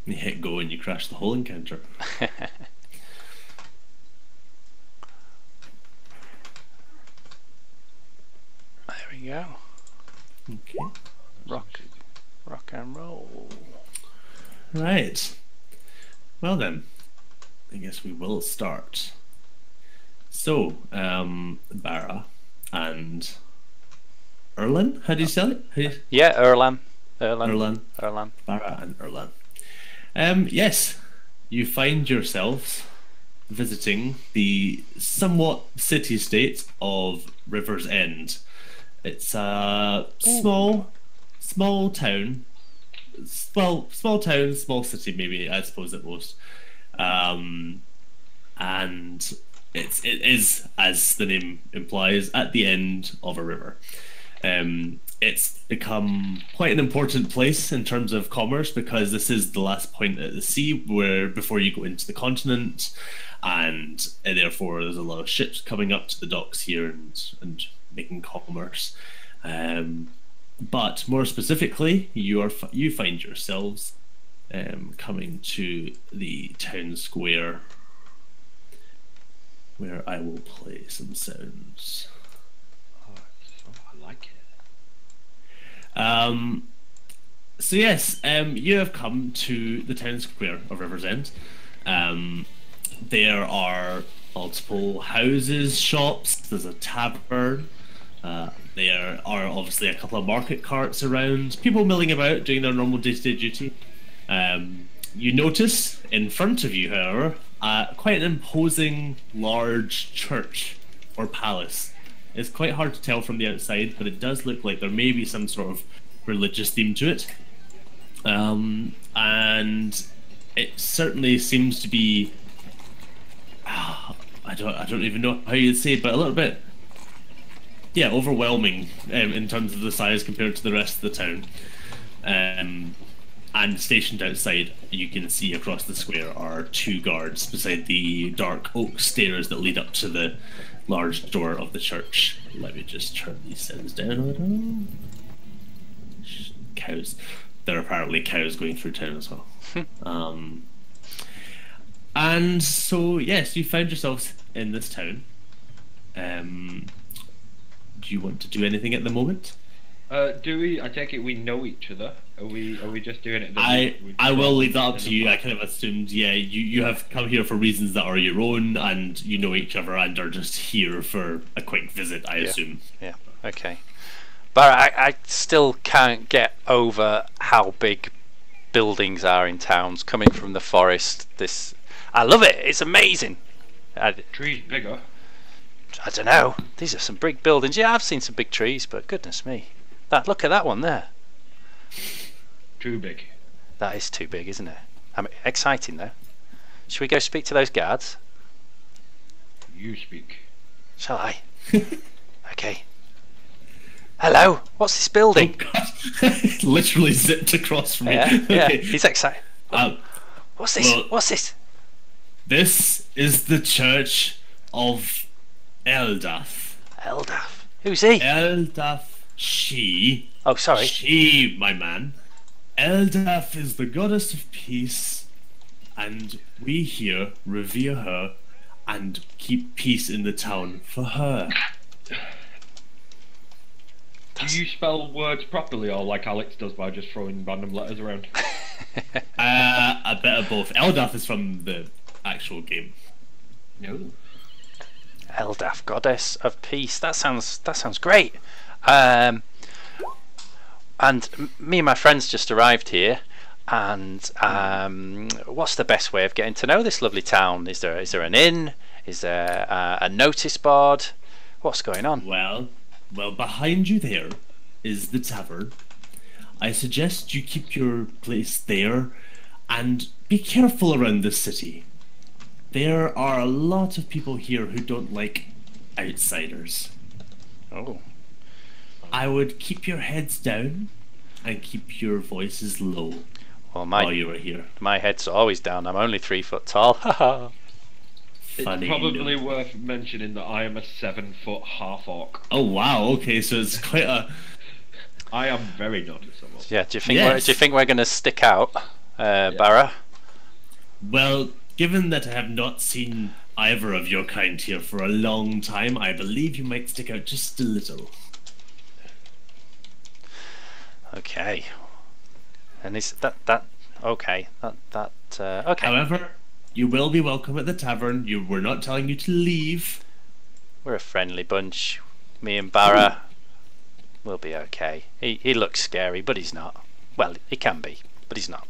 You hit go and you crash the whole encounter. There we go. Okay. Rock and roll. Right. Well then, I guess we will start. So, Barra and Erlan, how do you spell it? Yeah, Erlan. Erlan. Barra and Erlan. Yes, you find yourselves visiting the somewhat city-state of River's End. It's a small town. Well, small town, small city, maybe, I suppose, at most. And it is, as the name implies, at the end of a river. It's become quite an important place in terms of commerce because this is the last point at the sea where before you go into the continent, and therefore there's a lot of ships coming up to the docks here and making commerce. But more specifically, you find yourselves coming to the town square, where I will play some sounds. I like it. So yes, you have come to the town square of River's End. There are multiple houses, shops. There's a tavern. There are obviously a couple of market carts around. People milling about, doing their normal day-to-day duty. You notice in front of you, however, quite an imposing, large church or palace. It's quite hard to tell from the outside, but it does look like there may be some sort of religious theme to it. And it certainly seems to be, I don't even know how you'd say it, but a little bit, yeah, overwhelming in terms of the size compared to the rest of the town. And stationed outside, you can see across the square are two guards beside the dark oak stairs that lead up to the large door of the church. Let me just turn these sounds down a little. Cows. There are apparently cows going through town as well. And so, yes, you found yourselves in this town. Do you want to do anything at the moment? Do we? I take it we know each other. Are we just doing it? I will leave that up to you. I kind of assumed, yeah, you have come here for reasons that are your own, and you know each other, and are just here for a quick visit, I assume. Yeah. Okay. But I still can't get over how big buildings are in towns coming from the forest. I love it. It's amazing. Trees bigger. I don't know. These are some big buildings. Yeah, I've seen some big trees, but goodness me. Look at that one there. Too big. That is too big, isn't it? Exciting though. Should we go speak to those guards? You speak. Shall I? Okay. Hello. What's this building? Oh, God. Literally zipped across from me. Yeah, Okay. He's excited. What's this? Well, What's this? This is the church of Eldath. Eldath. Who's he? Eldath, she. Oh, sorry. She, my man. Eldath is the goddess of peace, and we here revere her and keep peace in the town for her. Do you spell words properly, or like Alex does by just throwing random letters around? A bit of both. Eldath is from the actual game. No. Eldath, goddess of peace. That sounds great. And me and my friends just arrived here, and what's the best way of getting to know this lovely town? Is there an inn? Is there a notice board? What's going on? Well, behind you there is the tavern. I suggest you keep your place there and be careful around this city. There are a lot of people here who don't like outsiders. Oh. I would keep your heads down and keep your voices low while you were here. My head's always down. I'm only 3 foot tall. Haha. Funny. It's probably worth mentioning that I am a 7-foot half orc. Oh wow! Okay, so it's quite a. I am very noticeable. Yeah. Do you think we're going to stick out Barra? Well, given that I have not seen either of your kind here for a long time, I believe you might stick out just a little. Okay. And is that okay? Okay. However, you will be welcome at the tavern. We're not telling you to leave. We're a friendly bunch. Me and Barra. We'll be okay. He looks scary, but he's not. Well, he can be, but he's not.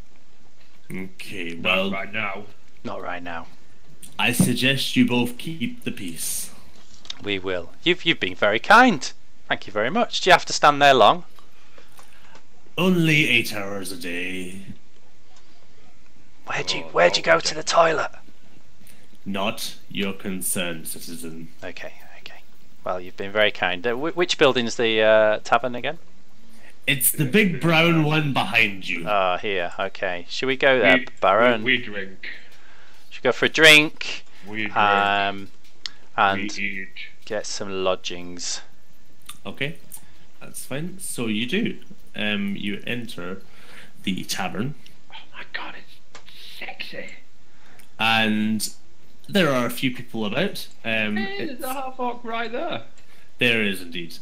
Okay, well, Not right now. Not right now. I suggest you both keep the peace. We will. You've been very kind. Thank you very much. Do you have to stand there long? Only 8 hours a day. Where'd you go to the toilet? Not your concern, citizen. Okay. Well, you've been very kind. Which building's the tavern again? It's the big brown one behind you. Ah, here. Okay. Should we go there, Baron? We drink. Should we go for a drink? We drink. And we eat. get some lodgings. Okay, that's fine. So you do. You enter the tavern, Oh my god, it's sexy. and there are a few people about. Hey, there's a half-orc right there. There is indeed.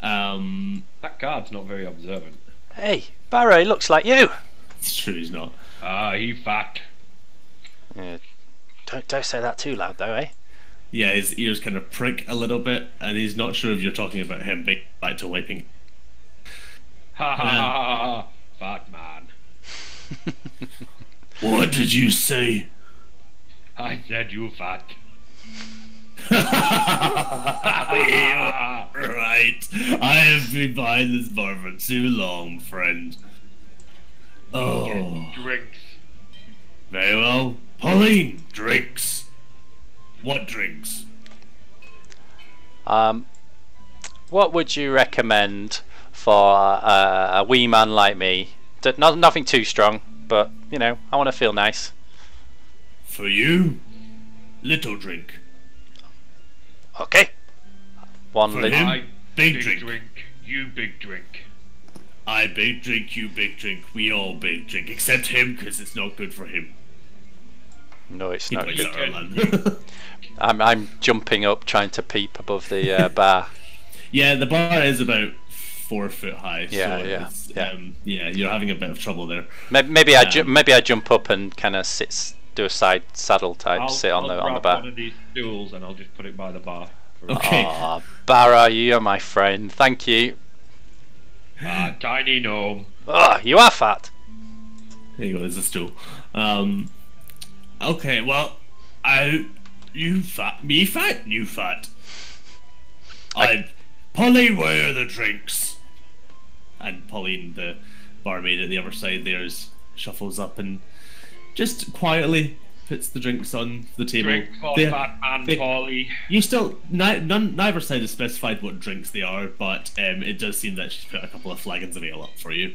That guard's not very observant. Hey, Barrow, he looks like you. It's true, he's not. Ah, he fat. Yeah, don't say that too loud, though, eh? Yeah, his ears kind of prick a little bit, and he's not sure if you're talking about him. Back to wiping. Ha ha ha ha! Fat man. What did you say? I said you fat. Right. I have been behind this bar for too long, friend. Oh. Drinks. Very well. Pauline, drinks. What drinks? What would you recommend for a wee man like me? Nothing too strong, but you know, I want to feel nice. For you, little drink. Okay. One For little. him? I Big drink. You big drink. I big drink, you big drink. We all big drink, except him, because it's not good for him. No, it's He not plays good. Ireland. I'm jumping up, trying to peep above the bar. Yeah, the bar is about 4 foot high. Yeah, so yeah, it's, yeah. Yeah, you're having a bit of trouble there. Maybe I jump up and kind of do a side saddle type, sit on the grab bar. one of these stools and I'll just put it by the bar. Okay. Aw, Barra, you're my friend. Thank you. Ah, tiny gnome. Oh, you are fat. There you go, there's a stool. Okay, well, you fat, me fat, you fat. Pauline, where are the drinks? And Pauline, the barmaid at the other side, shuffles up and just quietly puts the drinks on the table. Drink for fat man, Polly. You still, neither side has specified what drinks they are, but it does seem that she's put a couple of flagons of ale up for you.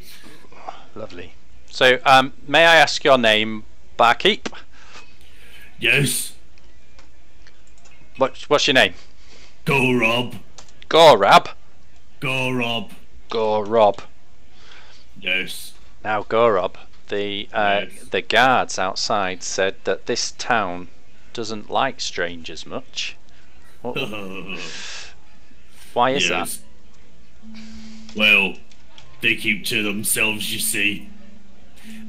Lovely. So, may I ask your name, barkeep? Yes, What's your name? go Rob, Gorab. go Rob. Gorob. Yes. Now, Gorob, the Yes. the guards outside said that this town doesn't like strangers much. Why is that? Yes. Well, they keep to themselves, you see.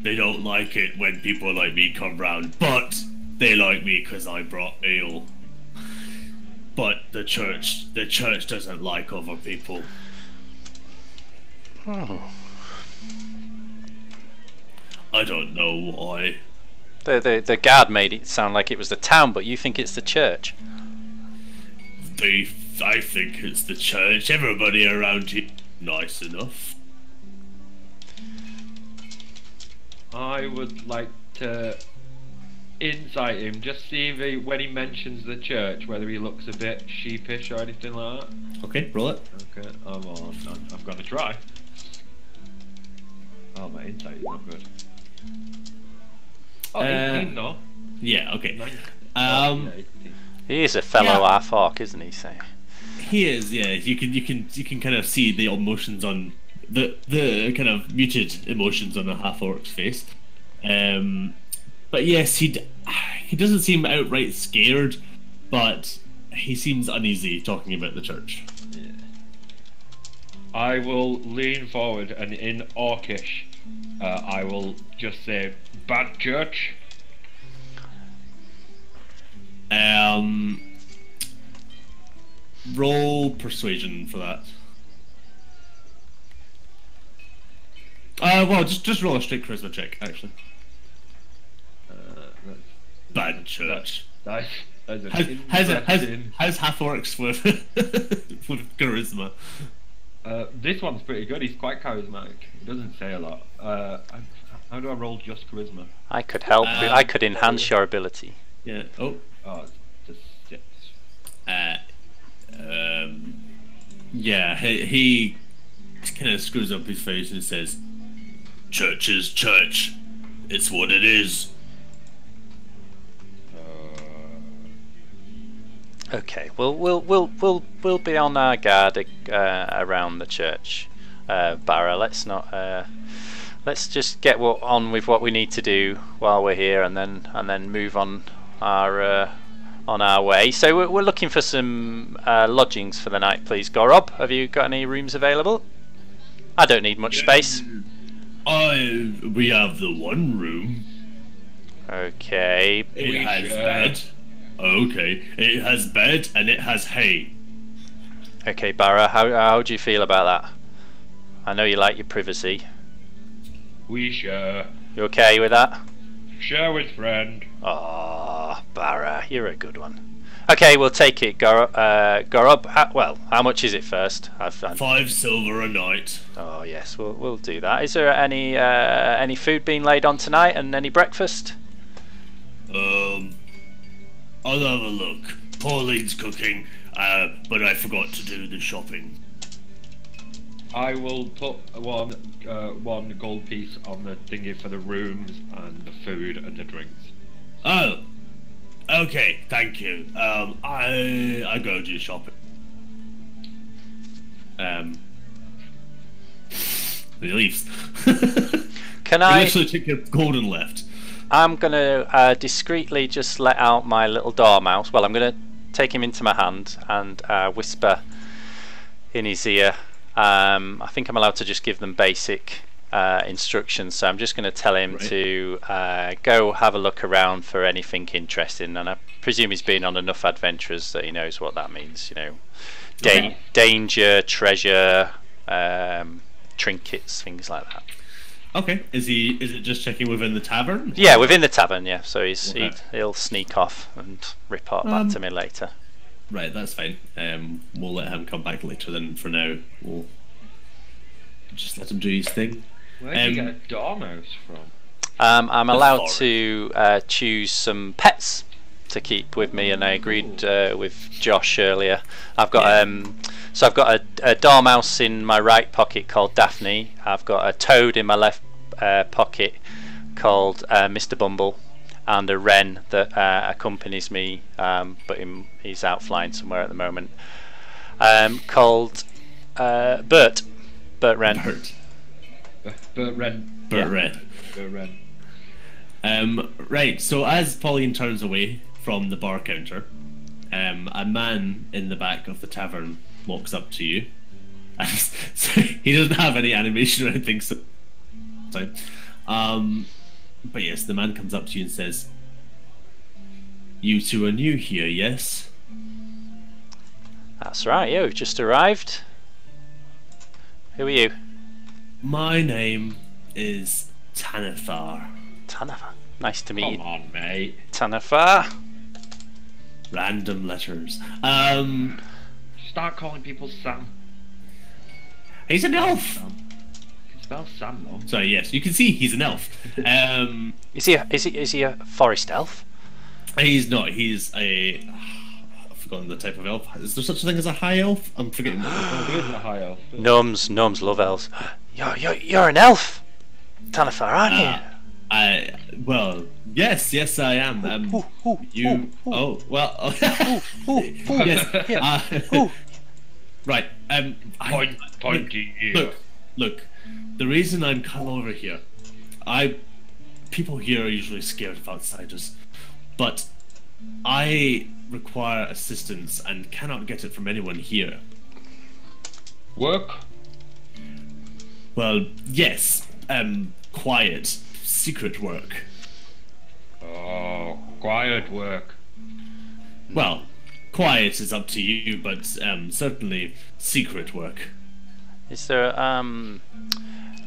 They don't like it when people like me come round, but they like me because I brought ale. But the church doesn't like other people. I don't know why. The guard made it sound like it was the town, but you think it's the church. I think it's the church. Everybody around here nice enough. I would like to insight him, just see if when he mentions the church, whether he looks a bit sheepish or anything like that. Okay, roll it. Okay, I'm gonna try. Oh, my insight is not good. Oh, 18 though. Yeah, okay. 19. Um, Yeah, 18. He is a fellow Yeah. half-orc, isn't he? So. He is, yeah. You can kind of see the emotions on the kind of muted emotions on the half orc's face. But yes, he doesn't seem outright scared, but he seems uneasy talking about the church. I will lean forward and in Orcish, I will just say, "Bad church." Roll persuasion for that. Well, just roll a straight charisma check, actually. Bad church. That's an How's half orcs with with charisma? This one's pretty good. He's quite charismatic. He doesn't say a lot. How do I roll just charisma? I could help. I could enhance your ability. Yeah. Oh. Oh, it's a 6. Yeah. He kind of screws up his face and says, "Church is church. It's what it is." Okay, we'll be on our guard around the church, Barra. Let's just get on with what we need to do while we're here, and then move on our way. So we're looking for some lodgings for the night, please. Gorob, have you got any rooms available? I don't need much space. We have the one room. Okay. It has bed. Okay, it has bed and it has hay. Okay, Barra, how do you feel about that? I know you like your privacy. We share. You okay with that? Share with friend. Ah, Barra, you're a good one. Okay, we'll take it, Gorob. Well, how much is it first? 5 silver a night. Oh yes, we'll do that. Is there any food being laid on tonight and any breakfast? I'll have a look. Pauline's cooking, but I forgot to do the shopping. I will put one gold piece on the thingy for the rooms and the food and the drinks. Oh, okay, thank you. I go do shopping. He leaves. Can He I? literally took your gold and left. I'm gonna discreetly just let out my little dormouse. Well, I'm gonna take him into my hand and whisper in his ear. I think I'm allowed to just give them basic instructions, so I'm just going to tell him to go have a look around for anything interesting, and I presume he's been on enough adventures that he knows what that means, you know, danger, treasure, trinkets, things like that. Okay, is it just checking within the tavern? Yeah, within the tavern, yeah, so he'll sneak off and report back to me later. Right, that's fine. We'll let him come back later. Then for now, we'll just let him do his thing. Where did you get a dormouse from? I'm allowed to choose some pets to keep with me, and I agreed with Josh earlier. I've got I've got a dormouse in my right pocket called Daphne. I've got a toad in my left pocket called Mr. Bumble, and a wren that accompanies me, but he's out flying somewhere at the moment, called Bert Wren. Bert Wren. Bert Wren. Right, so as Pauline turns away from the bar counter, a man in the back of the tavern walks up to you. So he doesn't have any animation or anything, so but yes, the man comes up to you and says, "You two are new here, yes?" That's right, you've just arrived. Who are you? My name is Tanithar. Tanithar. Nice to meet you. Come on, mate. Tanithar. Random letters. Start calling people Sam. He's an elf. You can spell Sam though. Sorry, yes, you can see he's an elf. Is he a forest elf? He's not. He's a. I've forgotten the type of elf. Is there such a thing as a high elf? I'm forgetting. He is a high elf. Gnomes love elves. You're an elf, Tanithar, aren't you? Well, yes, I am. You. Oh, well. Yes. Right. Point to you. Look. The reason I'm come over here, I people here are usually scared of outsiders, but I require assistance and cannot get it from anyone here. Work? Well, yes, quiet, secret work. Oh, quiet work. Well, quiet is up to you, but certainly secret work. Is there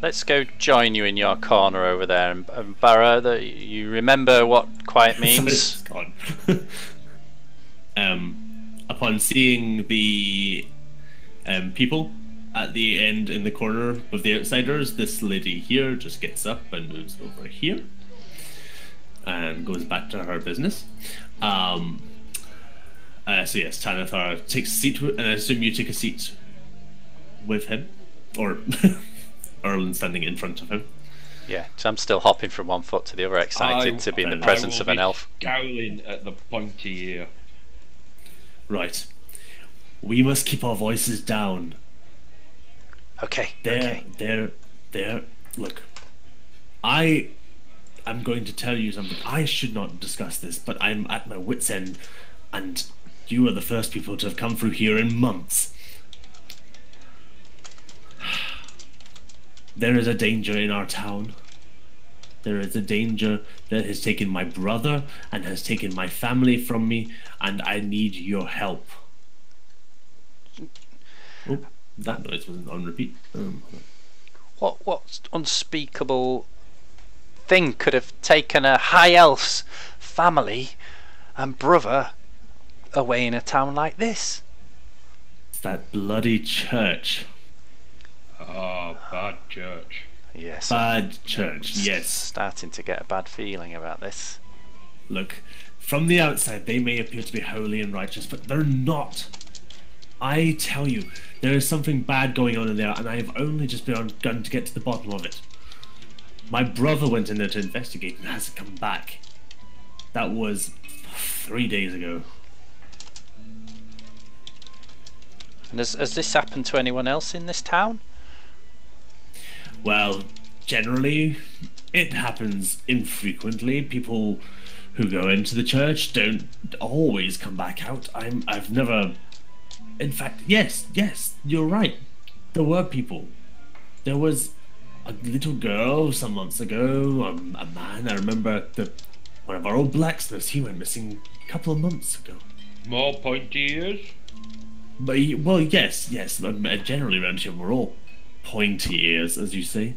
let's go join you in your corner over there, and Barra, you remember what quiet means? Sorry, it's gone. Upon seeing the people at the end in the corner of the outsiders, this lady here just gets up and moves over here and goes back to her business. So yes, Tanathar takes a seat, and I assume you take a seat with him, or Erlen standing in front of him. Yeah, so I'm still hopping from one foot to the other, excited to be in the presence of an elf. Scowling at the pointy ear. Right. We must keep our voices down. Okay. There. Look, I am going to tell you something. I should not discuss this, but I'm at my wit's end, and you are the first people to have come through here in months. There is a danger in our town. There is a danger that has taken my brother and has taken my family from me, and I need your help. Oh, that noise wasn't on repeat. What unspeakable thing could have taken a high elf's family and brother away in a town like this? It's that bloody church. Oh, bad church. Yes. Bad church, yes. Starting to get a bad feeling about this. Look, from the outside they may appear to be holy and righteous, but they're not. I tell you, there is something bad going on in there, and I have only just begun to get to the bottom of it. My brother went in there to investigate and hasn't come back. That was 3 days ago. And has this happened to anyone else in this town? Well, generally, it happens infrequently. People who go into the church don't always come back out. I've never... In fact, yes, you're right. There were people. There was a little girl some months ago, a man. I remember one of our old blacksmiths, he went missing a couple of months ago. More pointy ears? But, well, yes. Generally around here we're all pointy ears, as you say.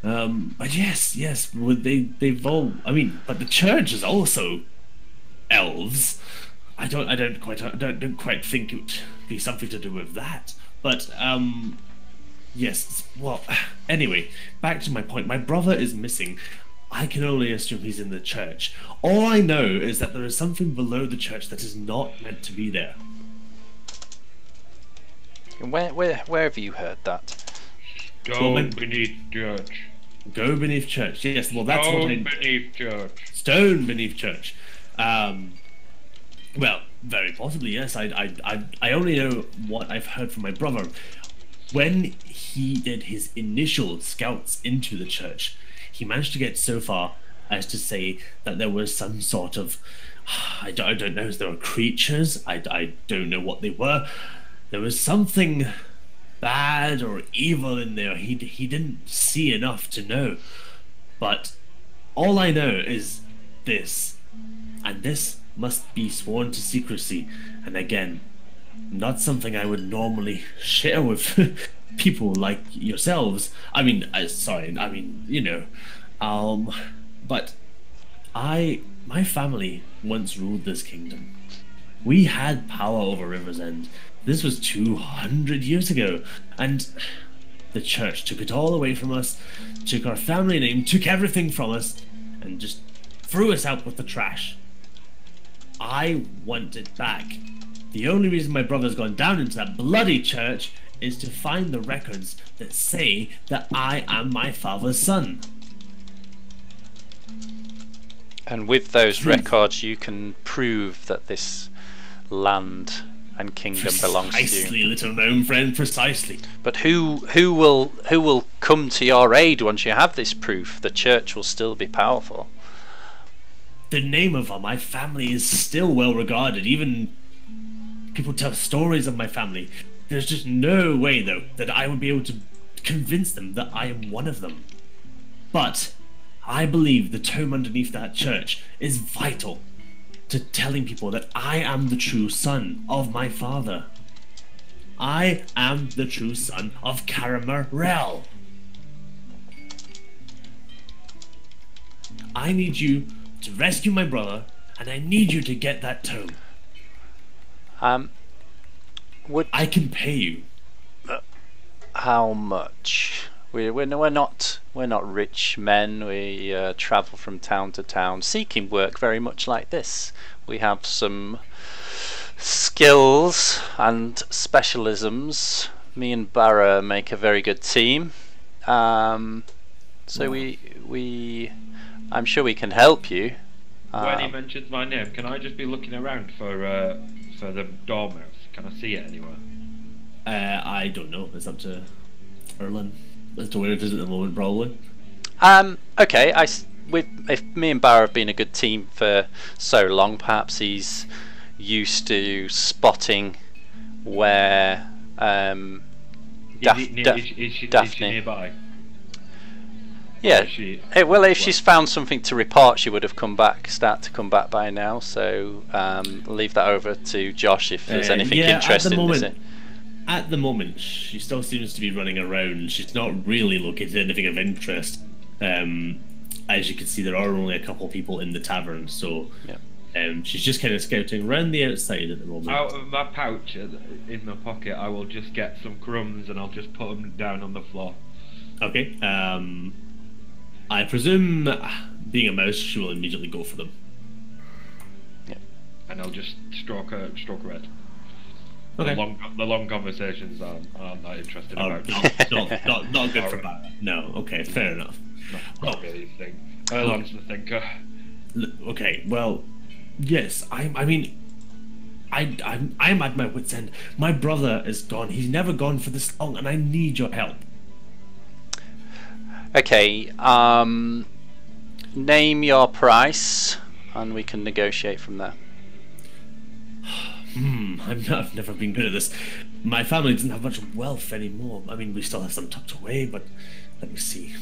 But yes, they've all... I mean, but the church is also elves. I don't quite think it would be something to do with that. But yes. Well, anyway, back to my point. My brother is missing. I can only assume he's in the church. All I know is that there is something below the church that is not meant to be there. And where have you heard that? Stone beneath church. Go beneath church. Yes. Well, that's what Stone beneath church. Stone beneath church. Well, very possibly, yes. I only know what I've heard from my brother. When he did his initial scouts into the church, he managed to get so far as to say that there was some sort of... I don't know if there were creatures. I don't know what they were. There was something bad or evil in there. He didn't see enough to know. But all I know is this. And this must be sworn to secrecy, and again, not something I would normally share with people like yourselves. I mean, you know, but my family once ruled this kingdom. We had power over River's End. This was 200 years ago, and the church took it all away from us, took our family name, took everything from us, and just threw us out with the trash. I want it back. The only reason my brother's gone down into that bloody church is to find the records that say that I am my father's son. And with those records you can prove that this land and kingdom belongs to you. Precisely, little gnome friend, precisely. But who will come to your aid once you have this proof. The church will still be powerful. The name of my family is still well regarded. Even people tell stories of my family. There's just no way, though, that I would be able to convince them that I am one of them. But I believe the tome underneath that church is vital to telling people that I am the true son of my father. I am the true son of Caramarel. I need you to rescue my brother, and I need you to get that tome. I can pay you. How much? We're not rich men. We travel from town to town seeking work very much like this. We have some skills and specialisms. Me and Barra make a very good team. I'm sure we can help you. When he mentions my name, can I just be looking around for the dormouse? Can I see it anywhere? I don't know. It's up to Erlen as to where it is at the moment, probably. Okay. If me and Barra have been a good team for so long, perhaps he's used to spotting where Is she nearby? Yeah. Well, if she's found something to report, she would have start to come back by now. So leave that over to Josh if there's anything interesting. At the moment, she still seems to be running around. She's not really looking at anything of interest. As you can see, there are only a couple people in the tavern, so she's just kind of scouting around the outside at the moment. Out of my pouch in my pocket, I will just get some crumbs and I'll just put them down on the floor. Okay. I presume, being a mouse, she will immediately go for them. Yep. And I'll just stroke her head. Okay. The long conversations I'm not interested about. Not good for that. No. Okay. Fair enough. Not really a thing. Erlan's the thinker. Okay. Well, yes. I'm at my wit's end. My brother is gone. He's never gone for this long, and I need your help. Okay. Name your price, and we can negotiate from there. I've never been good at this. My family doesn't have much wealth anymore. I mean, we still have some tucked away, but let me see.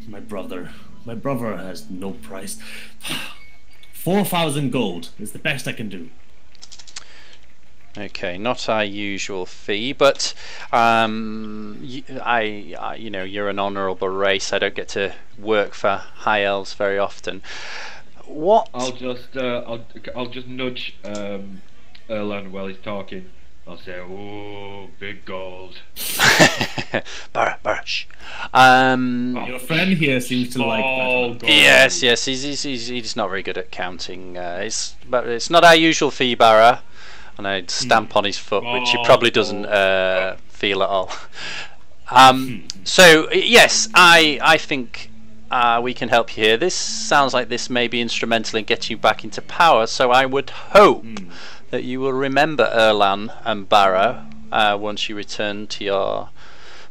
My brother has no price. 4,000 gold is the best I can do. Okay, not our usual fee, but you know, you're an honourable race. I don't get to work for high elves very often. What? I'll just nudge Erlan while he's talking. I'll say, "Oh, big gold." Barra, shh. Your friend here seems to like that. Yes, he's not very good at counting. But it's not our usual fee, Barra. And I'd stamp on his foot, which he probably doesn't feel at all. So yes, I think we can help you here. This sounds like this may be instrumental in getting you back into power. So I would hope that you will remember Erlan and Barra once you return to your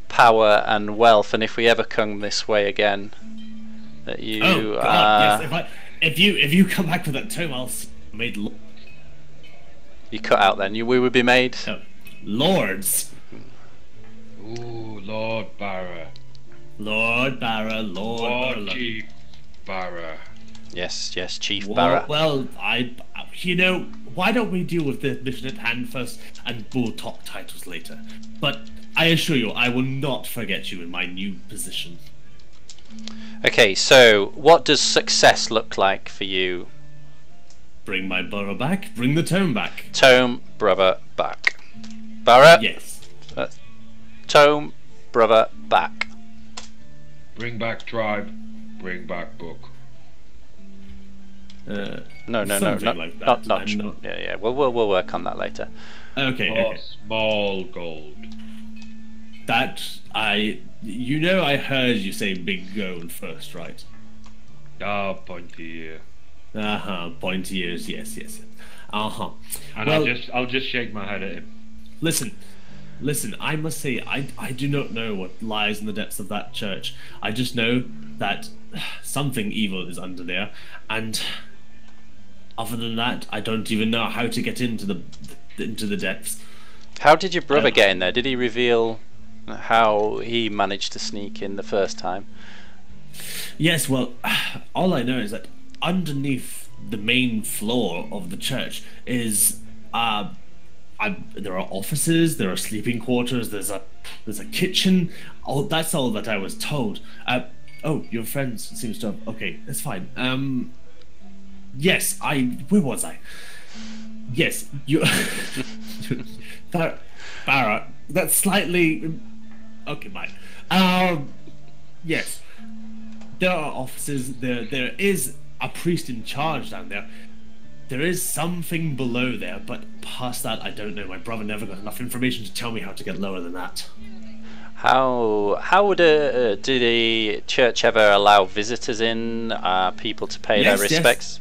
power and wealth. And if we ever come this way again, that you. Oh God, yes. If you come back with that tome, I'll see you made. You cut out then. We would be made lords. Ooh, Lord Barra. Lord Chief Barra. Yes, Chief Barra. Well, why don't we deal with the mission at hand first, and we'll talk titles later. But I assure you, I will not forget you in my new position. Okay, so what does success look like for you? Bring my brother back. Bring the tome back. Tome, brother, back. Barra? Yes. Tome, brother, back. Bring back tribe. Bring back book. No, like that. not. Yeah. We'll work on that later. Okay. Small gold. I heard you say big gold first, right? Pointy ear. Pointy ears. Yes. And I'll just shake my head at him. Listen, Listen, I must say, I do not know what lies in the depths of that church. I just know that something evil is under there, and other than that, I don't even know how to get into the depths. How did your brother get in there? Did he reveal how he managed to sneak in the first time? Yes, well, all I know is that underneath the main floor of the church is there are offices, there are sleeping quarters, there's a kitchen. Oh, that's all that I was told. Oh, your friend seems to have. Okay, that's fine. Yes, where was I? Yes, you. Barra, that's slightly. Okay, fine. Yes, there are offices. There is a priest in charge down there. There is something below there, but past that, I don't know. My brother never got enough information to tell me how to get lower than that. How would do the church ever allow visitors in, people to pay their respects?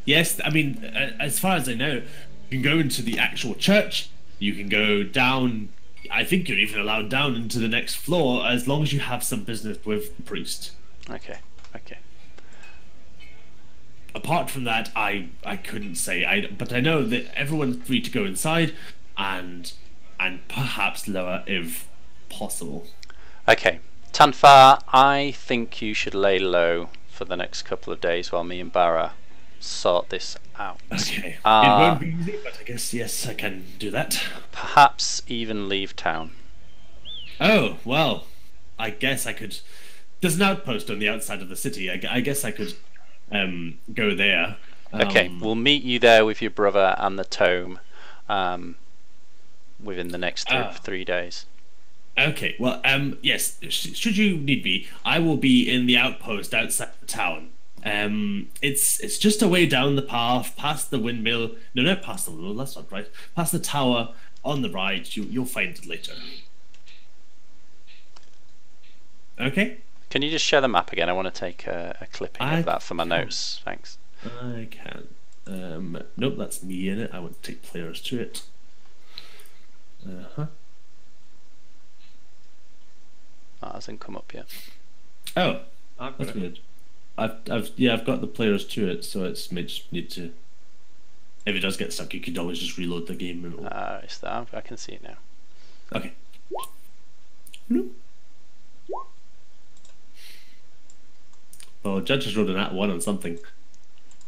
Yes, I mean, as far as I know, you can go into the actual church. You can go down. I think you're even allowed down into the next floor as long as you have some business with the priest. Okay. Apart from that, I couldn't say. But I know that everyone's free to go inside, and perhaps lower if possible. Okay, Tanfar, I think you should lay low for the next couple of days while me and Barra sort this out. Okay. It won't be easy, but I guess yes, I can do that. Perhaps even leave town. Oh well, I guess I could. There's an outpost on the outside of the city. I guess I could go there. Okay, we'll meet you there with your brother and the tome within the next 3 days. Okay, well, yes, should you need me, I will be in the outpost outside the town. It's just a way down the path, past the windmill. No, not past the windmill, that's not right. Past the tower, on the right, you'll find it later. Okay? Can you just share the map again? I want to take a clipping of that for my notes. Thanks. I can. Nope, that's me in it. I want to take players to it. That hasn't come up yet. Oh, that's good. I've got the players to it, so it's just need to. If it does get stuck, you could always just reload the game. And It's that. I can see it now. Okay. Oh, Judge has rolled an @1 on something.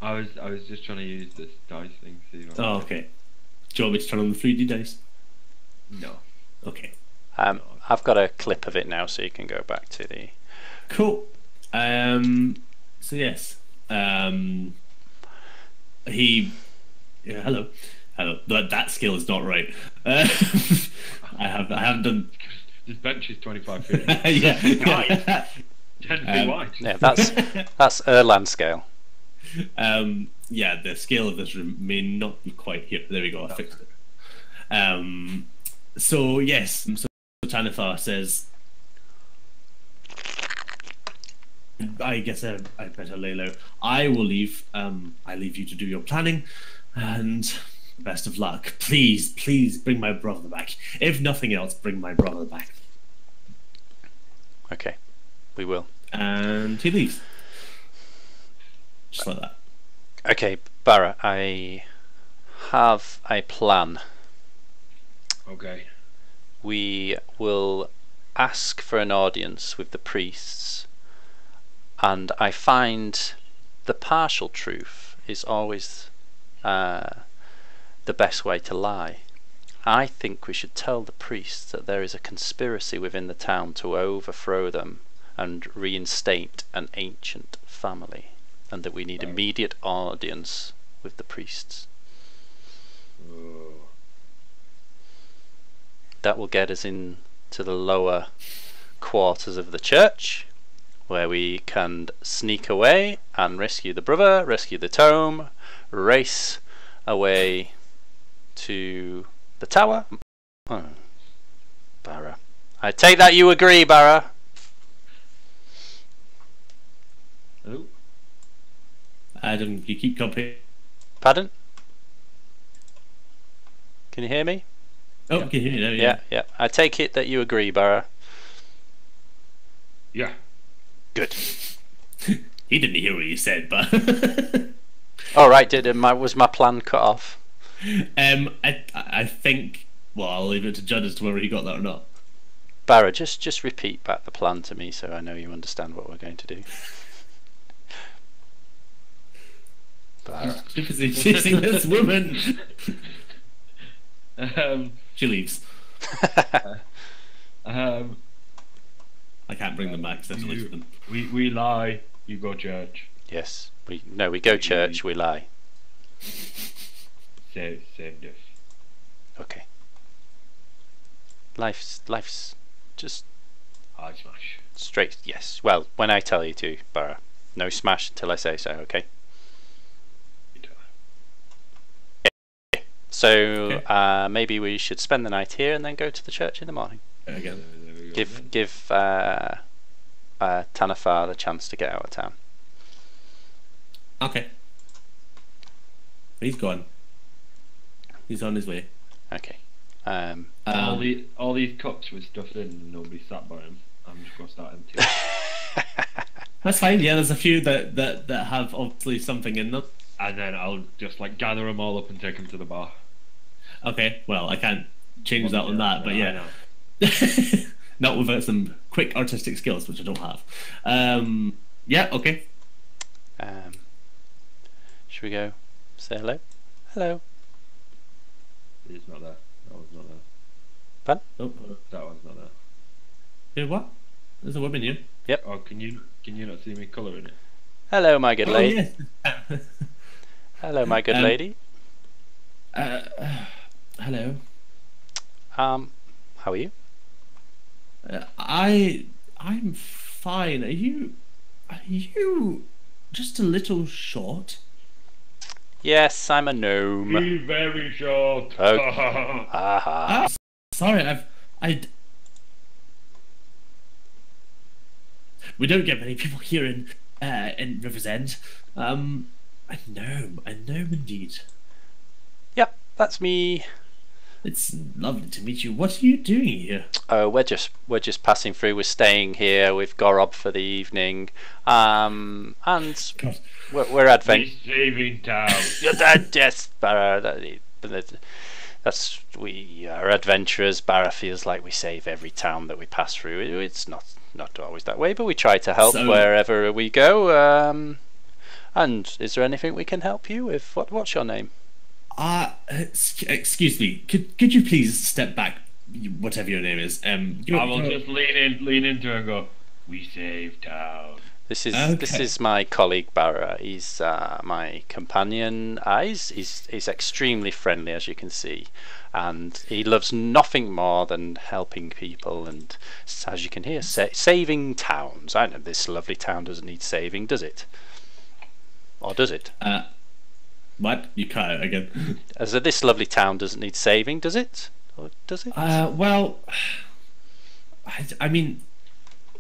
I was just trying to use this dice thing. See if Oh, okay. Do you want me to turn on the 3D dice? No. Okay. I've got a clip of it now, so you can go back to the. Cool. So yes. Hello. That skill is not right. I haven't done. This bench is 25 feet. Yeah. 10 feet wide. Yeah, that's Erland scale. Yeah, the scale of this room may not be quite here. There we go. I fixed it. So yes. So Tanithar says, I guess I better lay low. I will leave. I leave you to do your planning, and best of luck. Please bring my brother back. If nothing else, bring my brother back. Okay, we will. And he leaves. Just like that. Okay, Barra, I have a plan. Okay. We will ask for an audience with the priests, and I find the partial truth is always the best way to lie. I think we should tell the priests that there is a conspiracy within the town to overthrow them and reinstate an ancient family, and that we need immediate audience with the priests. That will get us into the lower quarters of the church, where we can sneak away and rescue the brother, rescue the tome, race away to the tower. Oh, Barra. I take that you agree, Barra. Hello? Adam, you keep comparing. Pardon? Can you hear me? Oh, can you hear me now? Yeah, yeah. I take it that you agree, Barra. Yeah. Good. He didn't hear what you said, but All right. Was my plan cut off? I think. Well, I'll leave it to Judd as to whether he got that or not. Barra, just repeat back the plan to me so I know you understand what we're going to do. Barra. Too busy chasing this woman. She leaves. I can't bring them back, so I have to leave them. We lie, you go church. Yes. We go church, we lie. Save this. Okay. Life's just I smash. straight. Yes. Well, when I tell you to, Barra. No smash until I say so. Okay. So maybe we should spend the night here and then go to the church in the morning. Again. Give Tanafar the chance to get out of town. Okay. He's gone. He's on his way. Okay. all these cups with stuff in and nobody sat by him. I'm just gonna start emptying. That's fine. Yeah, there's a few that have obviously something in them. And then I'll just like gather them all up and take them to the bar. Okay. Well, I can't change that on that, but I yeah. know. Not without some quick artistic skills, which I don't have. Yeah. Okay. Should we go say hello? Hello. It's not there. That one's not there. Pardon? Oh, That one's not there. what? There's a woman here. Yep. Oh, can you not see me colouring it? Hello, my good lady. yes. Hello, my good lady. Hello. How are you? I'm fine. Are you just a little short? Yes, I'm a gnome. He's very short. Oh. Aha. Sorry, we don't get many people here in Riversend. A gnome indeed. Yep, that's me. It's lovely to meet you. What are you doing here? Oh, we're just passing through. We're staying here with Gorob for the evening, and God. we're advent. He's saving town. Yes, Barra. We are adventurers. Barra feels like we save every town that we pass through. It's not always that way, but we try to help wherever we go. And is there anything we can help you with? What's your name? Excuse me. Could you please step back, whatever your name is? I will just lean into her and go, "We save town." This Okay. is my colleague Barra. He's my companion. He's extremely friendly, as you can see, and he loves nothing more than helping people and, as you can hear, saving towns. I know this lovely town doesn't need saving, does it? Or does it? What? You cut out again. As this lovely town doesn't need saving, does it? Or does it? Well, I mean,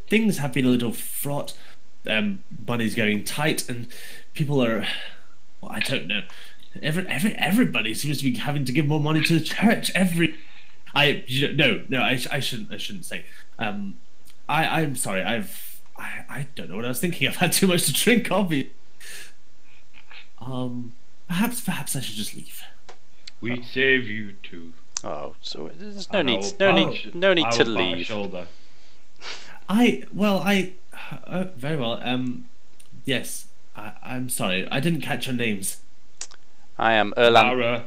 things have been a little fraught. Money's going tight, and people are. Well, I don't know. Everybody seems to be having to give more money to the church. I shouldn't say. I'm sorry. I don't know what I was thinking. I've had too much to drink, obviously. Perhaps I should just leave. We save you too. Oh, so there's I no will need I to will pat her leave. shoulder. Very well. Yes. I'm sorry. I didn't catch your names. I am Erland. Lara,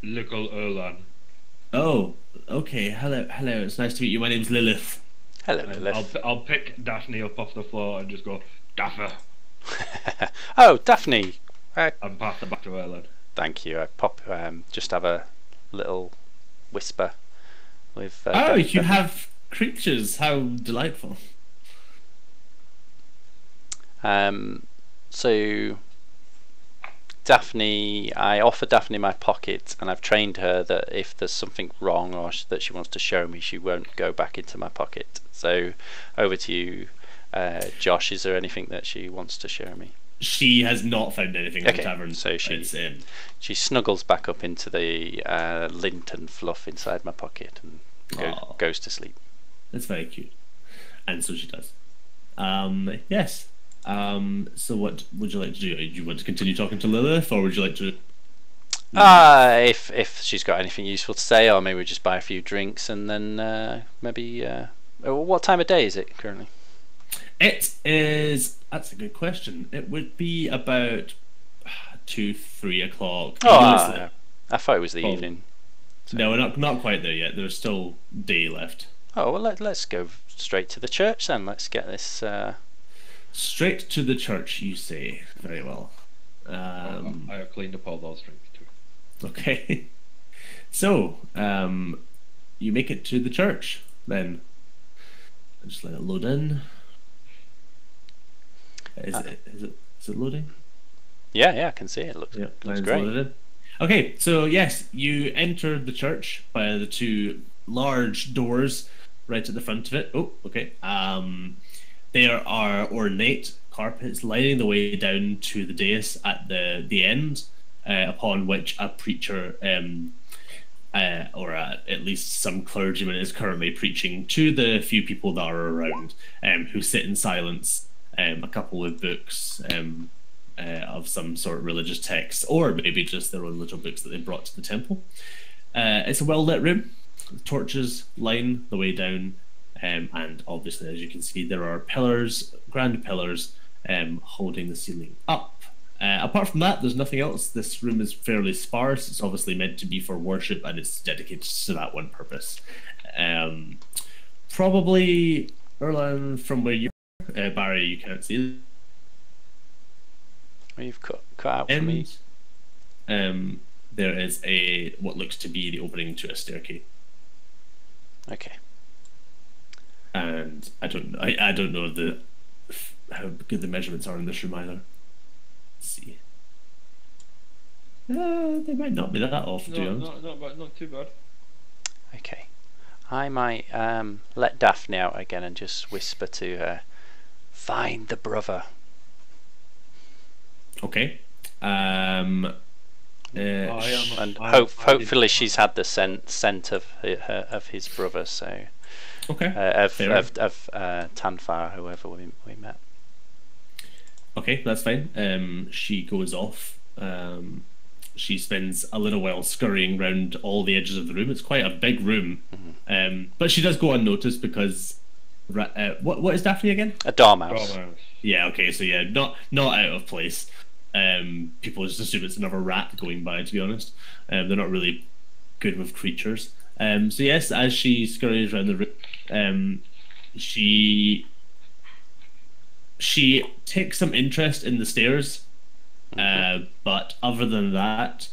little Erlan. Oh, okay. Hello. It's nice to meet you. My name's Lilith. Hello, And Lilith. I'll pick Daphne up off the floor and just go, Daffer, Oh, Daphne. and pass her back to Erlan. Thank you. I just have a little whisper with. Oh, you Daphne. have creatures. How delightful. So Daphne, I offer Daphne my pocket, and I've trained her that if there's something wrong or that she wants to show me, she won't go back into my pocket. So over to you, Josh. Is there anything that she wants to show me? She has not found anything in Okay, the tavern. so she It's, she snuggles back up into the lint and fluff inside my pocket and goes to sleep. It's very cute, and so she does. Yes. So what would you like to do? Do you want to continue talking to Lilith, or would you like to? If she's got anything useful to say, or maybe we just buy a few drinks and then maybe. What time of day is it currently? It is. That's a good question. It would be about 2-3 o'clock. Oh, I thought it was the Oh. evening. So. No, we're not quite there yet. There's still day left. Oh well, let's go straight to the church then. Let's get this. Straight to the church, you say. Very well. I have cleaned up all those drinks too. Okay. So, you make it to the church then. Just let it load in. Is it loading? Yeah, I can see it. Looks Mine's great. loaded in. Okay, so yes, you enter the church by the two large doors right at the front of it. Oh, okay. There are ornate carpets lining the way down to the dais at the end, upon which a preacher at least some clergyman is currently preaching to the few people that are around, who sit in silence, a couple with books of some sort of religious text, or maybe just their own little books that they brought to the temple. It's a well-lit room. Torches line the way down, and obviously, as you can see, there are pillars, grand pillars, holding the ceiling up. Apart from that, there's nothing else. This room is fairly sparse. It's obviously meant to be for worship, and it's dedicated to that one purpose. Probably, Erlan, from where you are, Barry, you can't see. You've cut out for me. There is what looks to be the opening to a staircase. Okay. And I don't know how good the measurements are in this room either. Let's see. They might not be that off, to be honest. Not too bad. Okay. I might let Daphne out again and just whisper to her, "Find the brother." Okay. Hopefully she's had the scent of his brother. So. Okay. Of Tanfar, whoever we met. Okay, that's fine. She goes off. She spends a little while scurrying around all the edges of the room. It's quite a big room, but she does go unnoticed because what is Daphne again? A dormouse. Yeah. Okay. So yeah, not out of place. People just assume it's another rat going by. To be honest, they're not really good with creatures. So yes, as she scurries around the room, she takes some interest in the stairs, but other than that,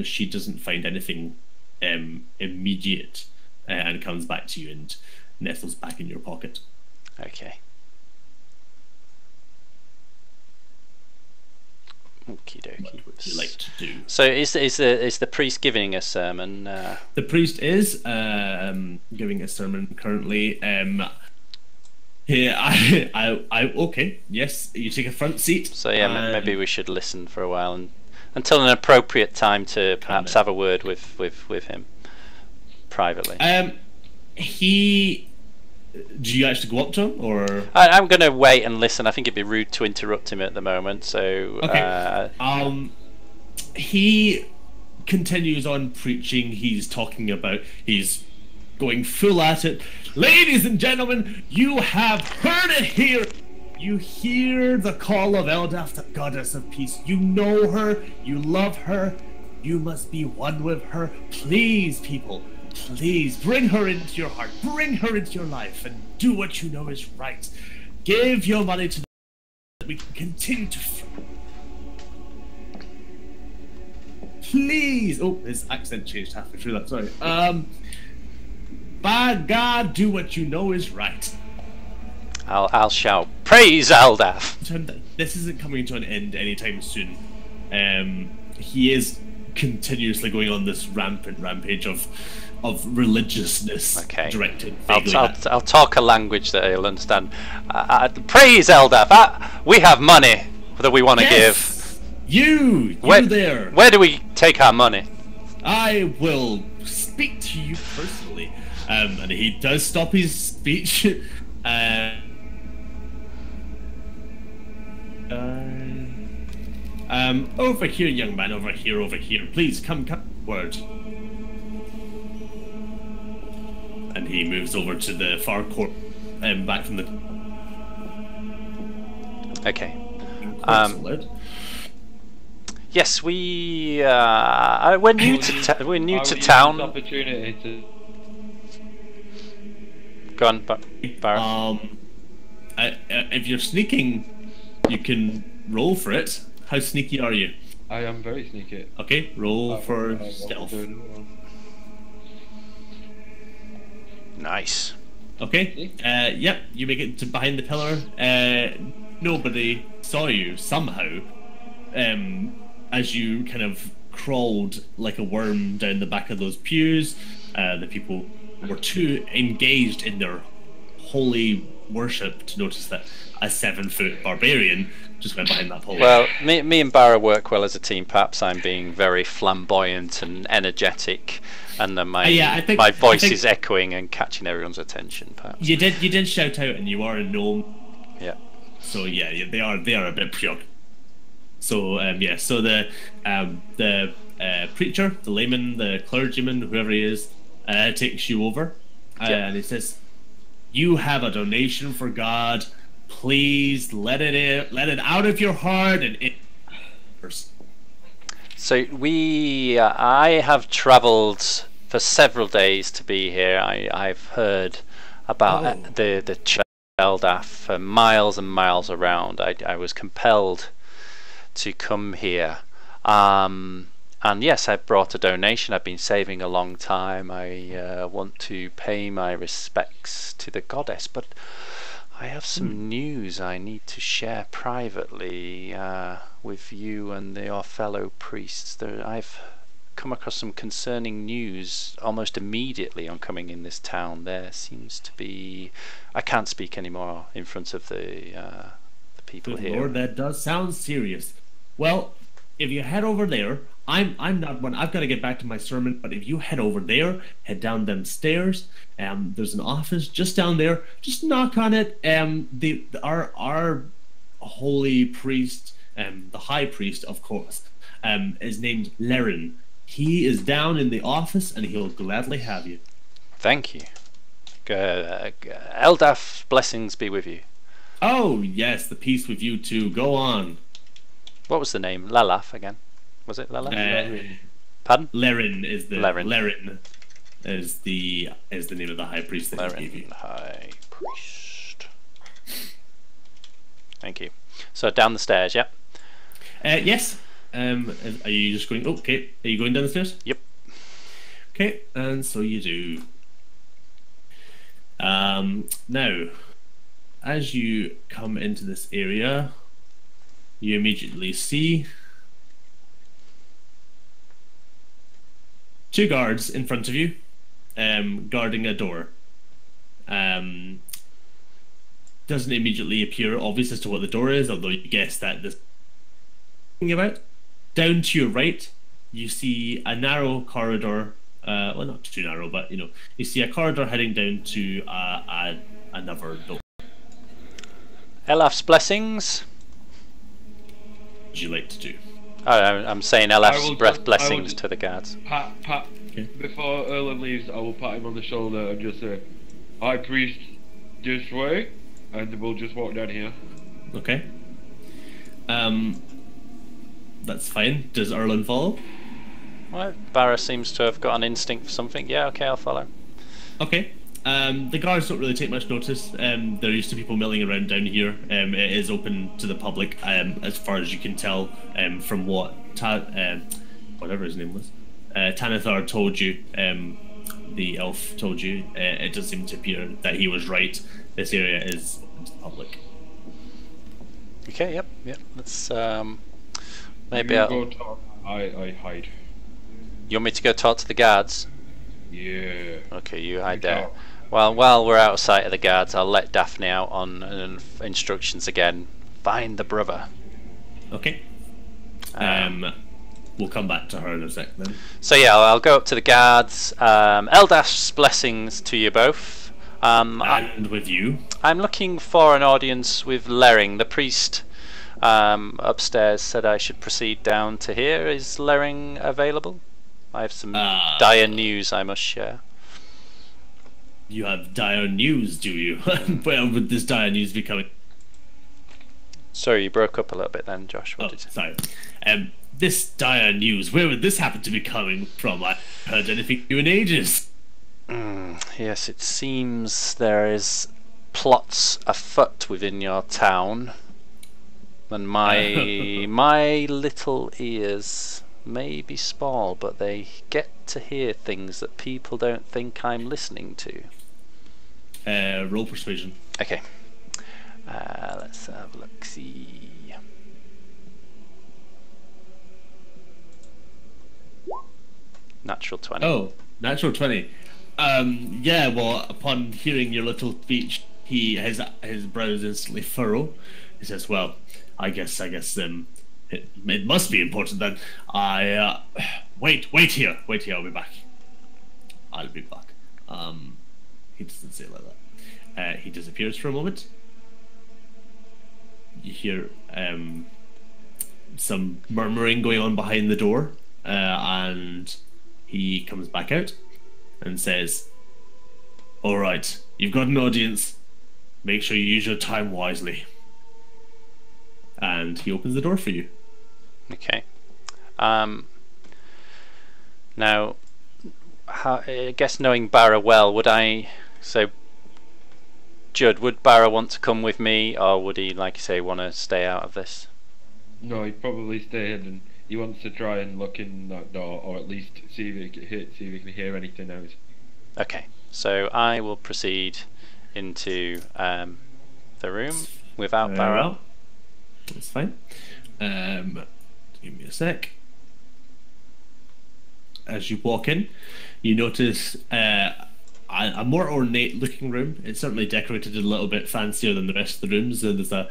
she doesn't find anything immediate, and comes back to you and nestles back in your pocket. Okay. Okie dokie. What would you like to do? So is the priest giving a sermon? The priest is giving a sermon currently. Okay. Yes, you take a front seat. So yeah, maybe we should listen for a while until an appropriate time to perhaps have a word with him privately. Do you actually go up to him, or? I'm going to wait and listen. I think it'd be rude to interrupt him at the moment. So okay. He continues on preaching. He's going full at it. Ladies and gentlemen, you have heard it here. You hear the call of Eldaf, the goddess of peace. You know her. You love her. You must be one with her. Please, people. Please bring her into your heart, bring her into your life, and do what you know is right. Give your money to that we can continue to. Please. Oh, his accent changed halfway through that. Sorry. By God, do what you know is right. I'll shout, "Praise Eldaf!" This isn't coming to an end anytime soon. He is continuously going on this rampant rampage of religiousness, directed vaguely. I'll talk a language that he'll understand. Praise Eldaf! We have money. that we want to Yes! give. You Where, there. where do we take our money? I will speak to you personally. And he does stop his speech. Over here, young man, over here, over here. Please, come forward. And he moves over to the far corner, back from the... Okay. Solid. Yes, we're new to we're new to town. Opportunity to... Go on, Barrett. If you're sneaking, you can roll for it. How sneaky are you? I am very sneaky. Okay, roll for stealth. Nice. Okay. Yep. You make it to behind the pillar. Nobody saw you somehow. As you kind of crawled like a worm down the back of those pews, the people were too engaged in their holy worship to notice that a 7-foot barbarian just went behind that pole. Well, me and Barra work well as a team. Perhaps I'm being very flamboyant and energetic, and then my voice is echoing and catching everyone's attention. Perhaps you did shout out, and you are a gnome. Yeah. So yeah, they are a bit preoccupied. So so the preacher, the layman, the clergyman, whoever he is, takes you over, and he says, "You have a donation for God. Please let it out of your heart and it." So I have travelled for several days to be here. I've heard about the Eldaf for miles and miles around. I was compelled to come here, and yes, I brought a donation. I've been saving a long time. I want to pay my respects to the goddess, but I have some news I need to share privately with you and your fellow priests. I've come across some concerning news almost immediately on coming in this town. There seems to be... I can't speak anymore in front of the people Good here. Lord, that does sound serious. Well, if you head over there, I'm not one. I've got to get back to my sermon. But if you head over there, head down them stairs. There's an office just down there. Just knock on it. Our holy priest, the high priest, of course, is named Laren. He is down in the office, and he'll gladly have you. Thank you. Eldaf, blessings be with you. Oh yes, the peace with you too. Go on. What was the name? Lalaf again. Was it Lalaf? Pardon? Laren is the Laren. Laren is the name of the high priest that Laren, he gave you. high priest. Thank you. So down the stairs, yep. Yes. Are you just going? Okay. Are you going down the stairs? Yep. Okay, and so you do. Now, as you come into this area, you immediately see two guards in front of you, guarding a door. Doesn't immediately appear obvious as to what the door is, although you guess that this thing about. Down to your right, you see a narrow corridor. Well, not too narrow, but you see a corridor heading down to another door. Elaf's blessings. What would you like to do? I'm saying Elaf's blessings to the guards. Pat. Okay. Before Erlen leaves, I will pat him on the shoulder and just say, "High priest, this way," and we'll just walk down here. Okay. That's fine. Does Erlen follow? Well, Barra seems to have got an instinct for something. Yeah, okay, I'll follow. Okay. The guards don't really take much notice. They're used to people milling around down here. It is open to the public, as far as you can tell, from what whatever his name was, Tanithar told you. The elf told you. It does seem to appear that he was right. This area is public. Okay, yep. Let's maybe You I'll... go talk. I hide. You want me to go talk to the guards? Yeah. Okay, you hide You there. talk. Well, while we're out of sight of the guards, I'll let Daphne out on instructions again. Find the brother. Okay. We'll come back to her in a sec then. So yeah, I'll go up to the guards. Eldash's blessings to you both. And with you. I'm looking for an audience with Lering. The priest upstairs said I should proceed down to here. Is Lering available? I have some dire news I must share. You have dire news, do you? Where would this dire news be coming? Sorry, you broke up a little bit then, Josh. What did you... Sorry. This dire news, where would this happen to be coming from? I haven't heard anything new in ages. Yes, it seems there is plots afoot within your town, and my little ears may be small, but they get to hear things that people don't think I'm listening to. Roll persuasion. Okay. Let's have a look. See. Natural 20. Oh, natural 20. Yeah, well, upon hearing your little speech, his brows instantly furrow. He says, "Well, I guess it must be important then. Wait here, I'll be back. I'll be back." He doesn't say it like that. He disappears for a moment. You hear some murmuring going on behind the door, and he comes back out and says, "All right, you've got an audience. Make sure you use your time wisely." And he opens the door for you. Okay. Now, I guess knowing Barra well, Judd, would Barra want to come with me, or would he, like you say, want to stay out of this? No, he'd probably stay hidden. He wants to try and look in that door, or at least see if he can hear anything out. Okay, so I will proceed into the room without Barra. Well, that's fine. Give me a sec. As you walk in, you notice a more ornate looking room. It's certainly decorated a little bit fancier than the rest of the rooms. There's a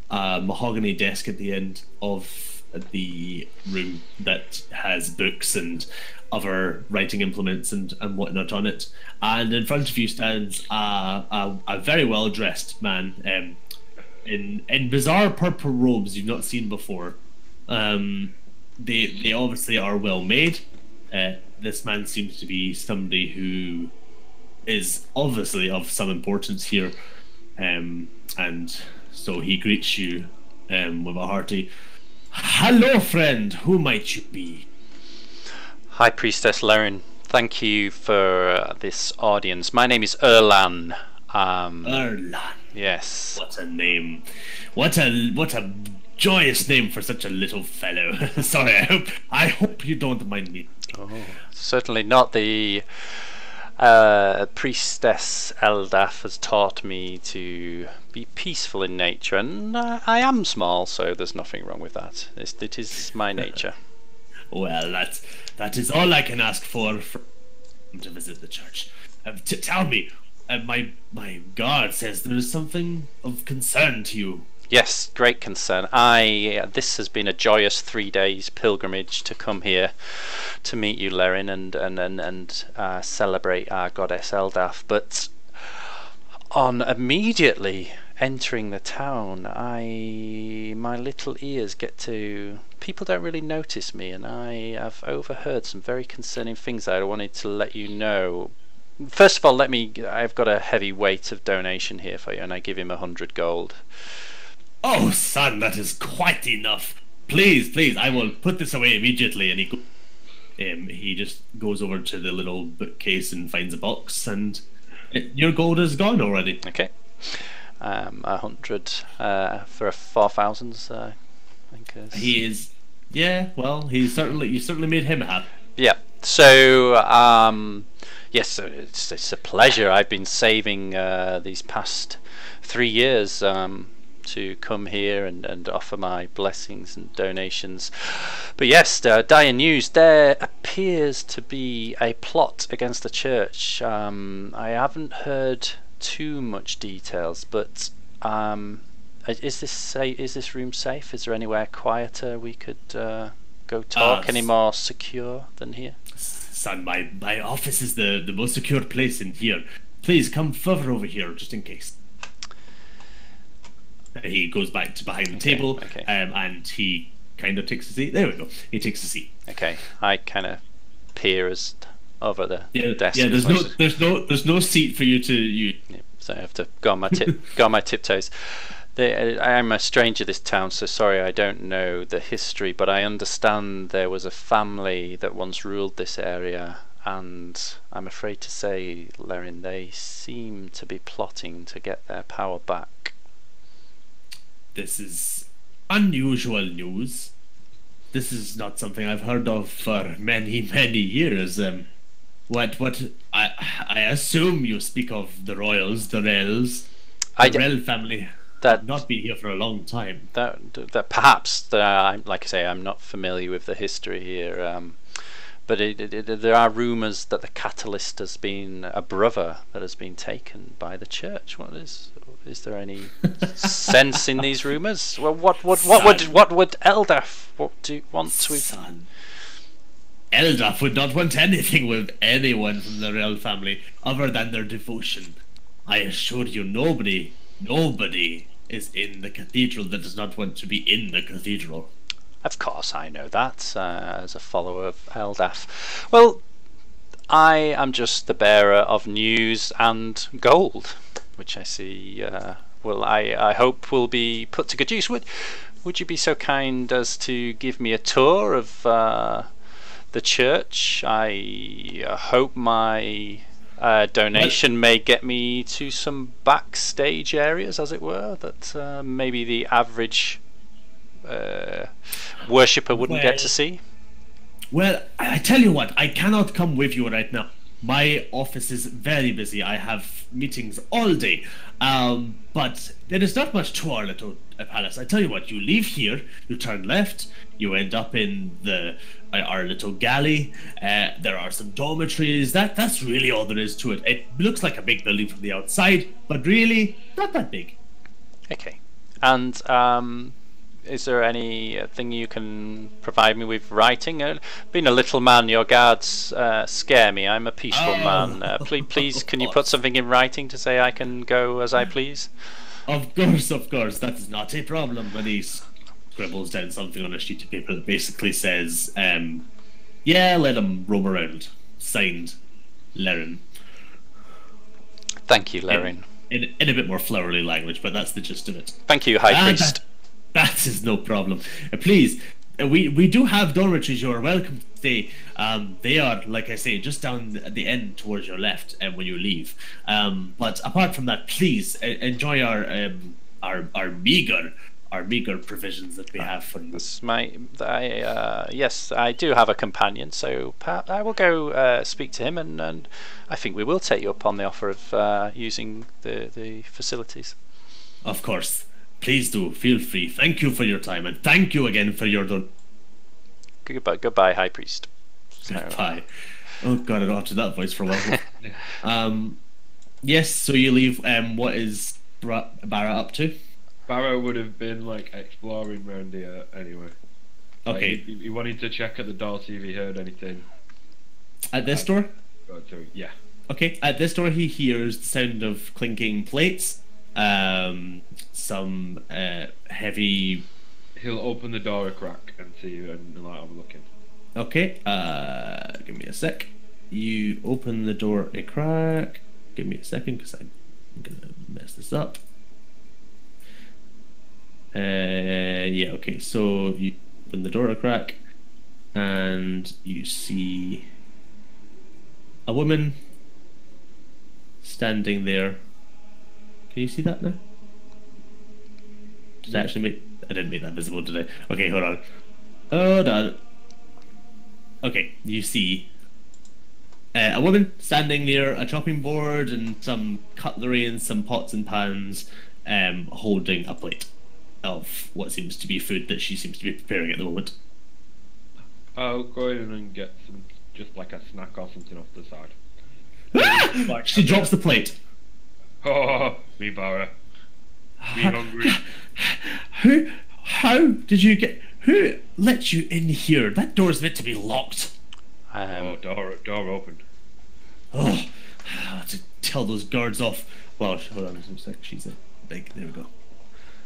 mahogany desk at the end of the room that has books and other writing implements and whatnot on it. And in front of you stands a very well dressed man in bizarre purple robes you've not seen before. They obviously are well made. This man seems to be somebody who is obviously of some importance here, and so he greets you with a hearty, "Hello, friend. Who might you be?" High Priestess Leren, thank you for this audience. My name is Erlan. Erlan. Yes. What a name! What a joyous name for such a little fellow. Sorry, I hope you don't mind me. Oh, certainly not. The Priestess Eldaf has taught me to be peaceful in nature, and I am small, so there's nothing wrong with that. It is my nature. Well, that is all I can ask for to visit the church. Tell me, my guard says there is something of concern to you. Yes, great concern. This has been a joyous 3 days pilgrimage to come here to meet you, Leren, and celebrate our goddess Eldaf. But on immediately entering the town, my little ears get to... People don't really notice me, and I have overheard some very concerning things that I wanted to let you know. First of all, I've got a heavy weight of donation here for you, and I give him 100 gold. Oh, son, that is quite enough. Please, I will put this away immediately. And he just goes over to the little bookcase and finds a box, and your gold is gone already. Okay. 100 for a 4,000. I think he is. Yeah. Well, you certainly made him happy. Yeah. So yes, it's a pleasure. I've been saving these past 3 years. To come here and offer my blessings and donations. But yes, dire news. There appears to be a plot against the church. I haven't heard too much details, but Is this room safe? Is there anywhere quieter we could go talk? Any more secure than here? Son, my office is the most secure place in here. Please come further over here, just in case. He goes back to behind the table, okay. And he kind of takes a seat. There we go. He takes a seat. Okay, I kind of peer over the desk. Yeah, there's no seat for you to use. Yeah, so I have to go on my tiptoes. I'm a stranger to this town, so sorry I don't know the history, but I understand there was a family that once ruled this area, and I'm afraid to say, Lerin, they seem to be plotting to get their power back. This is unusual news. This is not something I've heard of for many years. What I assume you speak of the Royals, the Rels, the Rel family. That not been here for a long time. That perhaps like I say, I'm not familiar with the history here. But there are rumours that the catalyst has been a brother that has been taken by the church. Is there any sense in these rumours? Well, what would Eldaf want to? Son, Eldaf would not want anything with anyone from the Rel family other than their devotion. I assure you, nobody is in the cathedral that does not want to be in the cathedral. Of course, I know that, as a follower of Eldaf. Well, I am just the bearer of news and gold, which I see, I hope will be put to good use. Would you be so kind as to give me a tour of the church? I hope my donation may get me to some backstage areas, as it were, that maybe the average worshipper wouldn't get to see. Well, I tell you what, I cannot come with you right now. My office is very busy. I have meetings all day. But there is not much to our little palace. I tell you what, you leave here, you turn left, you end up in our little galley. There are some dormitories. That's really all there is to it. It looks like a big building from the outside, but really not that big. Okay. And is there anything you can provide me with writing? Being a little man, your guards scare me. I'm a peaceful man. Please, can you put something in writing to say I can go as I please? Of course. That is not a problem. And he scribbles down something on a sheet of paper that basically says, yeah, let him roam around. Signed, Lerin. Thank you, Lerin. In a bit more flowery language, but that's the gist of it. Thank you, High Priest. That is no problem. Please, we do have dormitories. You are welcome to stay. They are, like I say, just down at the end towards your left, when you leave. But apart from that, please enjoy our meager provisions that we have for you. Yes, I do have a companion, so perhaps I will go speak to him, and I think we will take you up on the offer of using the facilities. Of course. Please do, feel free. Thank you for your time, and thank you again for your Goodbye, High Priest. Goodbye. Oh god, I don't have to do that voice for a while. Yes, so you leave. What is Barra up to? Barra would have been like exploring around here anyway. Okay. He wanted to check at the door, see if he heard anything. At this door? Yeah. Okay, at this door he hears the sound of clinking plates. Some heavy. He'll open the door a crack and see you and like have a look in. Okay, give me a sec. You open the door a crack. Give me a second because I'm gonna mess this up. Yeah, okay, so you open the door a crack and you see a woman standing there. Can you see that now? Did I actually make... I didn't make that visible, did I? Okay, hold on. Okay, you see a woman standing near a chopping board and some cutlery and some pots and pans, holding a plate of what seems to be food that she seems to be preparing at the moment. I'll go in and get some, just like a snack or something off the side. She drops the plate. Oh, me Barra. Me hungry. How did you get? Who let you in here? That door's meant to be locked. Oh, door open. Oh, I have to tell those guards off. Well, hold on a sec. She's a big. There we go.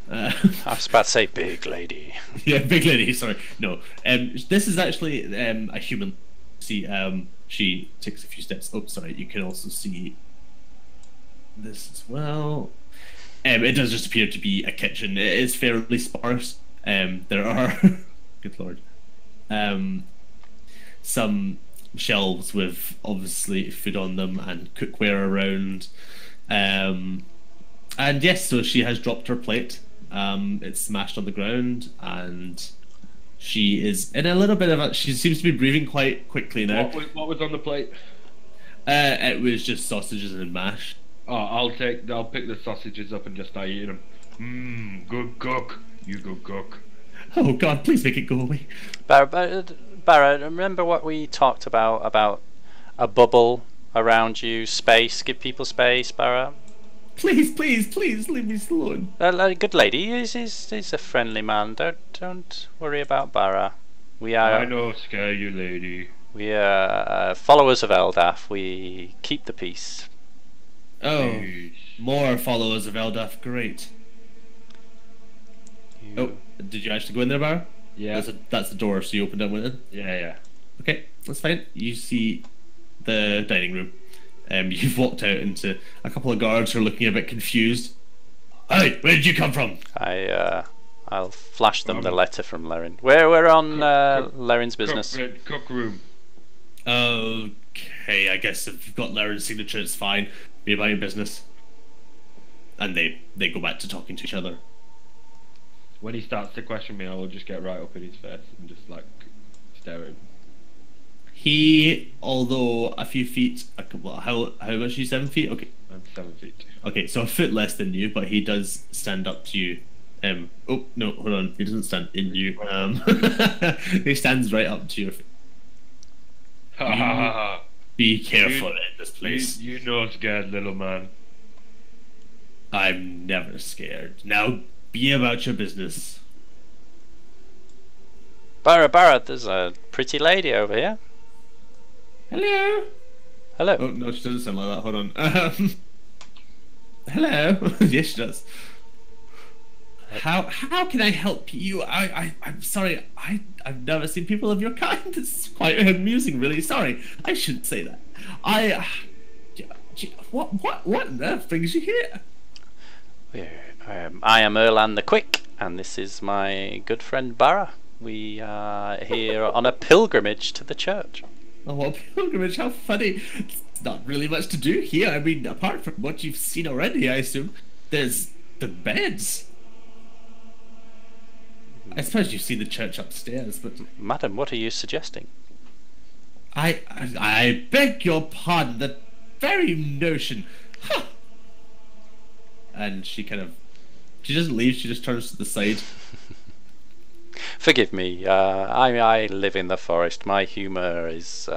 I was about to say big lady. Yeah, big lady. Sorry, no. This is actually a human. See, she takes a few steps. Oh, sorry. You can also see this as well. It does just appear to be a kitchen. It is fairly sparse. There are, good lord, some shelves with obviously food on them and cookware around. And yes, so she has dropped her plate. It's smashed on the ground, and she is in a little bit of a. She seems to be breathing quite quickly now. What was on the plate? It was just sausages and mash. Oh, I'll pick the sausages up and just start eating them. Good cook. You go cook. Oh God, please make it go away. Barra, remember what we talked about a bubble around you, space, give people space, Barra? Please, leave me alone. Good lady, he's a friendly man. Don't worry about Barra. I know, scare you, lady. We are followers of Eldaf. We keep the peace. Oh, Please. more followers of Eldaf. Great. Oh, did you actually go in there, Bar? Yeah. That's the door, so you opened it and went in? Yeah. Okay, that's fine. You see the dining room. You've walked out into a couple of guards who are looking a bit confused. Hey, where did you come from? I'll flash them the letter from Lerin. We're on Lerin's business. Cook room. Okay, I guess if you've got Lerin's signature, it's fine. Be about your business. And they go back to talking to each other. When he starts to question me, I will just get right up in his face and just like stare at him. He, although a few feet, how much are you? 7 feet? Okay. I'm 7 feet. Okay, so a foot less than you, but he does stand up to you. Oh no, hold on. He doesn't stand in you. He stands right up to your feet. Ha ha ha ha. Be careful in this place. You know scared little man. I'm never scared. Now be about your business. Barra, there's a pretty lady over here. Hello. Hello. Oh no, she doesn't sound like that. Hold on. Hello. Yes, she does. How can I help you? I'm sorry. I've never seen people of your kind. It's quite amusing, really. Sorry, I shouldn't say that. What on earth brings you here? I am Erlan the Quick, and this is my good friend Barra. We are here on a pilgrimage to the church. Oh, what a pilgrimage! How funny. It's not really much to do here. I mean, apart from what you've seen already, I assume. There's the beds. I suppose you've seen the church upstairs, but... Madam, what are you suggesting? I beg your pardon, the very notion... Huh. And she doesn't leave, she just turns to the side. Forgive me, I live in the forest. My humour is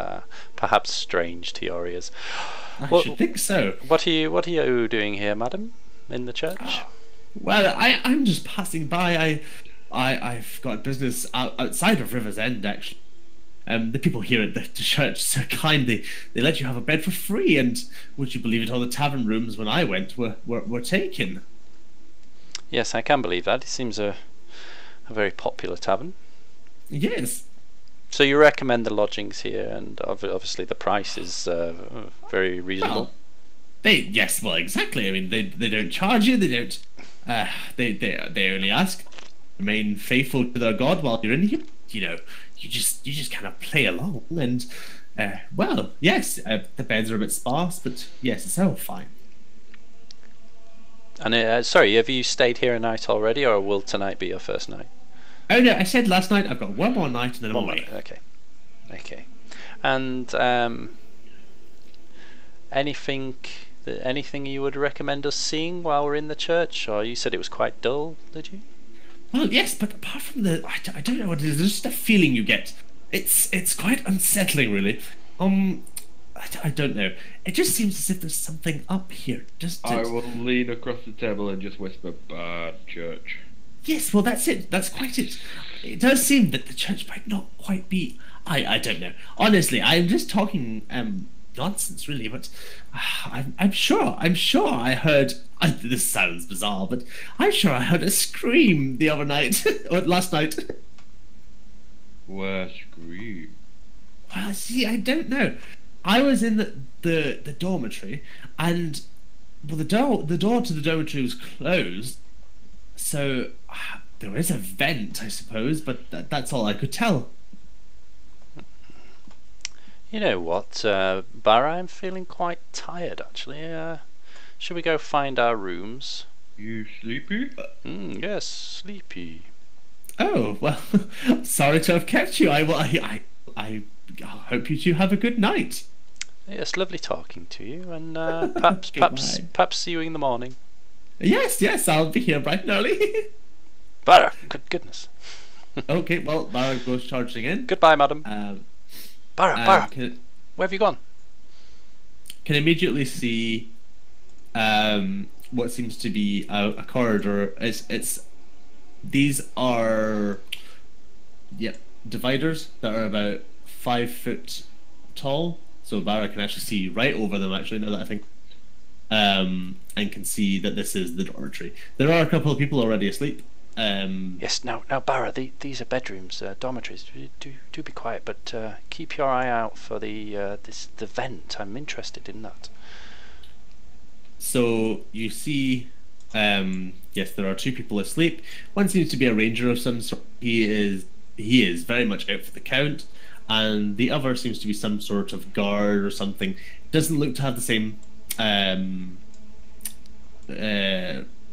perhaps strange to your ears. I should think so. What are you doing here, madam, in the church? Well, I'm just passing by. I've got business outside of River's End, actually. The people here at the church are so kind. They let you have a bed for free, and would you believe it, all the tavern rooms when I went were taken. Yes, I can believe that. It seems a very popular tavern. Yes. So you recommend the lodgings here, and obviously the price is very reasonable. Well, yes, exactly. I mean, they don't charge you. They don't. They only ask. Remain faithful to their god while you're in here. You know, you just kind of play along, and well, yes, the beds are a bit sparse, but yes, it's all fine. And sorry, have you stayed here a night already, or will tonight be your first night? Oh no, I said last night. I've got one more night, and then I'm away. Okay. And anything you would recommend us seeing while we're in the church? Or you said it was quite dull, did you? Well, yes, but apart from I don't know what it is. There's just a feeling you get. It's quite unsettling, really. I don't know. It just seems as if there's something up here. I will lean across the table and just whisper, "Bad church." Yes, well, that's it. That's quite it. It does seem that the church might not quite be. I don't know. Honestly, I'm just talking nonsense, really. But I'm sure. I'm sure I heard. This sounds bizarre, but I'm sure I heard a scream the other night or last night. Where scream? Well, see, I don't know. I was in the dormitory, and well, the door to the dormitory was closed. So there is a vent, I suppose, but that's all I could tell. You know what, Barra, I'm feeling quite tired actually. Should we go find our rooms? You sleepy? Yes, sleepy. Oh well, sorry to have kept you. I hope you two have a good night. Yes, lovely talking to you, and perhaps Goodbye. perhaps see you in the morning. Yes, I'll be here bright and early. Barra, good goodness. Okay, well, Mara goes charging in. Goodbye, madam. Barra, Can where have you gone? immediately see what seems to be a corridor. It's these are dividers that are about 5 foot tall. So Barra can actually see right over them. Actually, now that I think, and can see that this is the dormitory. There are a couple of people already asleep. Yes, now, Barra, these are bedrooms, dormitories. Do be quiet, but keep your eye out for the vent. I'm interested in that. So you see, yes, there are two people asleep. One seems to be a ranger of some sort. He is very much out for the count, and the other seems to be some sort of guard or something. Doesn't look to have the same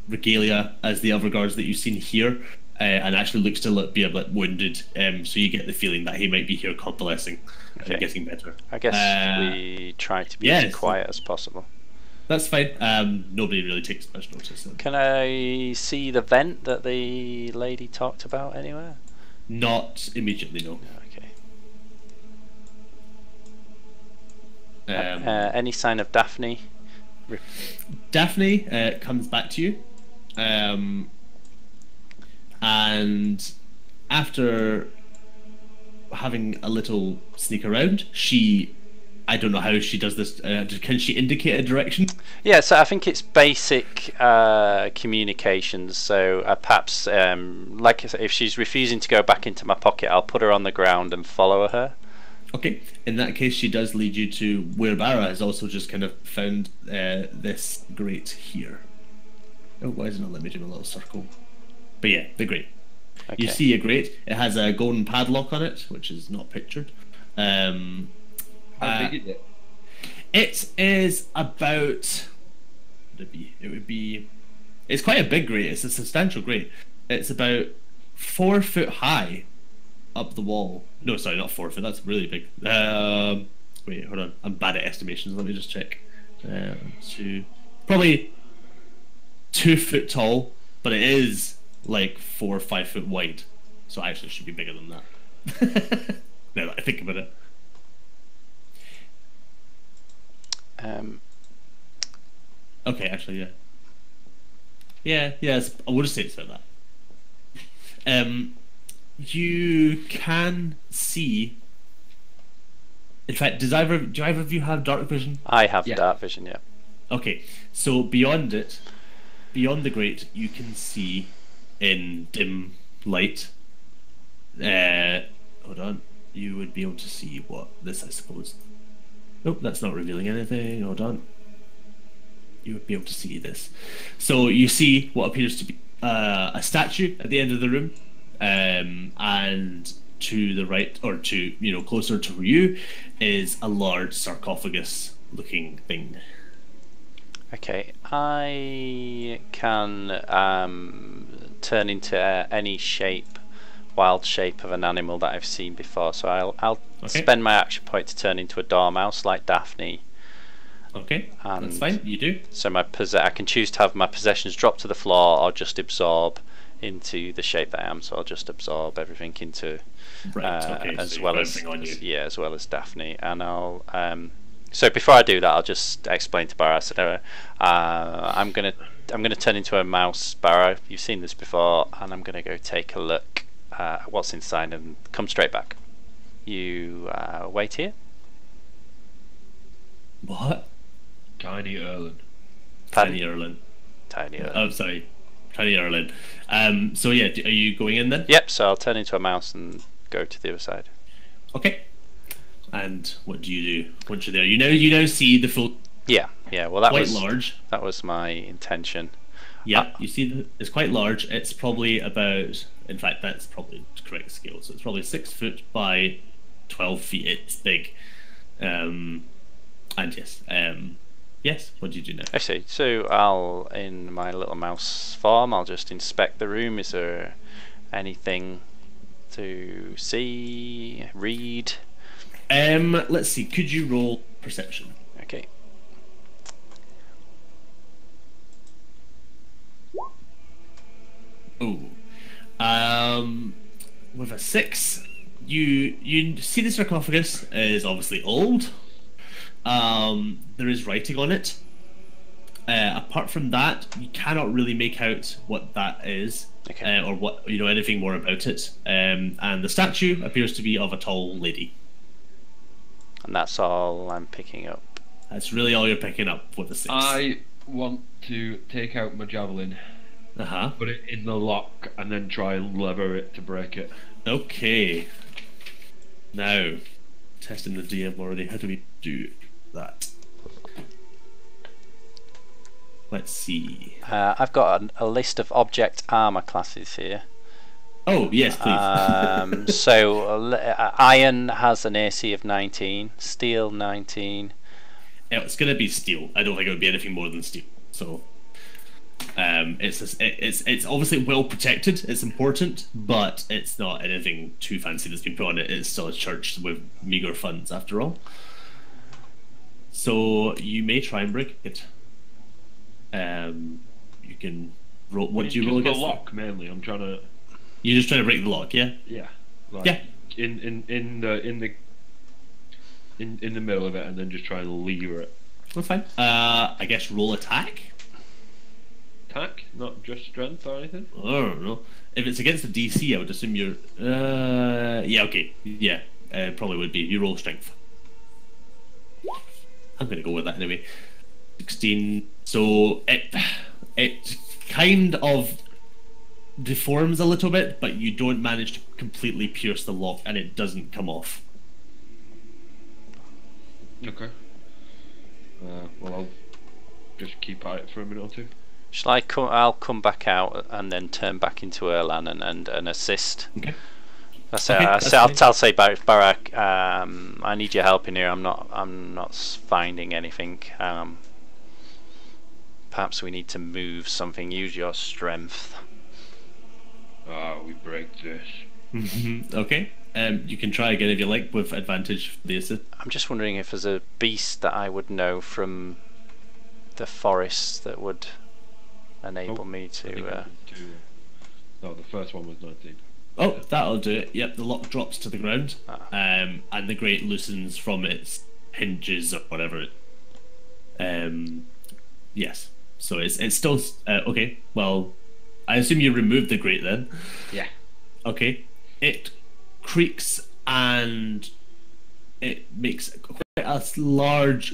regalia as the other guards that you've seen here, and actually looks to be a bit wounded. So you get the feeling that he might be here convalescing and getting better. I guess we try to be as quiet as possible. That's fine. Nobody really takes much notice. So. Can I see the vent that the lady talked about anywhere? Not immediately, no. Okay. Any sign of Daphne? Daphne comes back to you, and after having a little sneak around, I don't know how she does this. Can she indicate a direction? Yeah, so I think it's basic communications. So perhaps, like I said, if she's refusing to go back into my pocket, I'll put her on the ground and follow her. Okay. In that case, she does lead you to where Barra has also just kind of found this grate here. Oh, why isn't it let me do a little circle? But yeah, the grate. Okay. You see a grate. It has a golden padlock on it, which is not pictured. How big is it? It is about. It would be. It's quite a big grate. It's a substantial grate. It's about 4 foot high up the wall. No, sorry, not 4 foot. That's really big. Wait, hold on. I'm bad at estimations. Let me just check. Probably 2 foot tall, but it is like 4 or 5 foot wide. So actually, it should be bigger than that. Now that I think about it. Okay, actually, yeah. Yes, I would say it's about that. You can see. In fact, do either of you have dark vision? I have dark vision, yeah. Okay, so beyond it, beyond the grate, you can see in dim light. Hold on. You would be able to see what this, I suppose. Nope, that's not revealing anything. Hold on. You would be able to see this. So you see what appears to be a statue at the end of the room, and to the right, or to closer to you, is a large sarcophagus-looking thing. Okay, I can turn into any shape, wild shape of an animal that I've seen before. So I'll spend my action point to turn into a dormouse like Daphne. Okay, that's fine. You do. So I can choose to have my possessions drop to the floor or just absorb into the shape that I am. So I'll just absorb everything into as well as Daphne, and I'll So before I do that, I'll just explain to Barra. So, I'm gonna turn into a mouse, Barra. You've seen this before, and I'm gonna go take a look at what's inside and come straight back. You wait here. What? Tiny Erlen. Tiny Erlen. Tiny. Oh, sorry. Tiny Erlen. So yeah, are you going in then? Yep. So I'll turn into a mouse and go to the other side. Okay. And what do you do once you're there? You now see the full. Yeah. Well, that quite was large. That was my intention. Yeah, you see, it's quite large. It's probably about. In fact, that's probably the correct scale. So it's probably 6 foot by 12 feet. It's big. And yes. Yes. What do you do now? I see. So I'll, in my little mouse form, I'll just inspect the room. Is there anything to see, read? Let's see. Could you roll perception? Okay. Oh. With a 6, you see the sarcophagus is obviously old. There is writing on it. Apart from that, you cannot really make out what that is, Okay. or what anything more about it. And the statue appears to be of a tall lady. And that's all I'm picking up. That's really all you're picking up with the 6. I want to take out my javelin, put it in the lock, and then try and lever it to break it. Okay. Now, testing the DM already. How do we do that? Let's see. I've got a list of object armor classes here. Oh, yes, please. So iron has an AC of 19, steel 19. Yeah, it's going to be steel. I don't think it would be anything more than steel. So, it's obviously well protected. It's important, but it's not anything too fancy that's been put on it. It's still a church with meager funds, after all. So you may try and break it. You can roll. What do you roll Just against? the lock mainly. I'm trying to. You're just trying to break the lock, yeah? Yeah. Yeah. In the middle of it, and then just try and lever it. That's fine. I guess roll attack. Attack, not just strength or anything. I don't know. If it's against the DC, I would assume you're. Yeah. Okay. Yeah. Probably would be. You roll strength. I'm gonna go with that anyway. 16. So it kind of deforms a little bit, but you don't manage to completely pierce the lock, and it doesn't come off. Okay. Well, I'll just keep at it for a minute or two. Shall I come? I'll come back out and then turn back into Erlan and assist. Okay. I'll say Barak, I need your help in here. I'm not finding anything. Perhaps we need to move something. Use your strength. We break this. Okay. You can try again if you like, with advantage for the assist. I'm just wondering if there's a beast that I would know from the forest that would enable me to. No, the first one was 19. Oh, that'll do it. Yep, the lock drops to the ground, and the grate loosens from its hinges or whatever. Yes. So it's still okay. Well, I assume you removed the grate then. Yeah. Okay. It creaks and it makes quite a large.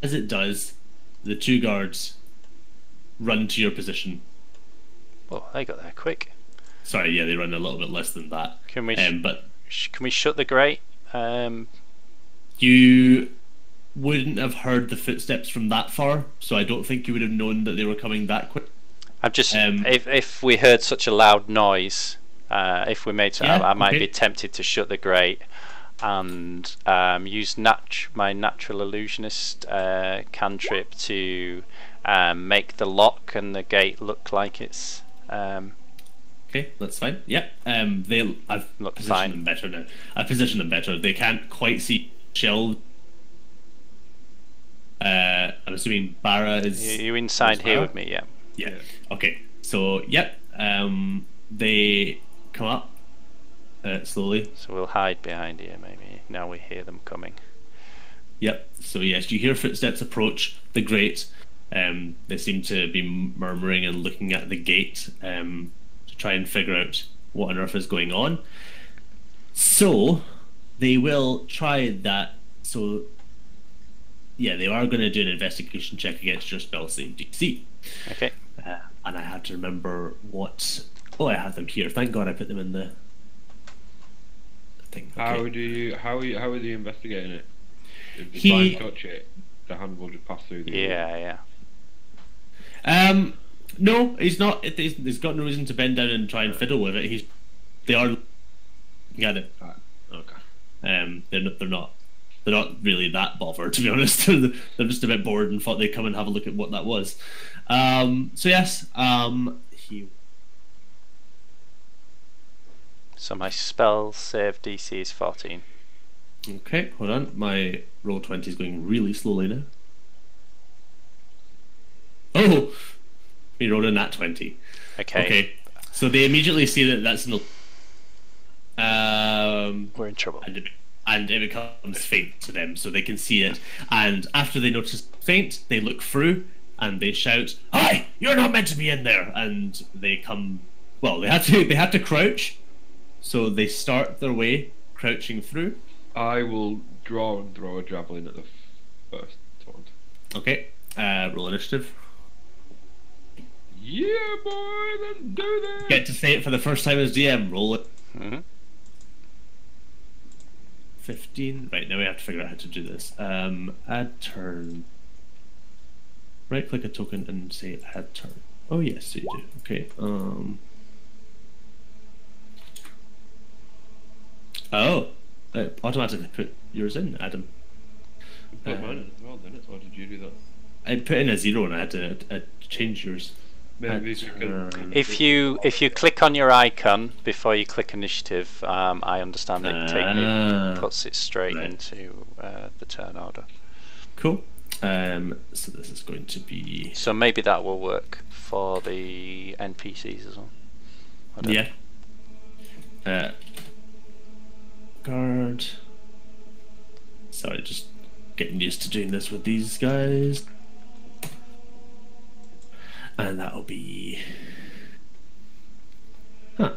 As it does, the 2 guards run to your position. Oh, they got there quick. Sorry, yeah, they run a little bit less than that. Can we? But Can we shut the grate? You wouldn't have heard the footsteps from that far, so I don't think you would have known that they were coming that quick. I'm just if we heard such a loud noise, if we made, I might be tempted to shut the grate and use my natural illusionist cantrip to make the lock and the gate look like it's. Okay, that's fine. Yeah. I've positioned them better now. I've positioned them better. They can't quite see shelves. I'm assuming Barra is. You inside here with me, yeah. Yeah. Okay. So, yep. They come up. slowly. So we'll hide behind here, maybe. Now we hear them coming. Yep. So yes, you hear footsteps approach the grate. They seem to be murmuring and looking at the gate to try and figure out what on earth is going on. So they will try that. So yeah, they are going to do an investigation check against your spell save DC. Okay. And I had to remember what. Oh, I have them here. Thank God I put them in the thing. Okay. How are you investigating it? If He- you try and touch it, the hand will just pass through the. Yeah. No, he's not. He's got no reason to bend down and try and fiddle with it. They are looking at it. Right. Okay. They're not really that bothered, to be honest. They're just a bit bored and thought they'd come and have a look at what that was. So yes, he. So my spell save DC is 14. Okay, hold on. My roll 20 is going really slowly now. Oh, we rolled a nat 20. Okay. So they immediately see that that's no. We're in trouble. And it becomes faint to them, so they can see it. And after they notice faint, they look through and they shout, "Hi! You're not meant to be in there!" And they come. Well, they had to crouch, so they start their way crouching through. I will draw and throw a javelin at the first taunt. Okay. Roll initiative. Yeah, boy, let's do this. Get to say it for the first time as DM. Roll it. Mm-hmm. 15. Right, now we have to figure out how to do this. Add turn. Right click a token and say add turn. Oh yes, you do. Okay. Oh, it automatically put yours in, Adam. Put mine in as well, didn't it? Or did you do that? I put in a 0 and I had to change yours. Maybe if you can. If you click on your icon before you click initiative, I understand it puts it straight into the turn order. Cool. So this is going to be. So maybe that will work for the NPCs as well. I don't know. Yeah. Guard. Sorry, just getting used to doing this with these guys. And that'll be. Huh.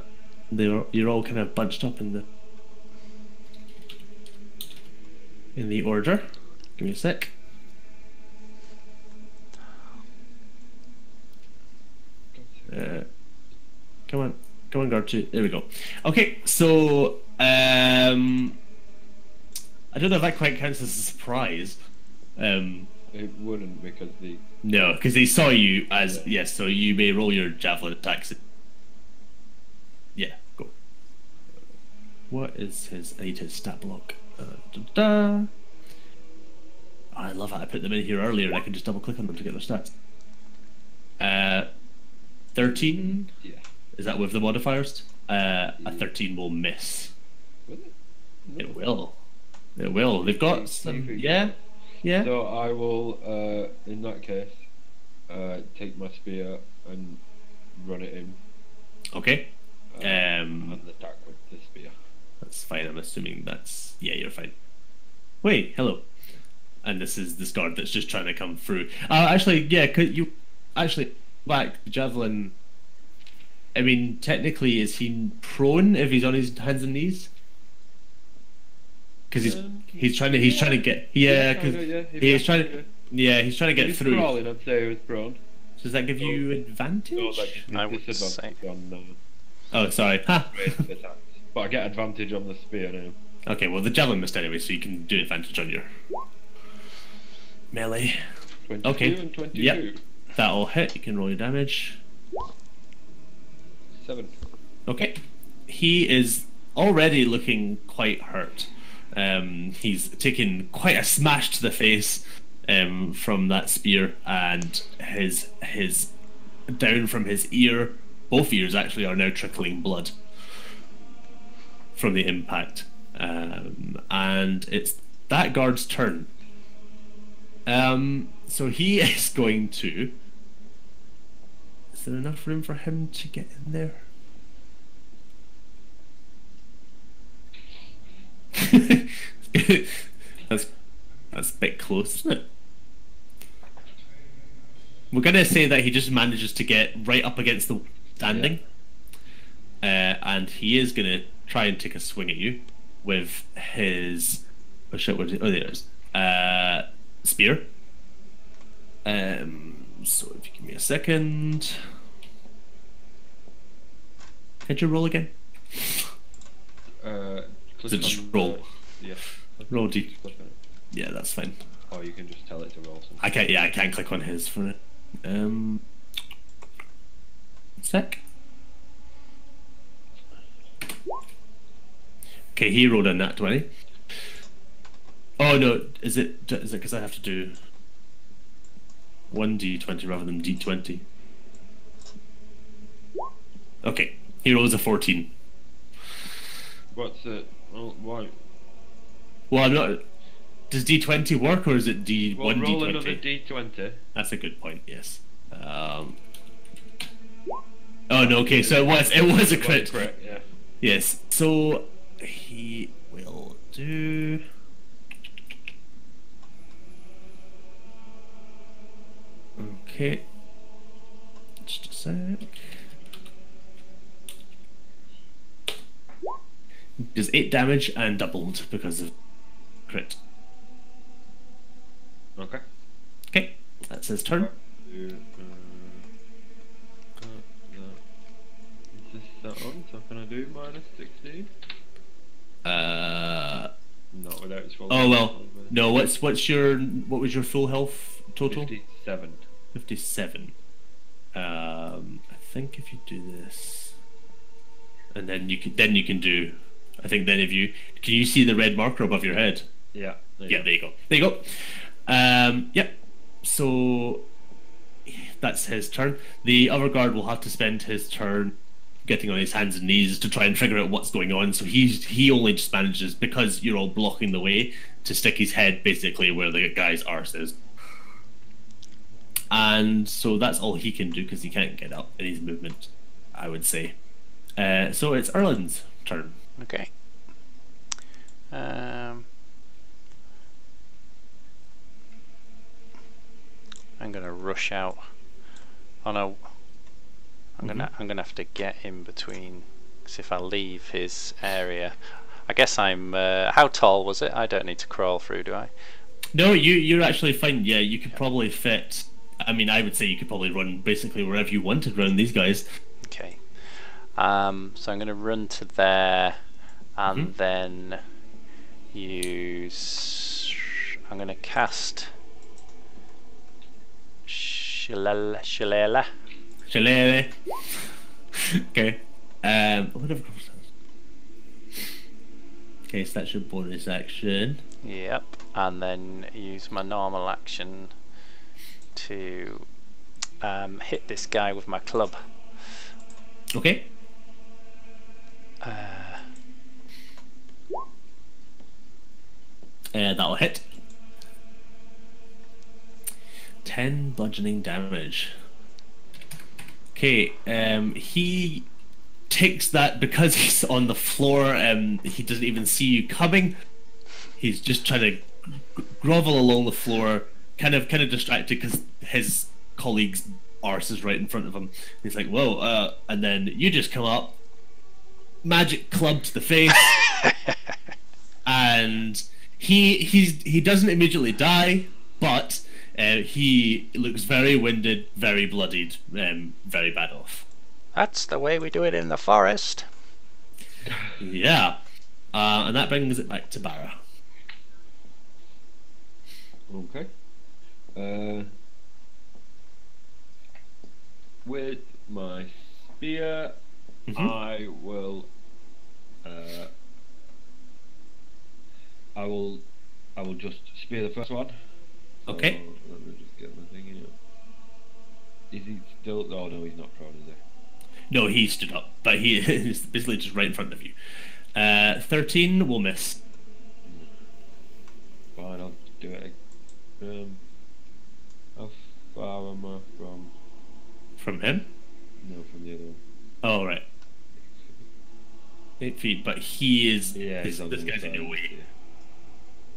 You're all kind of bunched up in the order. Give me a sec. Come on, guard 2. There we go. Okay, so I don't know if that quite counts as a surprise. It wouldn't because the. No, because they saw you as yes. So you may roll your javelin attacks. Yeah, go. What is his? I need his stat block. Oh, I love how I put them in here earlier. And I can just double click on them to get their stats. 13. Yeah. Is that with the modifiers? A 13 will miss. Will it? It will. It will. They've got some. Yeah. Yeah. So I will, in that case, take my spear and run it in. Okay. And attack with the spear. That's fine. I'm assuming that's. Yeah, you're fine. Wait. Hello. And this is this guard that's just trying to come through. Actually, yeah. Could you actually back the javelin? I mean, technically, is he prone if he's on his hands and knees? Because he's trying to get he's trying to get through. Crawling, I'd say he was prone. Does that give you advantage? No, that gives me I would disadvantage say. on Oh, sorry. Ha. ranged attacks. But I get advantage on the spear now. Okay, well the javelin missed anyway, so you can do advantage on your melee. 22 Okay. and 22. Yep. That'll hit. You can roll your damage. 7. Okay. He is already looking quite hurt. He's taken quite a smash to the face from that spear, and his down from his ear, both ears actually are now trickling blood from the impact. And it's that guard's turn. So he is going to. Is there enough room for him to get in there? that's that's a bit close, isn't it? We're gonna say that he just manages to get right up against the standing, and he is gonna try and take a swing at you with his oh shit, what is it? Oh, there it is. Spear. So if you give me a second, how'd you roll again? Click So just on roll. Yeah. Roll D. Click on it. Yeah, that's fine. Or you can just tell it to roll something. I can't. Yeah, I can't click on his for it. Sec. Okay, he rolled a nat 20. Oh no, is it because I have to do 1d20 rather than d20? Okay, he rolls a 14. What's it? Oh, why? Well, I'm not. Does d20 work or is it d1 Well, roll d20? another d20. That's a good point. Yes. Oh no. Okay, so it was a crit. Yeah. Yes. So he will do. Okay. Just a sec. Does 8 damage and doubled because of crit. Okay. Okay, that's his turn. Is this that on? So can I do minus 16? Not without its full. Oh well. No, what was your full health total? 57. 57. I think if you do this, and then you can do. I think then if you can you see the red marker above your head? Yeah. Yeah, there you go. There you go. Yep. So that's his turn. The other guard will have to spend his turn getting on his hands and knees to try and figure out what's going on. So he only just manages, because you're all blocking the way, to stick his head basically where the guy's arse is. And so that's all he can do because he can't get up in his movement, I would say. So it's Erlin's turn. Okay. I'm gonna rush out. Oh no. I'm gonna have to get in between, because if I leave his area, I guess I'm. How tall was it? I don't need to crawl through, do I? No, you're actually fine. Yeah, you could probably fit. I mean, I would say you could probably run basically wherever you wanted around these guys. Okay. So I'm going to run to there, and then use. I'm going to cast Shillelagh. Shillelagh. Okay. Whatever. Okay, so that's your bonus action. Yep. And then use my normal action to hit this guy with my club. Okay. That'll hit. 10 bludgeoning damage. Okay, he takes that because he's on the floor. He doesn't even see you coming. He's just trying to grovel along the floor, kind of distracted because his colleague's arse is right in front of him. He's like, "Whoa!" And then you just come up, magic club to the face, and he doesn't immediately die, but he looks very winded, very bloodied, very bad off. That's the way we do it in the forest. Yeah, and that brings it back to Barra. Okay. With my spear, I will just spear the first one. Okay. Let me just get my thing in. Is he still? Oh no, he's not prone, is he? No, he stood up, but he is basically just right in front of you. 13 will miss. Fine, I'll do it. How far am I from? From him? No, from the other one. Oh, right. 8 feet, but he is. Yeah, this he's on this the guy's in other your side, way.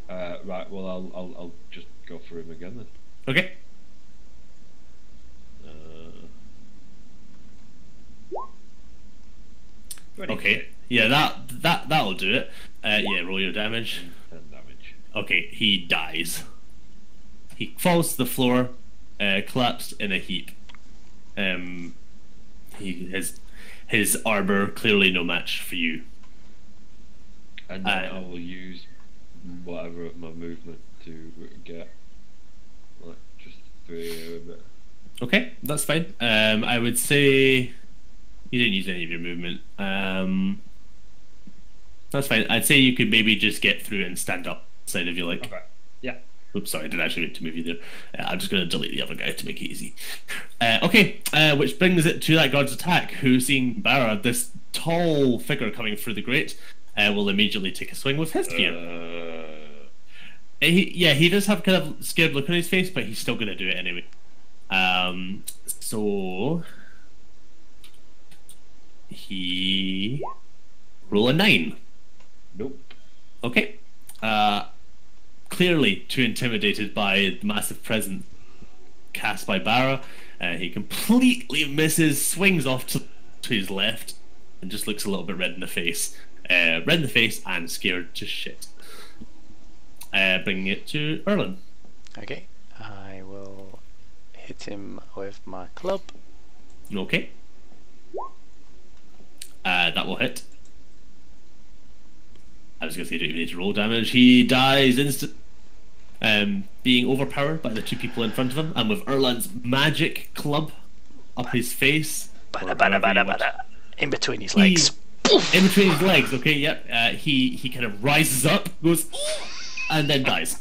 yeah. Right. Well, I'll just go for him again then. Okay. Okay. Yeah, that'll do it. Yeah, roll your damage. 10 damage. Okay, he dies. He falls to the floor, collapsed in a heap. His armor clearly no match for you. And then I will use whatever of my movement to get like just 3 of it. Okay, that's fine. I would say you didn't use any of your movement. That's fine. I'd say you could maybe just get through and stand up side if you like. Okay. Yeah. Oops, sorry, I didn't actually mean to move you there. I'm just going to delete the other guy to make it easy. Okay, which brings it to that guard's attack, who, seeing Barra, this tall figure coming through the grate, will immediately take a swing with his spear. He does have kind of scared look on his face, but he's still going to do it anyway. So he roll a 9. Nope. Okay. Clearly too intimidated by the massive presence cast by Barra, he completely misses, swings off to his left, and just looks a little bit red in the face. Red in the face and scared to shit. Bringing it to Erlen. Okay, I will hit him with my club. Okay. That will hit. I was going to say, you don't even need to roll damage. He dies instant, being overpowered by the 2 people in front of him, and with Erland's magic club up his face. In between his legs. In between his legs, okay, yep. He kind of rises up, goes, and then dies.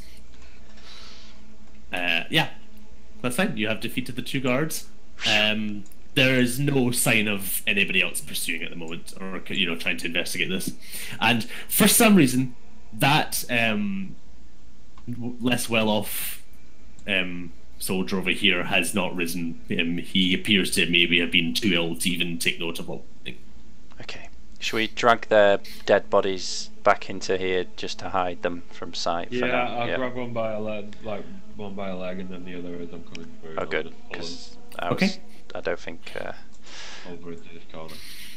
Yeah, that's fine. You have defeated the 2 guards. There is no sign of anybody else pursuing at the moment, or trying to investigate this. And for some reason, that less well-off soldier over here has not risen. He appears to maybe have been too ill to even take note of what. Okay. Should we drag their dead bodies back into here just to hide them from sight? Yeah, for now? I'll grab one by a leg, and then the other as I'm coming through. Oh, good. Because I don't think. Over into this corner.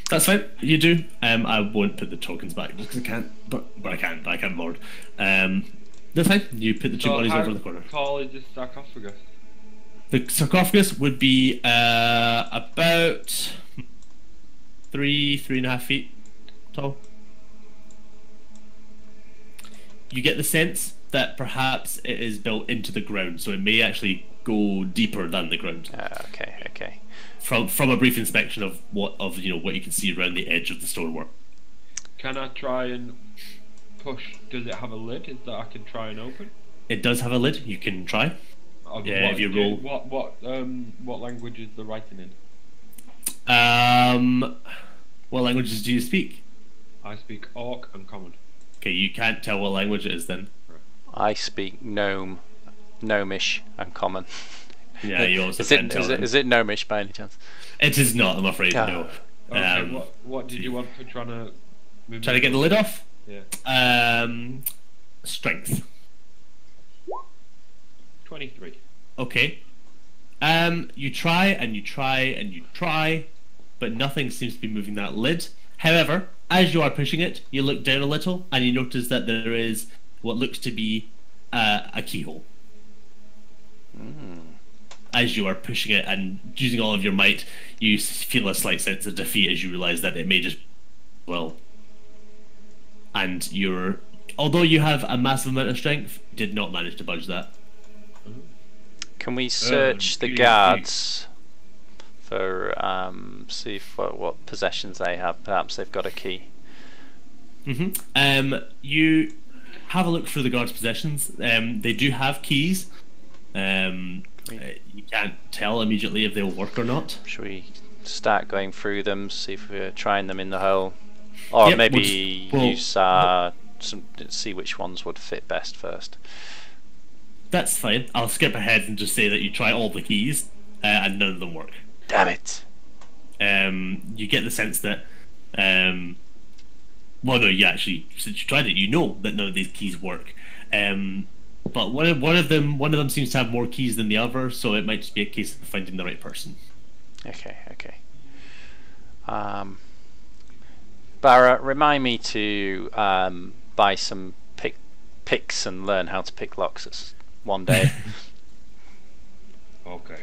That's fine. You do. I won't put the tokens back because I can't. But I can. I can't board. That's fine. You put the 2 bodies over in the corner. How tall is this sarcophagus? The sarcophagus would be about 3.5 feet tall. You get the sense that perhaps it is built into the ground, so it may actually go deeper than the ground. Okay. From a brief inspection of what you can see around the edge of the stonework. Can I try and push? Does it have a lid? Is that I can try and open? It does have a lid. You can try. Yeah, if you roll. What language is the writing in? What languages do you speak? I speak Orc and Common. Okay, you can't tell what language it is then. I speak Gnomish and Common. Yeah, you also is can't tell. Is it Gnomish by any chance? It is not, I'm afraid, no. Okay, what did you want for trying to move? Trying to get the lid off? Yeah. Strength. 23. Okay. You try and you try and you try, but nothing seems to be moving that lid. However, as you are pushing it, you look down a little and you notice that there is what looks to be a keyhole. As you are pushing it and using all of your might, you feel a slight sense of defeat as you realise that it may just, and although you have a massive amount of strength, did not manage to budge that. Can we search the guards for see what possessions they have? Perhaps they've got a key. You have a look through the guards' possessions. They do have keys. You can't tell immediately if they'll work or not. Should we start going through them, see if we're trying them in the hole, or maybe use see which ones would fit best first? That's fine. I'll skip ahead and just say that you try all the keys and none of them work. Damn it! You get the sense that Well, no, you actually, since you tried it, you know that none of these keys work. But one of them seems to have more keys than the other, so it might just be a case of finding the right person. Okay, okay. Barra, remind me to buy some picks and learn how to pick locks one day. Okay.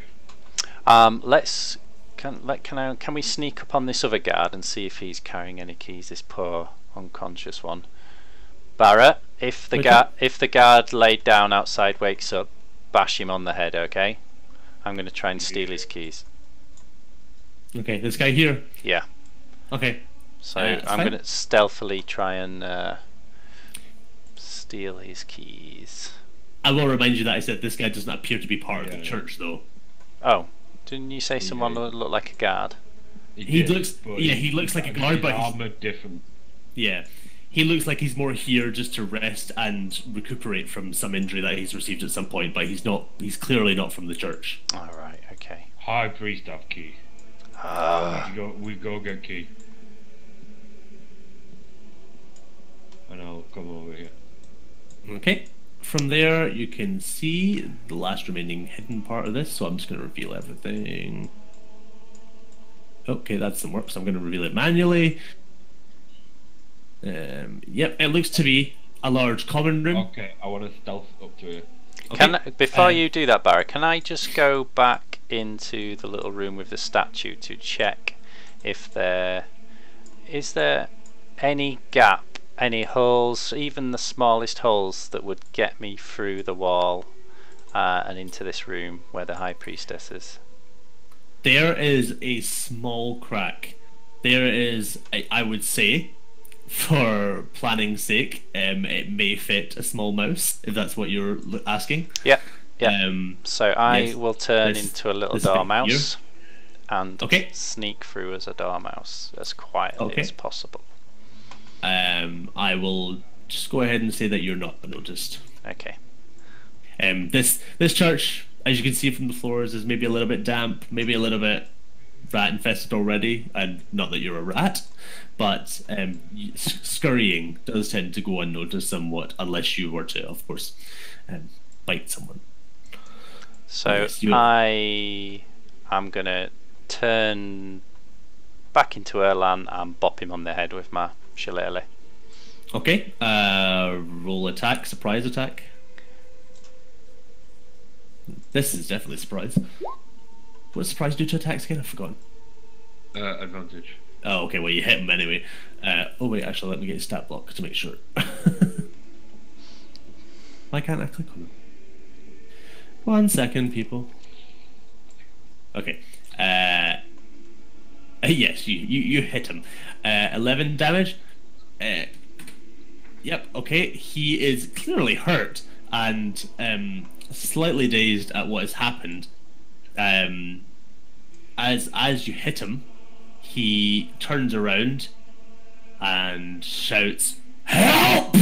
Can we sneak up on this other guard and see if he's carrying any keys? This poor unconscious one. Barra, if the guard laid down outside wakes up, bash him on the head. Okay. I'm going to try and steal his keys. Okay, this guy here. Yeah. Okay. So I'm going to stealthily try and steal his keys. I will remind you that I said this guy doesn't appear to be part of the church, though. Oh, didn't you say someone looked like a guard? He looks like a guard, but he's armored different. Yeah, he looks like he's more here just to rest and recuperate from some injury that he's received at some point. But he's not. He's clearly not from the church. All right. Okay. High priest have key. We go get key. And I'll come over here. Okay. From there, you can see the last remaining hidden part of this, so I'm just going to reveal everything. Okay, that doesn't work, so I'm going to reveal it manually. Yep, it looks to be a large common room. Okay, I want to stealth up to it. Okay. Before you do that, Barry, can I just go back into the little room with the statue to check if is there any gap, any holes, even the smallest holes that would get me through the wall and into this room where the High Priestess is? There is a small crack. There is, I would say, for planning's sake, it may fit a small mouse, if that's what you're asking. Yeah, yeah. So I will turn into a little dormouse and sneak through as a dormouse as quietly as possible. I will just go ahead and say that you're not noticed. Okay. This church, as you can see from the floors, is maybe a little bit damp, maybe a little bit rat infested already, and not that you're a rat, but scurrying does tend to go unnoticed somewhat, unless you were to, of course, bite someone. So yes, I'm gonna turn back into Erlan and bop him on the head with my shillelagh. Okay, roll attack, surprise attack. This is definitely surprise. What does surprise do to attacks again? I've forgotten. Advantage. Oh, okay, well you hit him anyway. Oh wait, actually let me get his stat block to make sure. Why can't I click on him? 1 second, people. Okay. Yes, you hit him. 11 damage. Yep, okay. He is clearly hurt and slightly dazed at what has happened. As you hit him, he turns around and shouts, "Help!"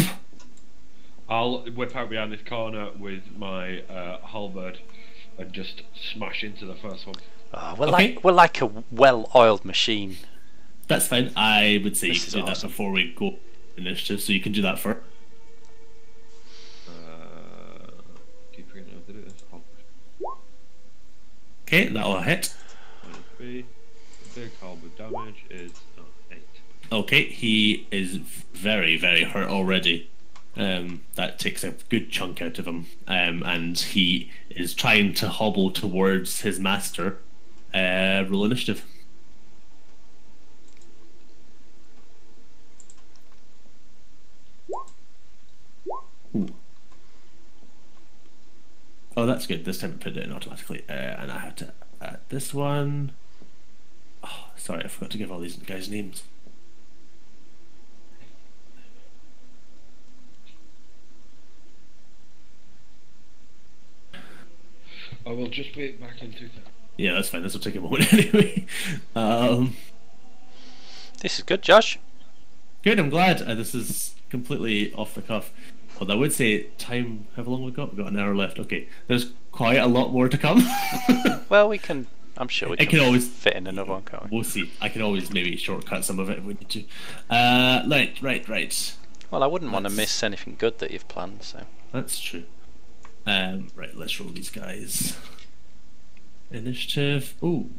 I'll whip out behind this corner with my halberd and just smash into the first one. Oh, we're like a well-oiled machine. That's fine. I would say This you can do that before we go initiative, so you can do that first. Keep forgetting how to do this. Okay, that'll hit. 23. The big halberd damage is 8. Okay, he is very, very hurt already. That takes a good chunk out of him, and he is trying to hobble towards his master. Roll initiative. Ooh. Oh, that's good. This time it put it in automatically, and I had to add this one. Oh, sorry, I forgot to give all these guys names. I will just wait back into that. Yeah, that's fine. This will take a moment anyway. This is good, Josh. Good, I'm glad. This is completely off the cuff. Well, I would say time. How long we got? We've got an hour left. Okay, there's quite a lot more to come. Well, we can I'm sure we It can always fit in another one, can't we? We'll see. I can always maybe shortcut some of it if we need to. Right. Well, I wouldn't want to miss anything good that you've planned, so. That's true. Right, let's roll these guys. Initiative. Ooh.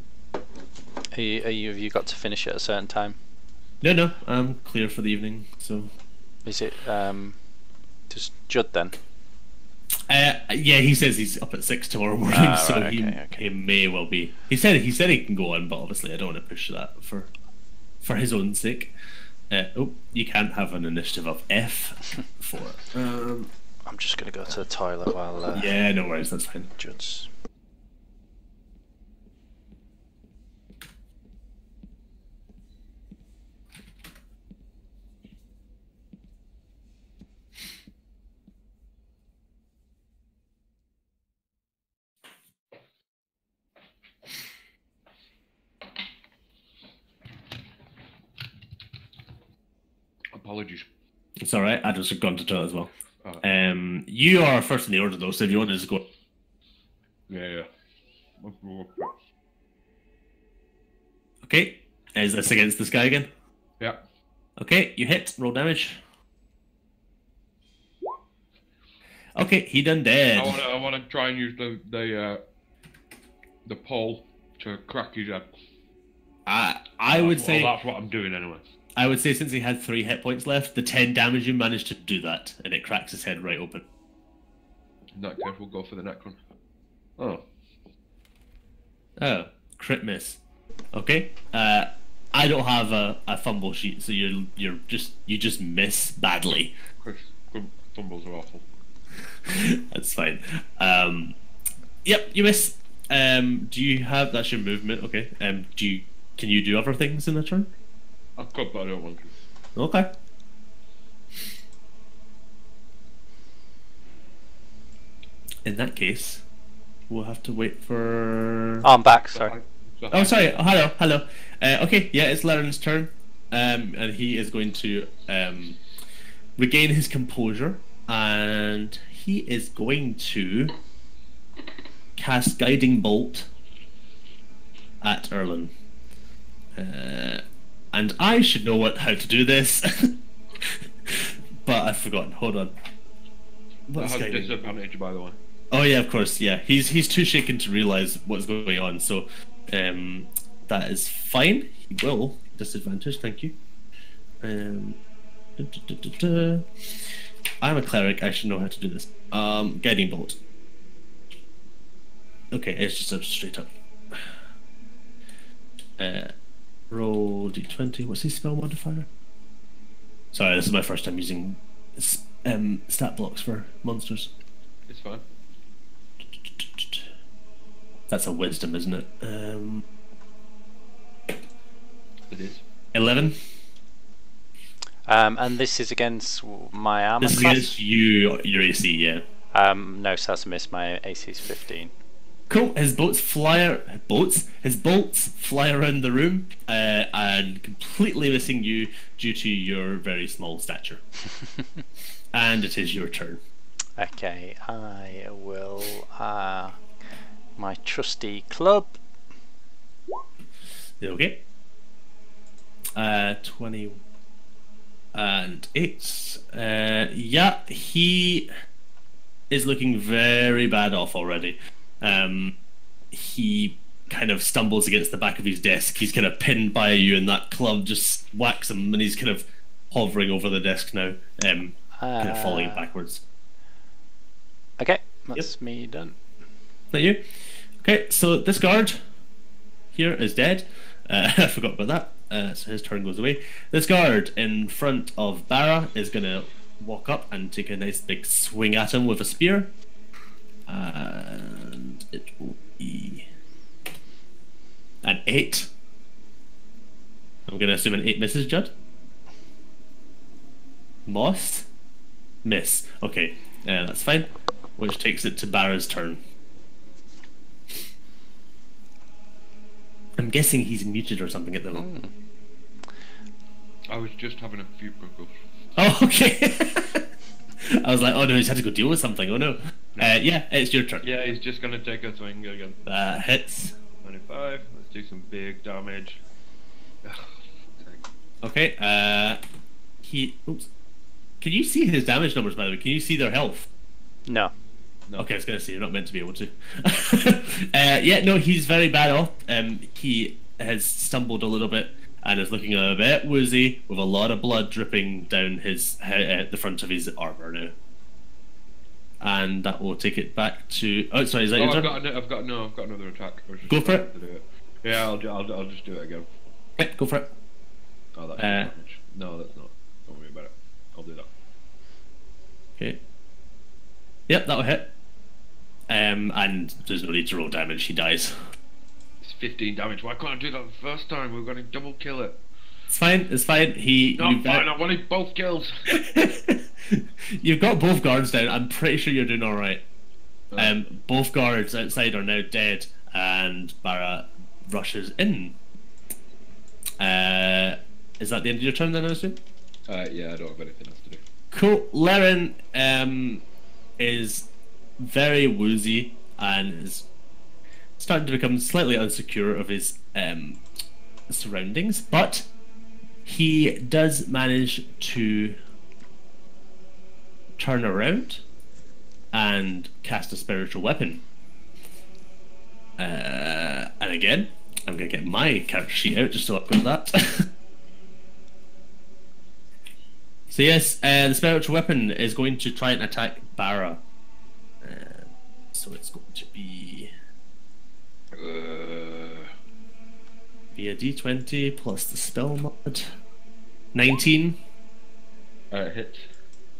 Have you got to finish at a certain time? No, I'm clear for the evening, so... Is it, just Judd then? Yeah, he says he's up at 6 tomorrow morning, so right, he may well be. He said he can go on, but obviously I don't want to push that for his own sake. You can't have an initiative of F4. I'm just going to go to the toilet while... yeah, no worries, that's fine. Judd's... Apologies. It's alright, I just gone to toilet as well. Oh. You are first in the order though, so if you want to just go... Yeah. Okay, is this against this guy again? Yeah. Okay, you hit, roll damage. Okay, he done dead. I want to try and use the pole to crack his head. I would say... Well, that's what I'm doing anyway. I would say since he had 3 hit points left, the 10 damage you managed to do that, and it cracks his head right open. In that case, we'll go for the next one. Oh. Oh, crit miss. Okay. I don't have a fumble sheet, so you just miss badly. Chris, fumbles are awful. That's fine. Yep, you miss. Do you have... That's your movement, okay. Can you do other things in a turn? I could, but I don't want to. Okay. In that case, we'll have to wait for... Oh, I'm back, sorry. Oh, sorry. Hello. Okay, yeah, it's Laren's turn. And he is going to regain his composure, and he is going to cast Guiding Bolt at Erlen. And I should know how to do this, but I've forgotten. Hold on. That has disadvantage, by the way. Oh yeah, of course. Yeah, he's too shaken to realise what's going on. So that is fine. He will disadvantage. Thank you. I'm a cleric. I should know how to do this. Guiding bolt. Okay, it's just a straight up. Roll d20. What's his spell modifier? Sorry, this is my first time using stat blocks for monsters. It's fine. That's a wisdom, isn't it? It is. 11. And this is against my armor This is class? against your AC, yeah. No, so that's a miss. My AC is 15. Cool. His bolts fly around the room, and completely missing you due to your very small stature. And it is your turn. Okay, I will. My trusty club. Okay. 20 and 8. Yeah, he is looking very bad off already. He kind of stumbles against the back of his desk. He's kind of pinned by you, and that club just whacks him, and he's kind of hovering over the desk now, kind of falling backwards. Okay, that's me done. Is that you? Okay, so this guard here is dead. I forgot about that. So his turn goes away. This guard in front of Barra is going to walk up and take a nice big swing at him with a spear. And it will be an 8. I'm going to assume an 8 misses, Judd. Moss? Miss. Okay, that's fine. Which takes it to Barra's turn. I'm guessing he's muted or something at the moment. I was just having a few pickles. Oh, okay. I was like, oh no, he's had to go deal with something. Oh no. Yeah, it's your turn. Yeah, he's just gonna take a swing again. That hits. And 25. Let's do some big damage. Okay. Oops. Can you see his damage numbers, by the way? Can you see their health? No. No. Okay, I was gonna say you're not meant to be able to. Yeah, no, he's very bad off. He has stumbled a little bit and is looking a bit woozy, with a lot of blood dripping down the front of his armor now. And that will take it back to. Oh, sorry, is that your turn? I've got another attack. Go for it. To do it. Yeah, I'll just do it again. Yeah, go for it. Oh, that's not much. No, that's not. Don't worry about it. I'll do that. Okay. Yep, that'll hit. And there's no need to roll damage. He dies. It's 15 damage. Why can't I do that the first time? We're going to double kill it. It's fine. It's fine. No, fine. I wanted both kills. You've got both guards down. I'm pretty sure you're doing all right. Both guards outside are now dead, and Barra rushes in. Is that the end of your turn then, I assume? Yeah, I don't have anything else to do. Cool. Laren is very woozy and is starting to become slightly unsecure of his surroundings, but he does manage to turn around and cast a spiritual weapon. And again, I'm going to get my character sheet out just so I've got that. So yes, the spiritual weapon is going to try and attack Barra. So it's going to be a d20 plus the spell mod. 19. Hits.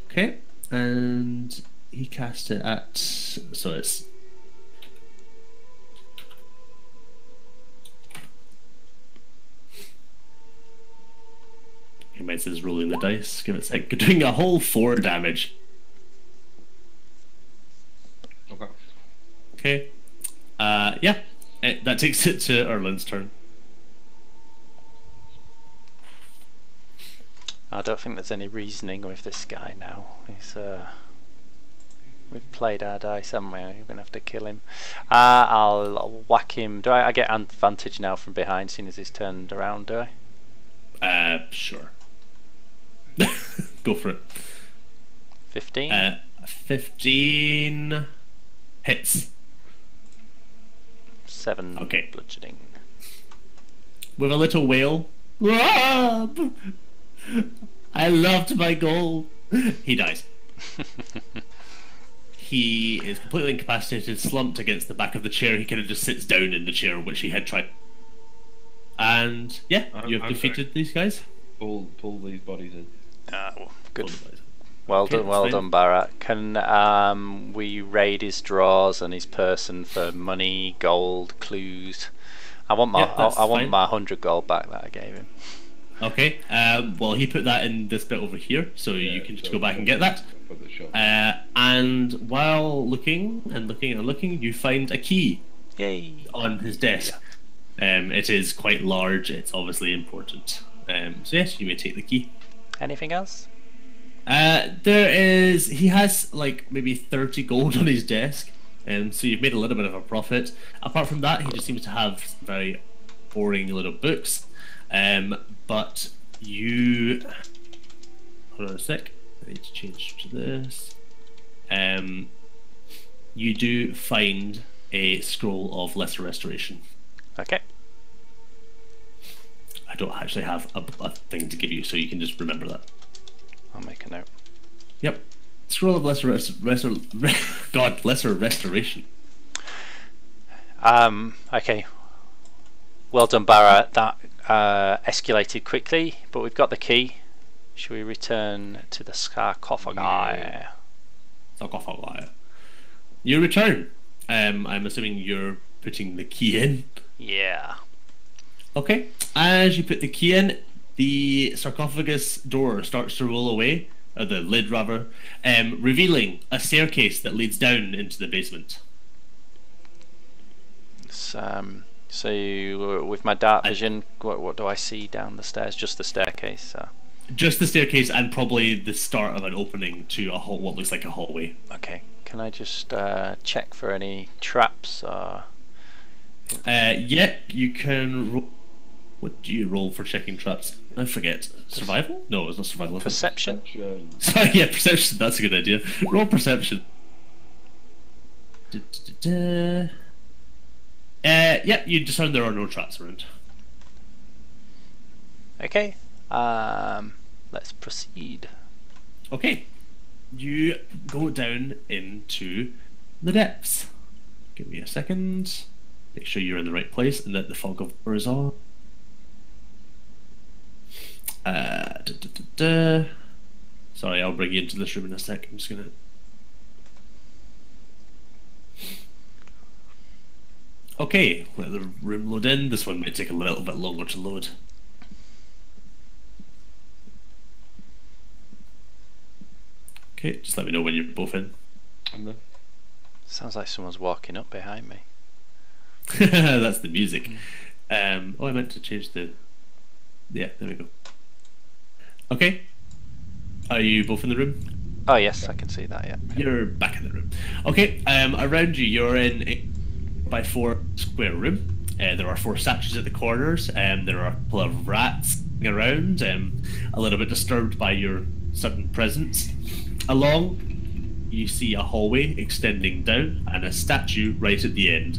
Okay, and he cast it at, so it's he might say rolling the dice. Give it a sec. Doing a whole 4 damage. Okay. Okay. Yeah. That takes it to Erlin's turn. I don't think there's any reasoning with this guy now. He's we've played our dice, haven't we? We're gonna have to kill him. I'll whack him. Do I get advantage now from behind, seeing as he's turned around? Do I? Sure. Go for it. 15. 15 hits. 7 okay. Bludgeoning. With a little wail. I loved my goal. He dies. He is completely incapacitated, slumped against the back of the chair. He kind of just sits down in the chair which he had tried. And yeah, you have defeated these guys. Pull these bodies in. Good. Well done, Barra. Can we raid his drawers and his person for money, gold, clues? I want my my 100 gold back that I gave him. Okay. Well, he put that in this bit over here, so you can just go back and get that. And while looking and looking and looking, you find a key. Yay! On his desk. It is quite large. It's obviously important. So yes, you may take the key. Anything else? He has like maybe 30 gold on his desk, so you've made a little bit of a profit. Apart from that, he just seems to have very boring little books. But you hold on a sec. I need to change to this. You do find a scroll of lesser restoration. Okay. I don't actually have a thing to give you, so you can just remember that. I'll make a note. Yep. Scroll of lesser restoration. Okay. Well done, Barra. That escalated quickly, but we've got the key. Should we return to the sarcophagi? Yeah. Sarcophagi. You return. I'm assuming you're putting the key in. Yeah. Okay. As you put the key in, the sarcophagus door starts to roll away, or the lid rather, revealing a staircase that leads down into the basement. So with my dark vision, what do I see down the stairs? Just the staircase. Just the staircase, and probably the start of an opening to what looks like a hallway. Okay. Can I just check for any traps or Yeah, you can. What do you roll for checking traps? I forget. Survival? No, it's not survival. Perception. Sorry, yeah, perception. That's a good idea. Roll perception. Yeah, you discern there are no traps around. Okay. Let's proceed. Okay, you go down into the depths. Give me a second. Make sure you're in the right place and that the fog of war is on. Sorry, I'll bring you into this room in a sec. I'm just gonna. Okay, let the room load in. This one might take a little bit longer to load. Okay, just let me know when you're both in. Sounds like someone's walking up behind me. That's the music. Oh, I meant to change the. Yeah, there we go. Okay. Are you both in the room? Oh yes, I can see that. Yeah. You're back in the room. Okay. Around you, you're in a 4 square room. There are 4 statues at the corners. There are a couple of rats around. A little bit disturbed by your sudden presence. Along, you see a hallway extending down and a statue right at the end.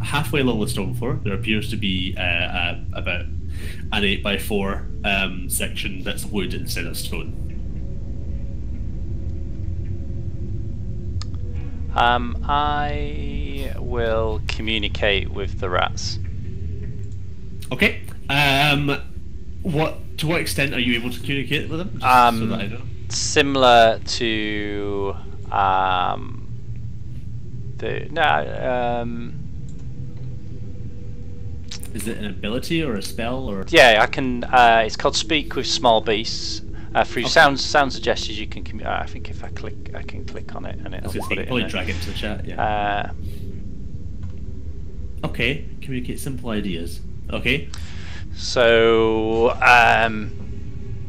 Halfway along the stone floor, there appears to be about an 8x4 section that's wood instead of stone. I will communicate with the rats. Okay. To what extent are you able to communicate with them? Just so that I know. Similar to Is it an ability or a spell or? yeah, I can. It's called Speak with Small Beasts. Through sound gestures, you can. I think if I can click on it and it'll put it. Probably drag it into the chat. Yeah. Okay. Communicate simple ideas. Okay. So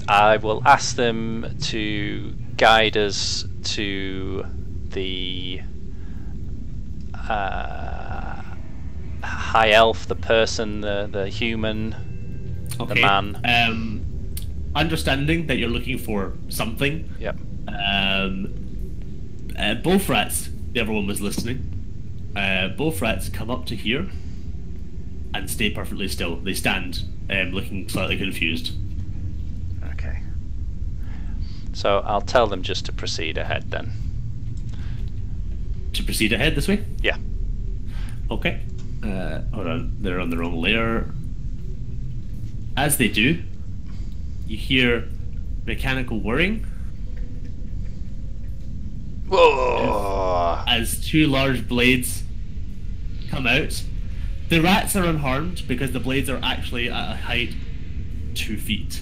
I will ask them to guide us to the high elf, the person, the human, okay. the man. Understanding that you're looking for something. Yep. Both rats, everyone was listening. Both rats come up to here and stay perfectly still. They stand, looking slightly confused. Okay. So I'll tell them just to proceed ahead then. To proceed ahead this way? Yeah. Okay. Hold on, they're on the wrong layer. As they do, you hear mechanical whirring. Whoa! As 2 large blades come out. The rats are unharmed because the blades are actually at a height 2 feet.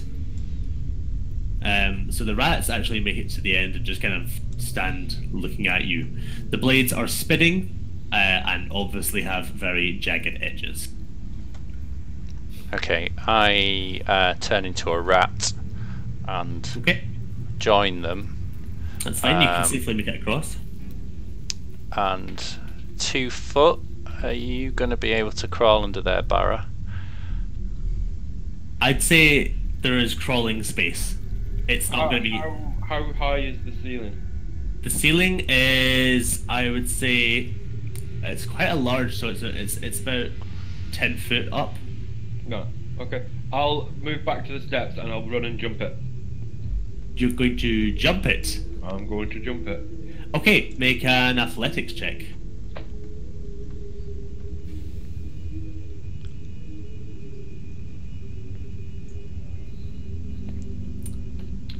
So the rats actually make it to the end and just kind of stand looking at you. The blades are spinning and obviously have very jagged edges. Okay, I turn into a rat and join them. That's fine, you can safely make it across. And 2 foot, are you going to be able to crawl under there, Barra? I'd say there is crawling space. It's not going to be... How high is the ceiling? The ceiling is, I would say, it's quite a large, so it's about 10 foot up. No. Okay. I'll move back to the steps and I'll run and jump it. You're going to jump it? I'm going to jump it. Okay, make an athletics check.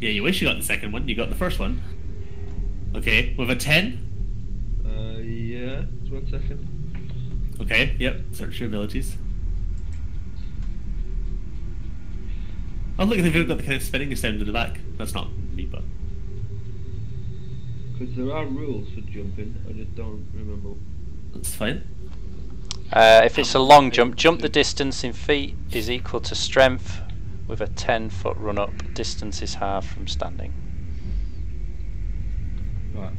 Yeah, you wish you got the second one. You got the first one. Okay, with a 10? Yeah. Just 1 second. Okay, yep. Search your abilities. Oh look, they've got the kind of spinning sound in the back. That's not me, but... Because there are rules for jumping, I just don't remember. That's fine. If it's a long jump, jump the distance in feet is equal to strength with a 10-foot run up. Distance is half from standing. Right.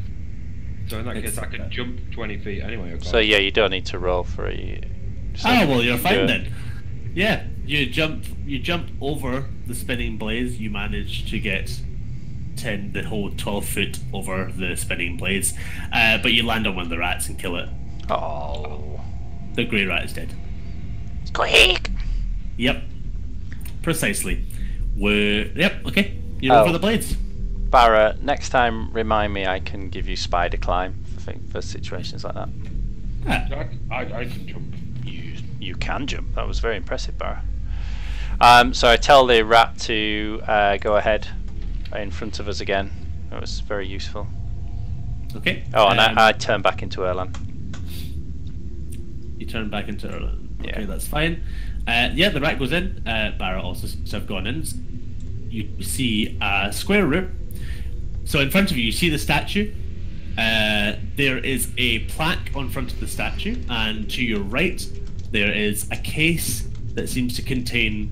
So in that case I can jump 20 feet anyway. So yeah, you don't need to roll for it. So Oh well, you're do fine it. then. Yeah, you jump over the spinning blades. You manage to get the whole 12 foot over the spinning blades, but you land on one of the rats and kill it. Oh. The grey rat is dead. Squeak! Yep, precisely. Yep. Okay, you're Oh. over the blades. Barra, next time remind me I can give you spider climb for situations like that. Ah, I can jump. You can jump. That was very impressive, Barra. So I tell the rat to go ahead in front of us again. That was very useful. okay. Oh, and I turn back into Erlan. You turn back into Erlen. Okay, Yeah. that's fine. Yeah, the rat goes in. Barra also seems to have gone in. You see a square room. So in front of you see the statue. There is a plaque on front of the statue, and to your right, there is a case that seems to contain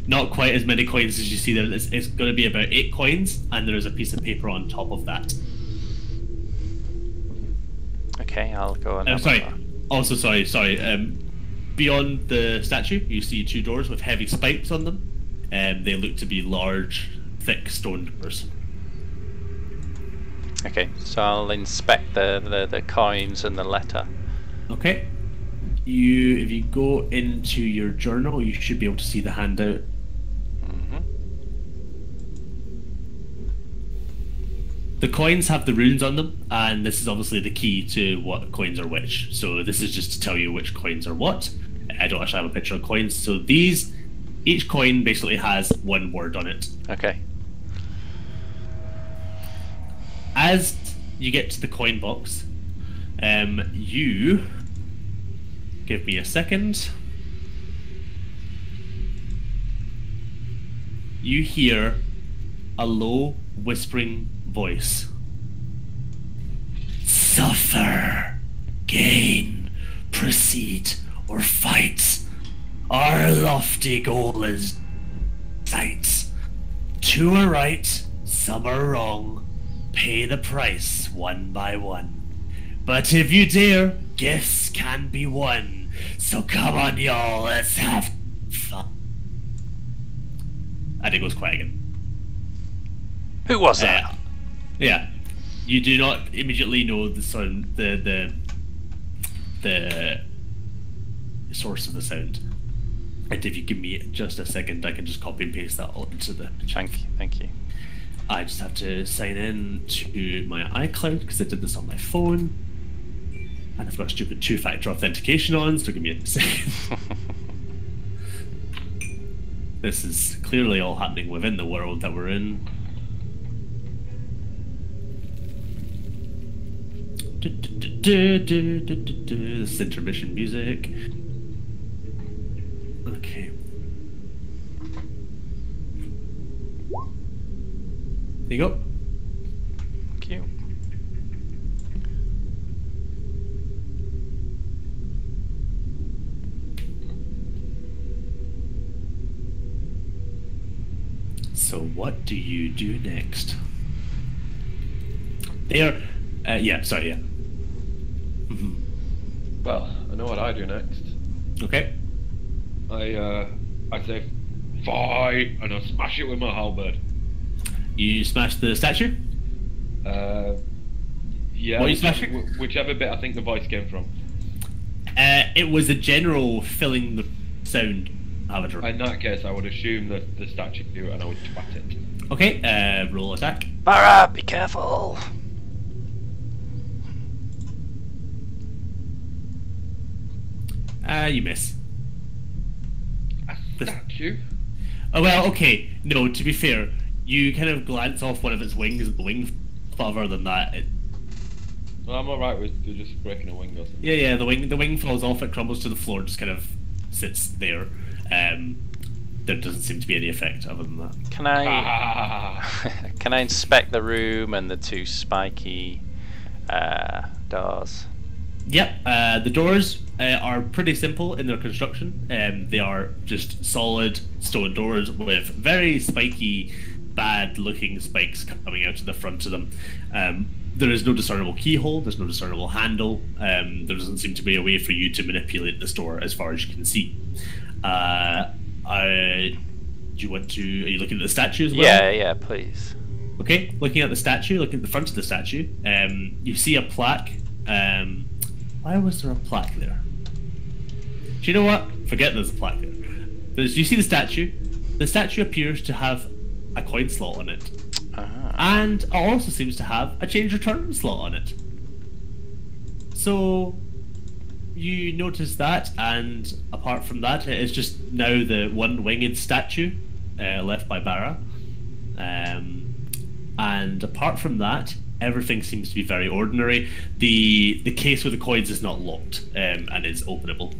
not quite as many coins as you see there. It's going to be about 8 coins, and there is a piece of paper on top of that. Okay, I'll go and. I'm have a sorry. look. Also, sorry. Beyond the statue, you see 2 doors with heavy spikes on them. They look to be large, thick stone doors. Okay, so I'll inspect the coins and the letter. Okay. If you go into your journal, you should be able to see the handout. Hmm. The coins have the runes on them, and this is obviously the key to what coins are which. So this is just to tell you which coins are what. I don't actually have a picture of coins. So each coin basically has one word on it. Okay. As you get to the coin box, you give me a second. You hear a low whispering voice. Suffer, gain, proceed, or fight. Our lofty goal is sight. 2 are right, some are wrong. Pay the price one by one. But if you dare, gifts can be won. So come on, y'all, let's have fun. And it goes quiet again. Who was that? Yeah, you do not immediately know the sound, the source of the sound. And if you give me just a second, I can just copy and paste that all into the chat. Thank you. I just have to sign in to my iCloud because I did this on my phone. And I've got stupid 2-factor authentication on, so give me a second. This is clearly all happening within the world that we're in. This is intermission music. Okay. There you go. Thank you. So what do you do next? Yeah, Mhm. Well, I know what I do next. Okay. I say, fight, and I smash it with my halberd. You smash the statue? Yeah. What are you smashing? Whichever bit I think the voice came from. It was a general filling the sound avatar. In that case, I would assume that the statue do it and I would twat it. Okay, roll attack. Barra, be careful. You miss. A statue? Oh, well, okay. No, to be fair, you kind of glance off one of its wings, and the wing, other than that, Well, I'm alright with just breaking a wing or something. yeah, the wing falls off, it crumbles to the floor, just kind of sits there. There doesn't seem to be any effect other than that. Can I can I inspect the room and the 2 spiky doors? Yep, the doors are pretty simple in their construction. They are just solid stone doors with very spiky, bad-looking spikes coming out of the front of them. There is no discernible keyhole. There's no discernible handle. There doesn't seem to be a way for you to manipulate this door, as far as you can see. Do you want to? Are you looking at the statue as well? Yeah, yeah, please. Okay, looking at the statue, looking at the front of the statue, you see a plaque. Why was there a plaque there? Do you know what? Forget there's a plaque there. You see the statue. The statue appears to have a coin slot on it. And it also seems to have a change return slot on it. So you notice that, and apart from that, it is just now the one winged statue left by Barra. And apart from that, everything seems to be very ordinary. The case with the coins is not locked and is openable.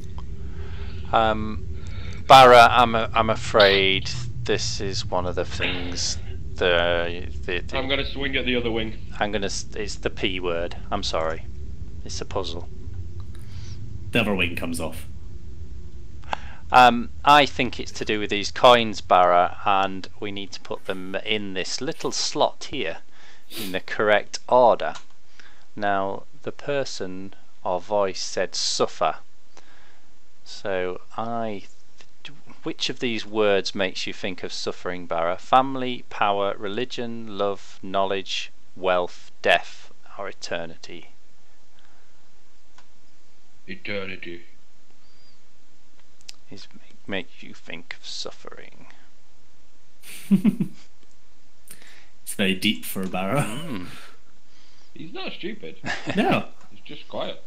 Barra, I'm afraid this is one of the things. I'm gonna swing at the other wing. It's the P word. I'm sorry. It's a puzzle. The other wing comes off. I think it's to do with these coins, Barra, and we need to put them in this little slot here in the correct order. Now, the person or voice said suffer. So which of these words makes you think of suffering, Barra? Family, power, religion, love, knowledge, wealth, death, or eternity? Eternity. Makes you think of suffering. It's very deep for Barra. He's not stupid. No. He's just quiet.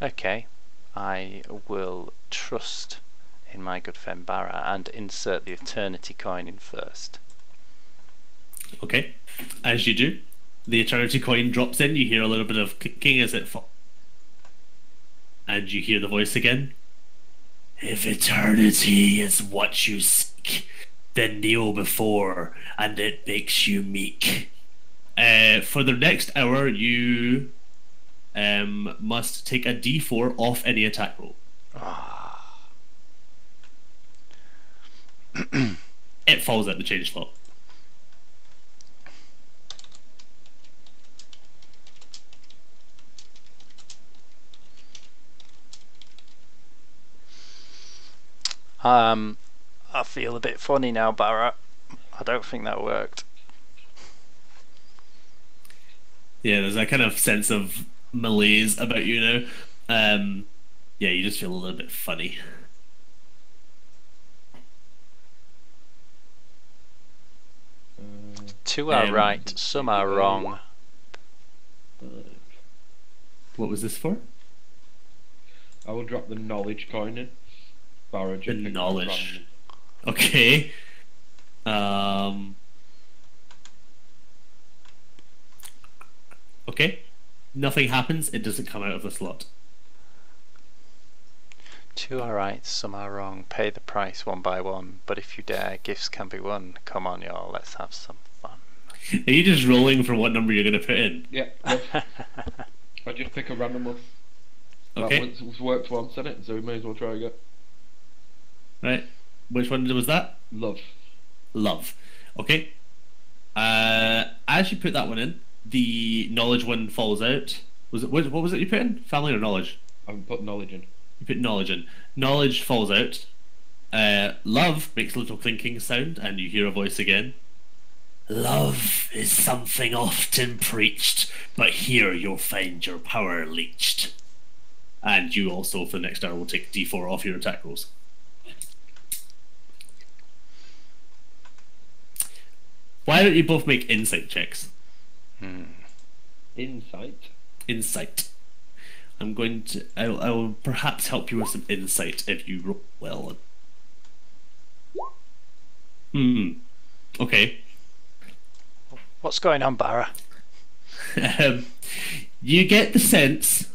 Okay, I will trust in my good friend Barra and insert the eternity coin in first. Okay, as you do, the eternity coin drops in. You hear a little bit of clicking as it falls, and you hear the voice again. If eternity is what you seek, then kneel before, and it makes you meek. For the next hour, you must take a D4 off any attack roll. It falls out the change slot. I feel a bit funny now, Barra. I don't think that worked. Yeah, there's that kind of sense of malaise about you now. Yeah, you just feel a little bit funny. Two are right, some are wrong. What was this for? I will drop the knowledge coin in. Barra just The picked knowledge. it Okay. Okay. Nothing happens. It doesn't come out of the slot. Two are right, some are wrong. Pay the price one by one. But if you dare, gifts can be won. Come on, y'all, let's have some fun. Are you just rolling for what number you're going to put in? Yeah. I just pick a random one. Okay. It's worked once, hasn't it? So we may as well try again. Right. Which one was that? Love. Love. Okay. As you put that one in, the knowledge one falls out. What was it you put in? Family or knowledge? I put knowledge in. You put knowledge in. Knowledge falls out. Love makes a little clinking sound, and you hear a voice again. Love is something often preached, but here you'll find your power leached. And you also, for the next hour, will take D4 off your attack rolls. Why don't you both make insight checks? Insight. Insight. I'm going to. I will perhaps help you with some insight if you roll well. Okay. What's going on, Barra? You get the sense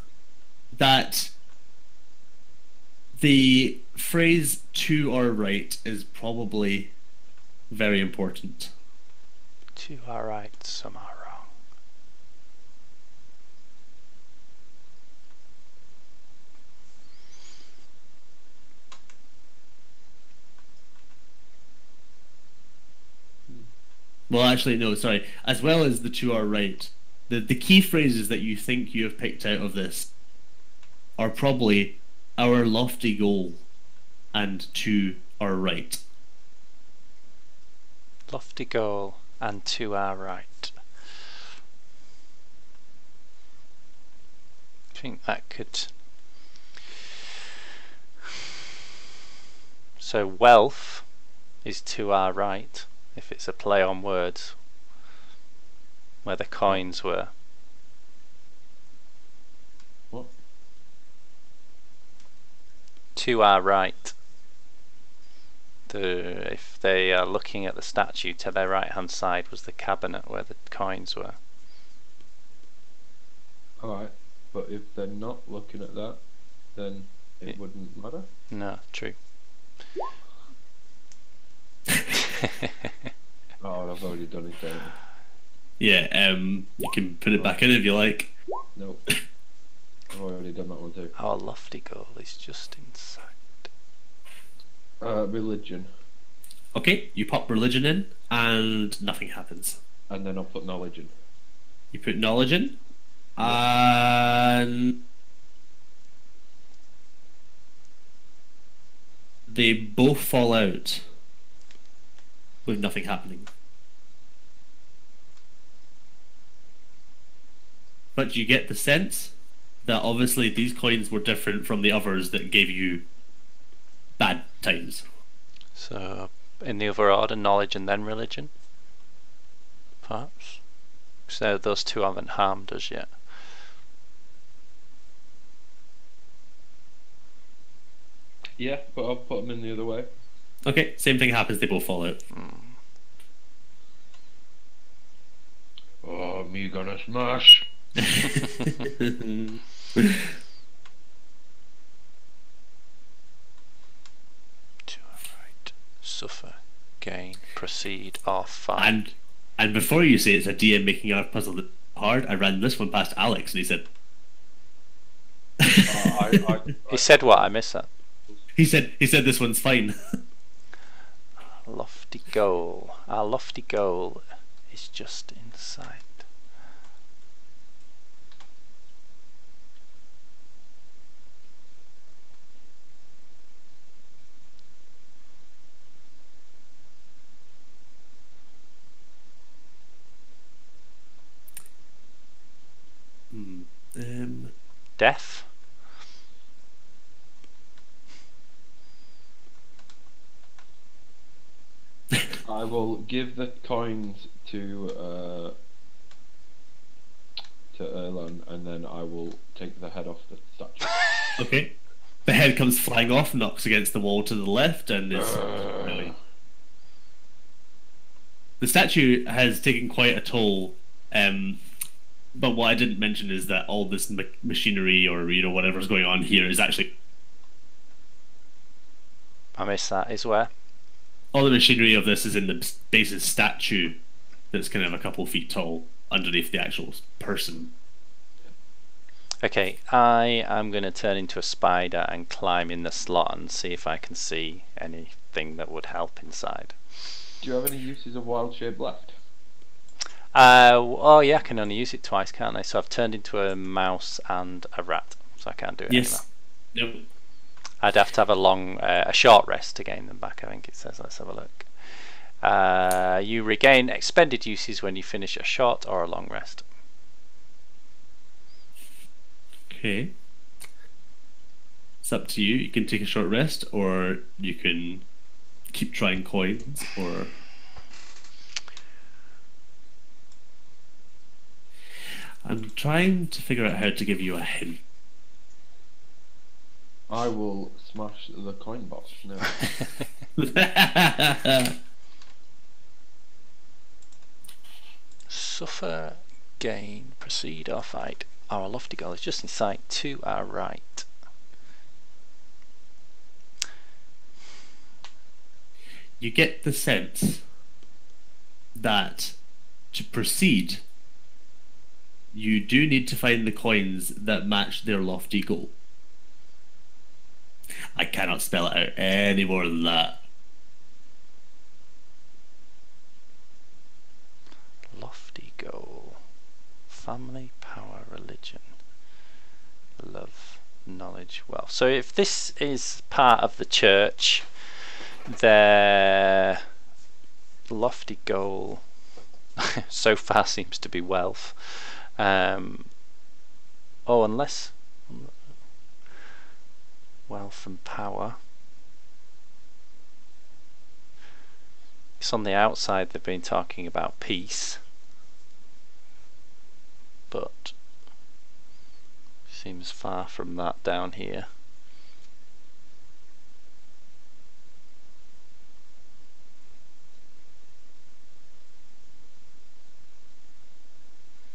that the phrase "to or right" is probably very important. Two are right, some are wrong. Well, actually, no, sorry. As well as the to our right, the key phrases that you think you have picked out of this are probably our lofty goal and to our right. Lofty goal and to our right. I think that could... So wealth is to our right, if it's a play on words, where the coins were. What? To our right. If they are looking at the statue, to their right hand side was the cabinet where the coins were. Alright, but if they're not looking at that, then it wouldn't matter. No, true. Oh, I've already done it, don't I? Yeah, you can put it back in if you like. Nope. I've already done that one too. Our lofty goal is just inside. Religion. Okay, you pop religion in, and nothing happens. And then I'll put knowledge in. You put knowledge in, and they both fall out with nothing happening. But you get the sense that obviously these coins were different from the others that gave you bad times. So, in the other order, knowledge and then religion? Perhaps? So those two haven't harmed us yet. Yeah, but I'll put them in the other way. Okay, same thing happens, they both fall out. Oh, me gonna smash. To our right. Suffer, gain, proceed, or fight. And before you say it's a DM making our puzzle hard, I ran this one past Alex and he said He said what? I missed that. he said this one's fine. Lofty goal. Our lofty goal is just inside. Death. I will give the coins to Erlan, and then I will take the head off the statue. Okay. The head comes flying off, knocks against the wall to the left, and is really... The statue has taken quite a toll, but what I didn't mention is that all this machinery or whatever's going on here is actually... I missed that. Is where? All the machinery of this is in the base of the statue that's kind of a couple feet tall underneath the actual person. Okay, I am going to turn into a spider and climb in the slot and see if I can see anything that would help inside. Do you have any uses of wild shape left? Oh yeah, I can only use it twice, can't I? So I've turned into a mouse and a rat, so I can't do it anymore. Nope. I'd have to have a short rest to gain them back, I think it says. Let's have a look. You regain expended uses when you finish a short or a long rest. Okay. It's up to you. You can take a short rest, or you can keep trying coins, or... I'm trying to figure out how to give you a hint. I will smash the coin box. No. Suffer, gain, proceed or fight. Our lofty goal is just in sight to our right. You get the sense that to proceed, you do need to find the coins that match their lofty goal. I cannot spell it out any more than that. religion, love, knowledge, wealth. So if this is part of the church, their lofty goal so far seems to be wealth. Unless wealth and power. It's on the outside they've been talking about peace, but seems far from that down here.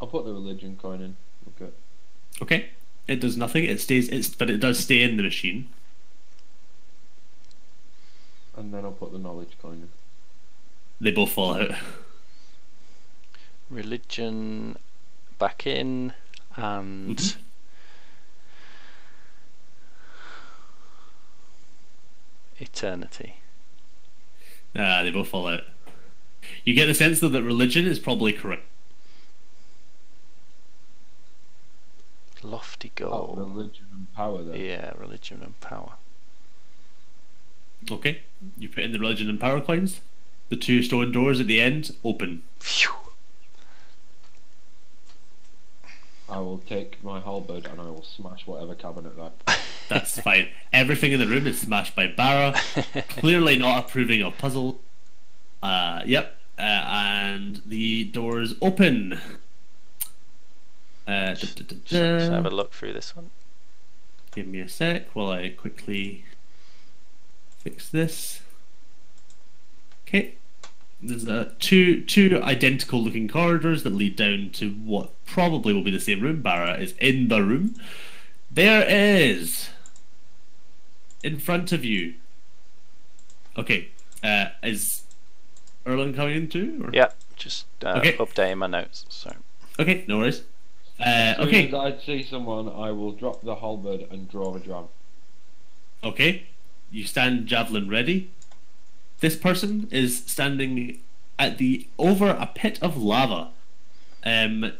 I'll put the religion coin in. Okay. Okay. It does nothing. It stays. But it does stay in the machine. And then I'll put the knowledge coin in. They both fall out. Religion back in, and eternity. They both fall out. You get the sense though that religion is probably correct. Lofty goal. Oh, religion and power then. Yeah, religion and power. Okay. You put in the religion and power coins. The two stone doors at the end open. Phew. I will take my halberd and I will smash whatever cabinet that. That's fine. Everything in the room is smashed by Barra. Clearly not approving of puzzle. Yep. And the doors open. Let's have a look through this one. Give me a sec while I quickly fix this. Okay. There's two identical looking corridors that lead down to what probably will be the same room. Barra is in the room. There is in front of you. Okay. Is Erlen coming in too? Or? Yeah, just Okay. updating my notes. So Okay, no worries. As soon Okay. as I see someone, I will drop the halberd and draw the drum. Okay. You stand javelin ready. This person is standing at over a pit of lava.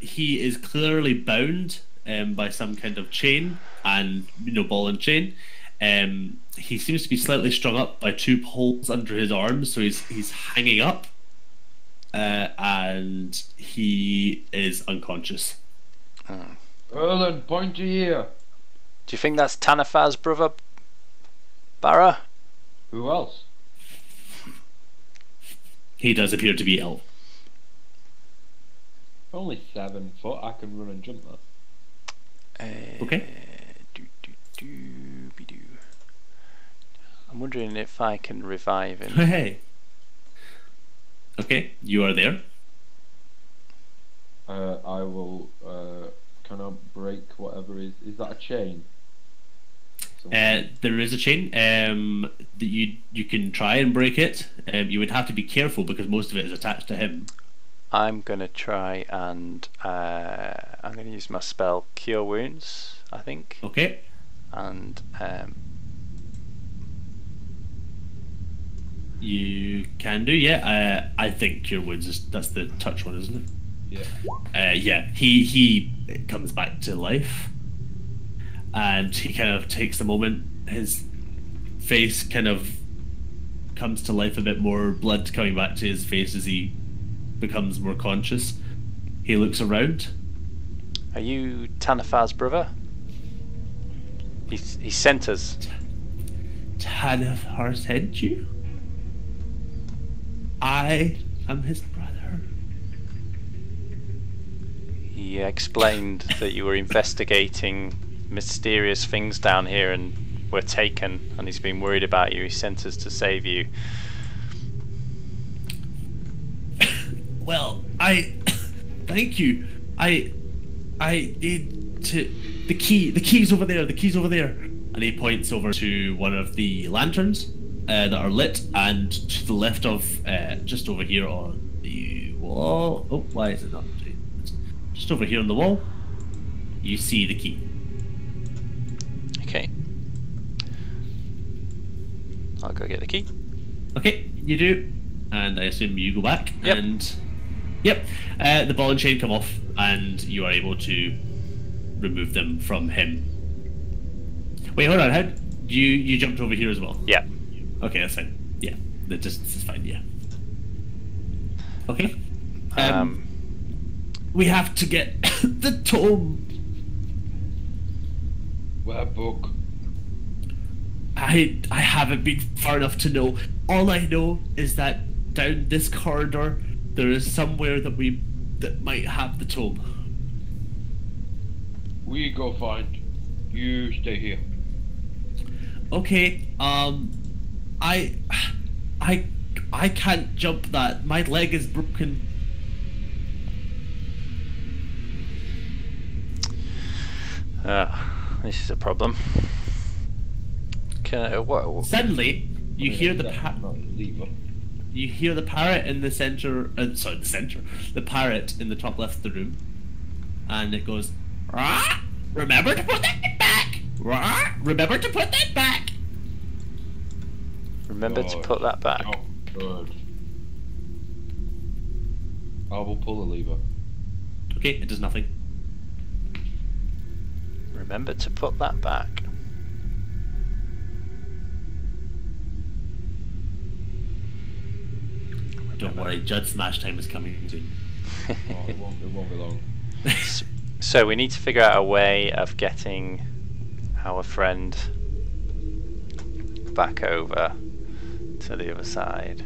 He is clearly bound by some kind of chain and ball and chain. He seems to be slightly strung up by two poles under his arms, so he's hanging up, and he is unconscious. Erlen, point to here. do you think that's Tanafar's brother, Barra? Who else? He does appear to be ill. Only 7 foot. I can run and jump that. Okay. Do. I'm wondering if I can revive him. Hey. Okay, you are there. I will. Can I break whatever is? Is that a chain? There is a chain that you can try and break it. You would have to be careful because most of it is attached to him. I'm gonna try and I'm gonna use my spell Cure Wounds, I think. Okay. And You can do, yeah. I think Cure Wounds that's the touch one, isn't it? Yeah. Yeah. He comes back to life, and he kind of takes a moment. His face kind of comes to life a bit more, blood coming back to his face as he becomes more conscious. He looks around. are you Tanafar's brother? He sent us. Tanafar sent you? I am his brother. He explained that you were investigating mysterious things down here and were taken, and he's been worried about you. He sent us to save you. Well, thank you. I need to. The key's over there. The key's over there. And he points over to one of the lanterns that are lit, and to the left of, just over here on the wall. Oh, why is it not? Just over here on the wall, you see the key. Okay. I'll go get the key. Okay, you do, and I assume you go back. Yep. And yep, the ball and chain come off, and you are able to remove them from him. Wait, hold on. How you jumped over here as well? Yeah. Okay, that's fine. Yeah, the distance is fine. Yeah. Okay. We have to get the tome. Where book? I haven't been far enough to know. All I know is that down this corridor there is somewhere that might have the tome. We go find. You stay here. Okay. I can't jump that. My leg is broken. This is a problem. What? Suddenly, you hear the lever. you hear the parrot in the center. The parrot in the top left of the room, and it goes, "Rah! Remember to put that back. Rah! Remember to put that back." Remember to put that back. Oh, good. I will pull the lever. Okay, it does nothing. Remember to put that back. Don't worry, Judd Smash time is coming soon. Oh, it won't be long. So we need to figure out a way of getting our friend back over to the other side.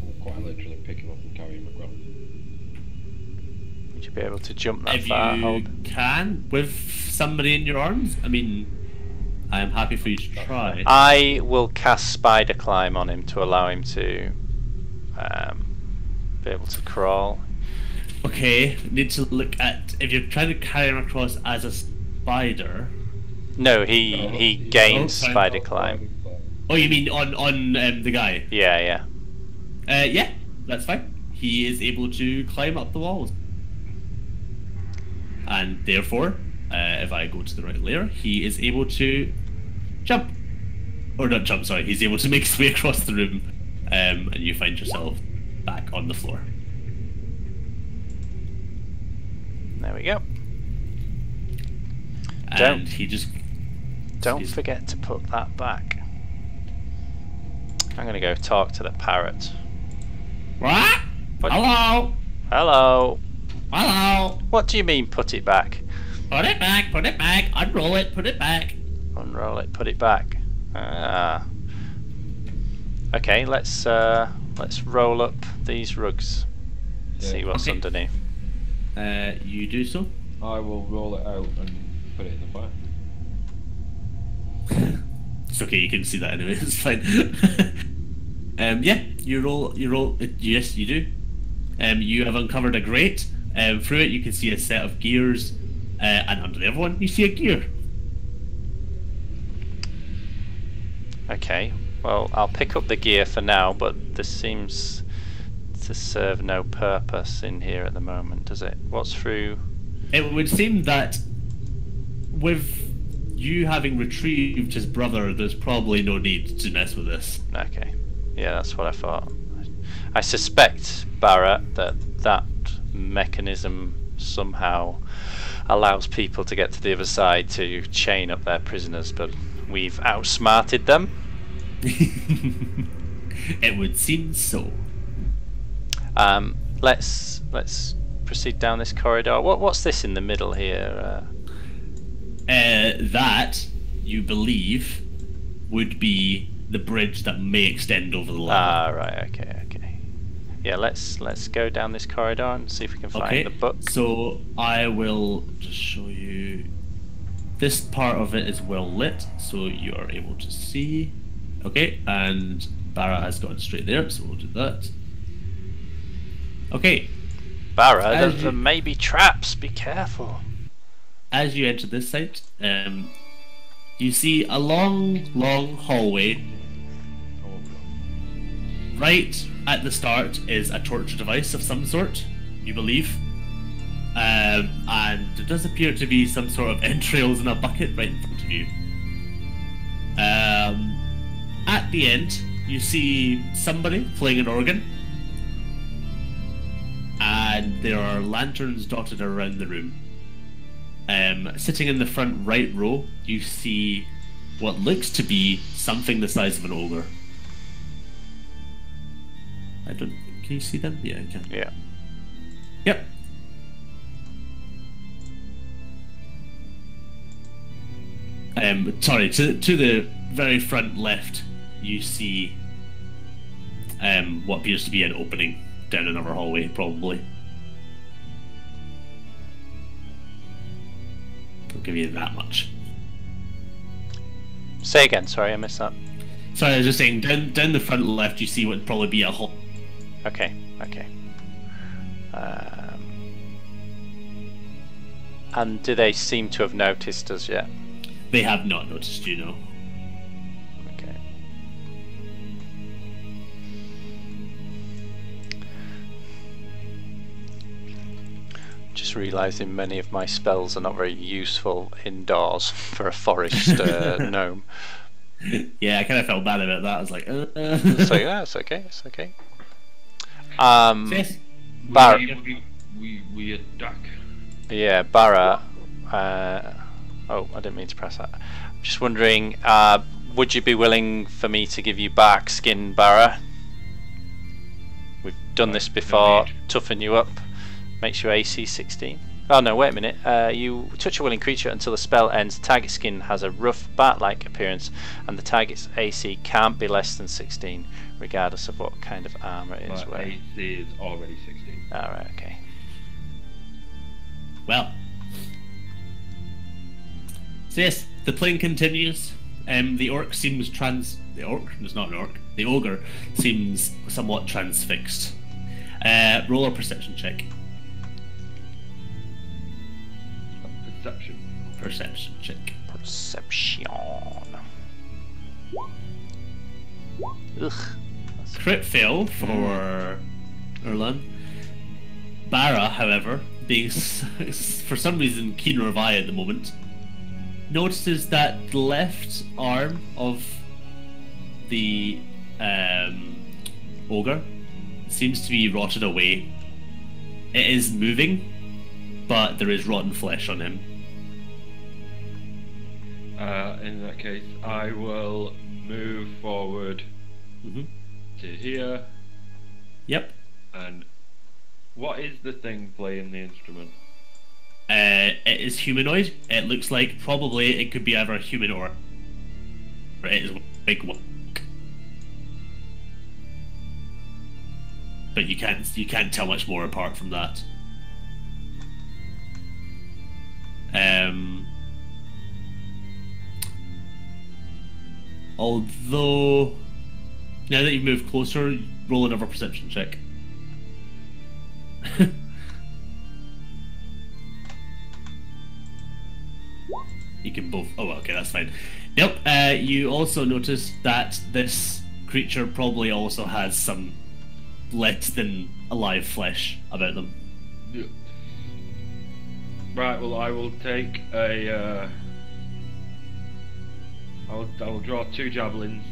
We'll quite literally pick him up and carry him across. Would you be able to jump that If far? you can, with somebody in your arms, I mean, I am happy for you to try. I will cast Spider Climb on him to allow him to be able to crawl. Okay, need to look at if you're trying to carry him across as a spider. No, he gains fine. Spider Climb. Oh, you mean on the guy? Yeah. Yeah, that's fine. He is able to climb up the walls, and therefore, if I go to the right layer, he is able to jump, or not jump. Sorry, he's able to make his way across the room, and you find yourself back on the floor. There we go. And he just Don't forget to put that back. I'm gonna go talk to the parrot. What? Hello. Hello. Hello. What do you mean put it back? Put it back. Put it back. Unroll it. Put it back. Unroll it, put it back. Okay, let's roll up these rugs. See what's Okay. underneath. You do so. I will roll it out and put it in the fire. It's okay. You can see that anyway. It's fine. Yeah. You roll. Yes, you do. You have uncovered a grate. Through it, you can see a set of gears, and under the other one, you see a gear. Okay, well, I'll pick up the gear for now, but this seems to serve no purpose in here at the moment, does it? What's through? It would seem that with you having retrieved his brother, there's probably no need to mess with this. Okay, yeah, that's what I thought. I suspect, Barrett, that mechanism somehow allows people to get to the other side to chain up their prisoners, but we've outsmarted them. It would seem so. Let's proceed down this corridor. What's this in the middle here? That you believe would be the bridge that may extend over the lava. Right. Okay. Yeah, let's go down this corridor and see if we can find the book. So I will just show you. This part of it is well lit, so you are able to see. Okay, and Barra has gone straight there, so we'll do that. Okay. Barra, there may be traps. Be careful. As you enter this site, you see a long hallway. Right at the start is a torture device of some sort, you believe. And there does appear to be some sort of entrails in a bucket right in front of you. At the end, you see somebody playing an organ. And and there are lanterns dotted around the room. Sitting in the front right row, you see what looks to be something the size of an ogre. I don't. Can you see them? Yeah, I can. Yeah. Yep. Sorry, to the very front left, you see what appears to be an opening down another hallway, probably. I'll give you that much. Say again, sorry, I missed that. Sorry, I was just saying, down the front left, you see what would probably be a hall. Okay. And do they seem to have noticed us yet? They have not noticed you, no. Okay. Just realising many of my spells are not very useful indoors for a forest gnome. Yeah, I kind of felt bad about that. I was like, So yeah, it's okay. Yes. Bar We attack. Yeah, Barra. Oh, I didn't mean to press that. I'm just wondering, would you be willing for me to give you back skin, Barra? We've done this before. Toughen you up. Makes you AC 16. Oh no, wait a minute. You touch a willing creature until the spell ends. Target skin has a rough bat-like appearance, and the target's AC can't be less than 16, regardless of what kind of armor it is wearing. AC is already 16. Alright, okay. Well. So yes, the plane continues. The orc seems The orc? It's not an orc. The ogre seems somewhat transfixed. Roll a perception check. Perception check. Perception. Ugh. Crit fail for Erlan. Barra, however, being for some reason keen revive at the moment, notices that the left arm of the ogre seems to be rotted away. It is moving, but there is rotten flesh on him. In that case, I will move forward to here. Yep. And what is the thing playing the instrument? It is humanoid. It looks like probably it could be either a human or it is a big one. But you can't tell much more apart from that. Although, now that you've moved closer, roll another perception check. You can both. Oh, okay, that's fine. Yep. You also notice that this creature probably also has some less than alive flesh about them. Yeah. Right. Well, I will take a. I will draw 2 javelins,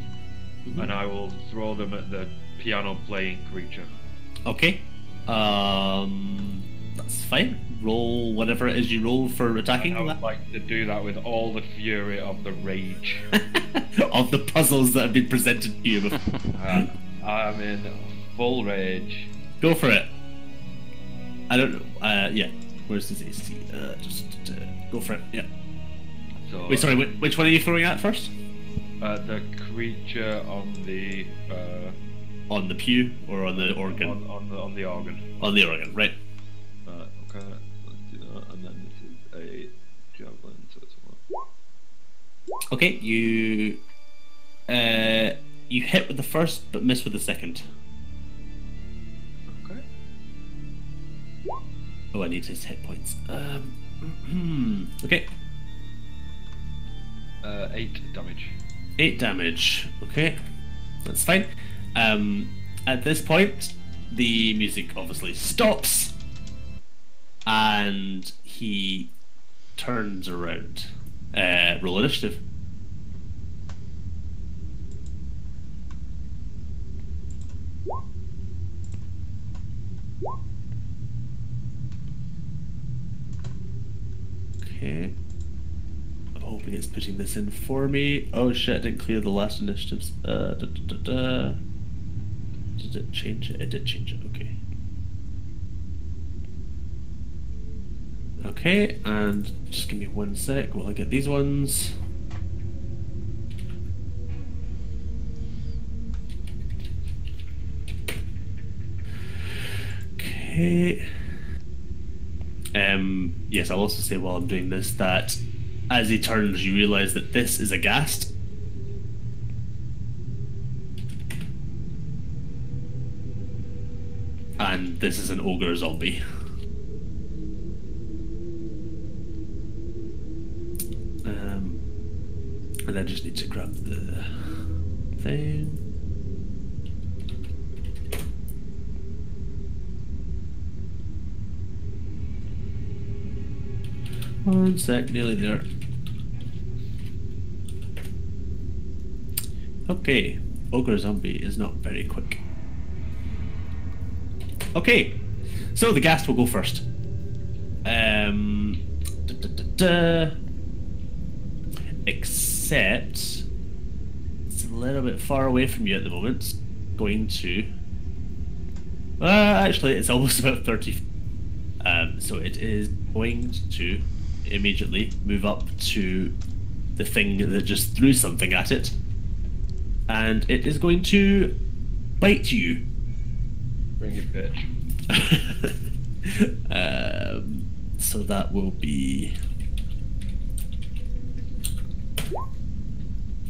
and I will throw them at the piano-playing creature. Okay. That's fine. Roll whatever it is you roll for attacking. I would like to do that with all the fury of the rage. Of the puzzles that have been presented to you before. I'm in full rage. Go for it. I don't know. Yeah. Where's his AC? Just go for it. Yeah. So, wait, sorry. Which one are you throwing at first? The creature on the. On the pew or on the organ? On the organ. On the organ, right. Okay, let's do that. And then this is a javelin, so it's one. Okay, you hit with the first, but miss with the second. Okay. Oh, I need his hit points. Okay. 8 damage. 8 damage. Okay, that's fine. At this point, the music obviously stops, and he turns around. Roll initiative. putting this in for me. Oh shit, I didn't clear the last initiatives. Did it change it? It did change it, okay. Okay, and just give me 1 sec while I get these ones. Okay. Yes, I'll also say while I'm doing this that as he turns, you realise that this is a ghast. And this is an ogre zombie. And I just need to grab the thing. One sec, nearly there. Okay, ogre zombie is not very quick. Okay, so the ghast will go first. Except it's a little bit far away from you at the moment. It's going to. Actually, it's almost about 30. So it is going to immediately move up to the thing that just threw something at it, and it is going to bite you. Bring it, bitch. So that will be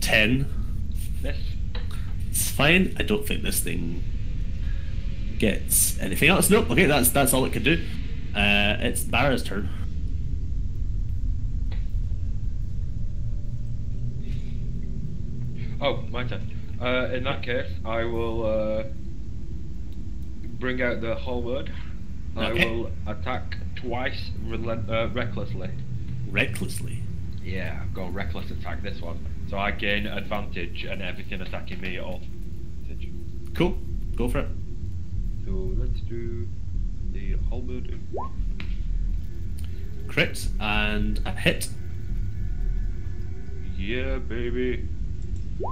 10. Miss. It's fine. I don't think this thing gets anything else. Nope. Okay, that's all it can do. It's Barra's turn. Oh, my turn. In that case, I will bring out the halberd. Okay. I will attack twice recklessly. Recklessly. Yeah, go reckless attack this one. So I gain advantage and everything attacking me at all. Cool. Go for it. So let's do the halberd. Crit and a hit. Yeah, baby.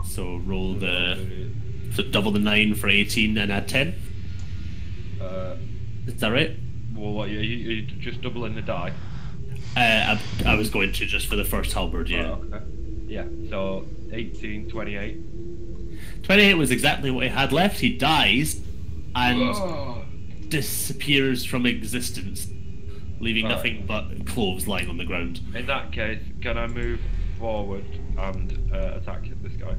So roll so double the 9 for 18 and add 10. Is that right? Well, what, you just doubling the die? I was going to just for the first halberd, yeah. Oh, okay. Yeah, so 18, 28. 28 was exactly what he had left. He dies and disappears from existence, leaving nothing but clothes lying on the ground. In that case, can I move forward and attack this guy?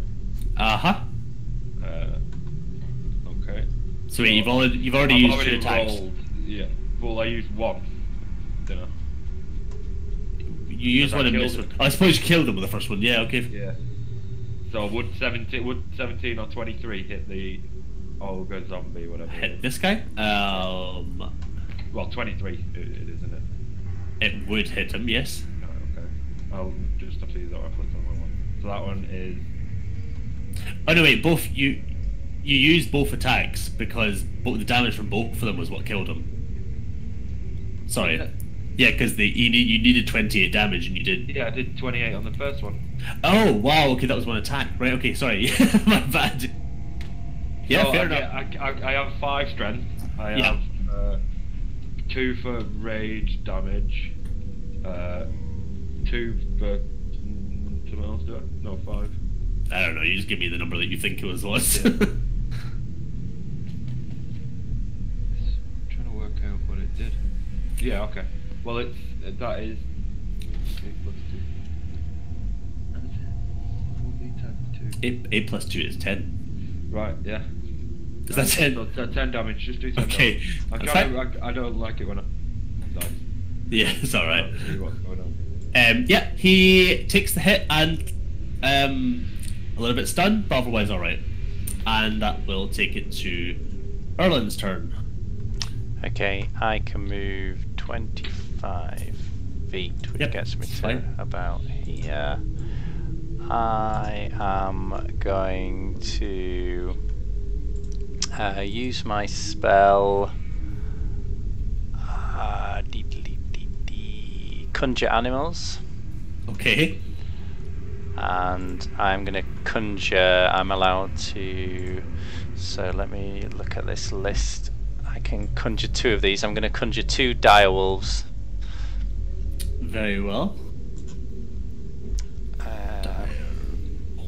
Uh-huh. Okay. So wait, you've already used your attacks. Rolled, yeah. Well, I used one. Don't know. You used one and missed one. I suppose you killed him with the first one. Yeah, okay. Yeah. So would 17 or 23 hit the ogre zombie, whatever? Hit this guy? Well, 23 it is, isn't it? It would hit him, yes. Oh, okay. I'll just have to use that reflex on my one. So that one is. Oh no, wait. Both you used both attacks because the damage from both of them was what killed him. Sorry. Yeah, because you needed 28 damage and you did. Yeah, I did 28 on the first one. Oh wow, okay, that was one attack. Right, okay, sorry. My bad. Yeah, so, fair enough. I have 5 strength. I have 2 for rage damage. 2 for something else. Do I? No, 5. I don't know. You just give me the number that you think it was. Yeah. Trying to work out what it did. Yeah. Okay. Well, that is 8 plus 2. 8 plus 2 is 10. Right. Yeah. Is that 10? So 10 damage. Just do 10 Okay. damage. I don't like it when I die. Yeah, it's all right. See what's going on. Yeah, he takes the hit and a little bit stunned, but otherwise all right. And that will take it to Erlin's turn. Okay, I can move 25 feet, which gets me to about here. I am going to use my spell Conjure Animals. Okay. and I'm going to conjure. I'm allowed to. So let me look at this list. I can conjure 2 of these. I'm going to conjure 2 direwolves. Very well.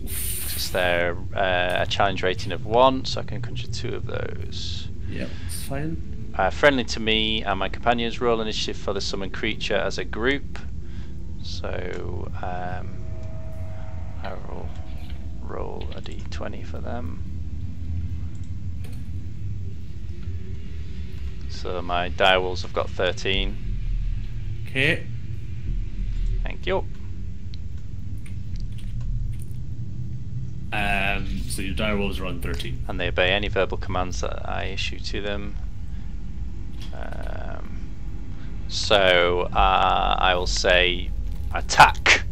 Because they're a challenge rating of 1, so I can conjure 2 of those. Yep, it's fine. Friendly to me and my companions. Roll initiative for the summoned creature as a group. So I will roll a d20 for them. So my direwolves have got 13. Okay. Thank you. So your direwolves are on 13. And they obey any verbal commands that I issue to them. So I will say attack.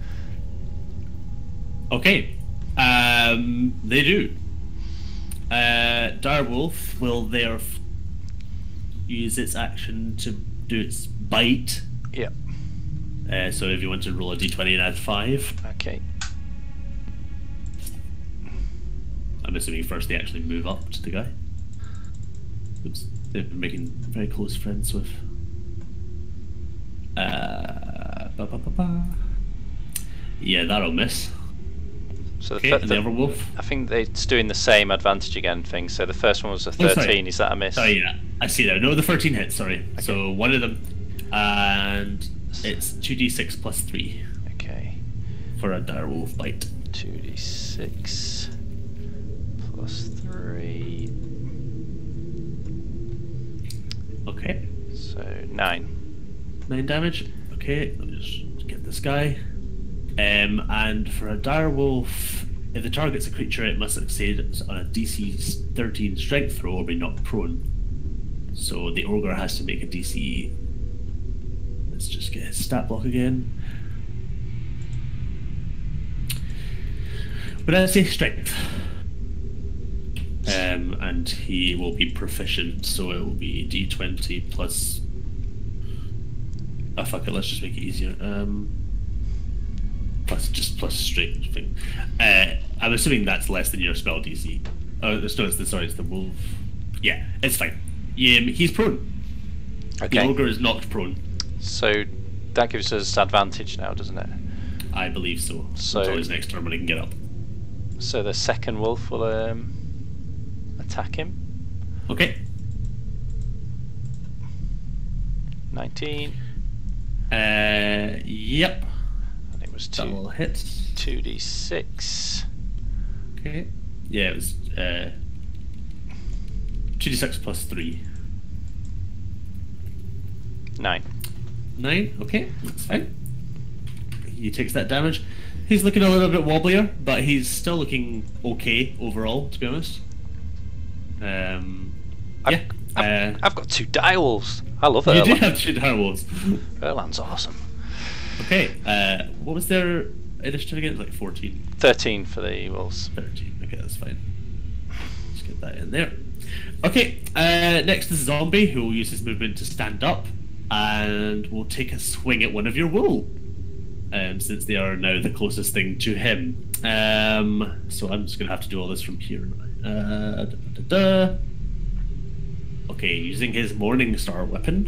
Okay. They do. Direwolf will therefore use its action to do its bite. Yep. So if you want to roll a d20 and add 5. Okay. I'm assuming first they actually move up to the guy. Oops, they've been making very close friends with. Yeah, that'll miss. So Okay, and the other wolf. I think it's doing the same advantage again thing. So the first one was a 13. Sorry. Is that a miss? Oh yeah, I see that. No, the 13 hits. Sorry. Okay. So one of them, and it's 2d6 plus 3. Okay. For a direwolf bite. 2d6 plus 3. Okay. So 9. 9 damage. Okay, let me just get this guy. And for a direwolf, if the target's a creature, it must succeed on a DC 13 strength throw or be knocked prone. So the ogre has to make a DC. Let's just get his stat block again. But I say strength. And he will be proficient, so it will be d20 plus. Oh fuck it, let's just make it easier. Plus strength thing. I'm assuming that's less than your spell DC. Oh, it's the wolf. Yeah, it's fine. He's prone. Okay. The ogre is knocked prone. So that gives us advantage now, doesn't it? I believe so. So until his next turn when he can get up. So the second wolf will attack him. Okay. 19. Yep. And it was That will hit. 2d6. Okay. Yeah, it was 2d6 plus 3. 9. 9. Okay, that's fine. He takes that damage. He's looking a little bit wobblier, but he's still looking okay overall, to be honest. Yeah. I've got 2 direwolves. I love You Erland. do have 2 direwolves. Erland's awesome. Okay, what was their initiative again? Like 14? 13 for the wolves. 13, okay, that's fine. Let's get that in there. Okay, next is Zombie, who will use his movement to stand up and will take a swing at one of your wool. Since they are now the closest thing to him. So I'm just going to have to do all this from here. Okay, using his Morning Star weapon.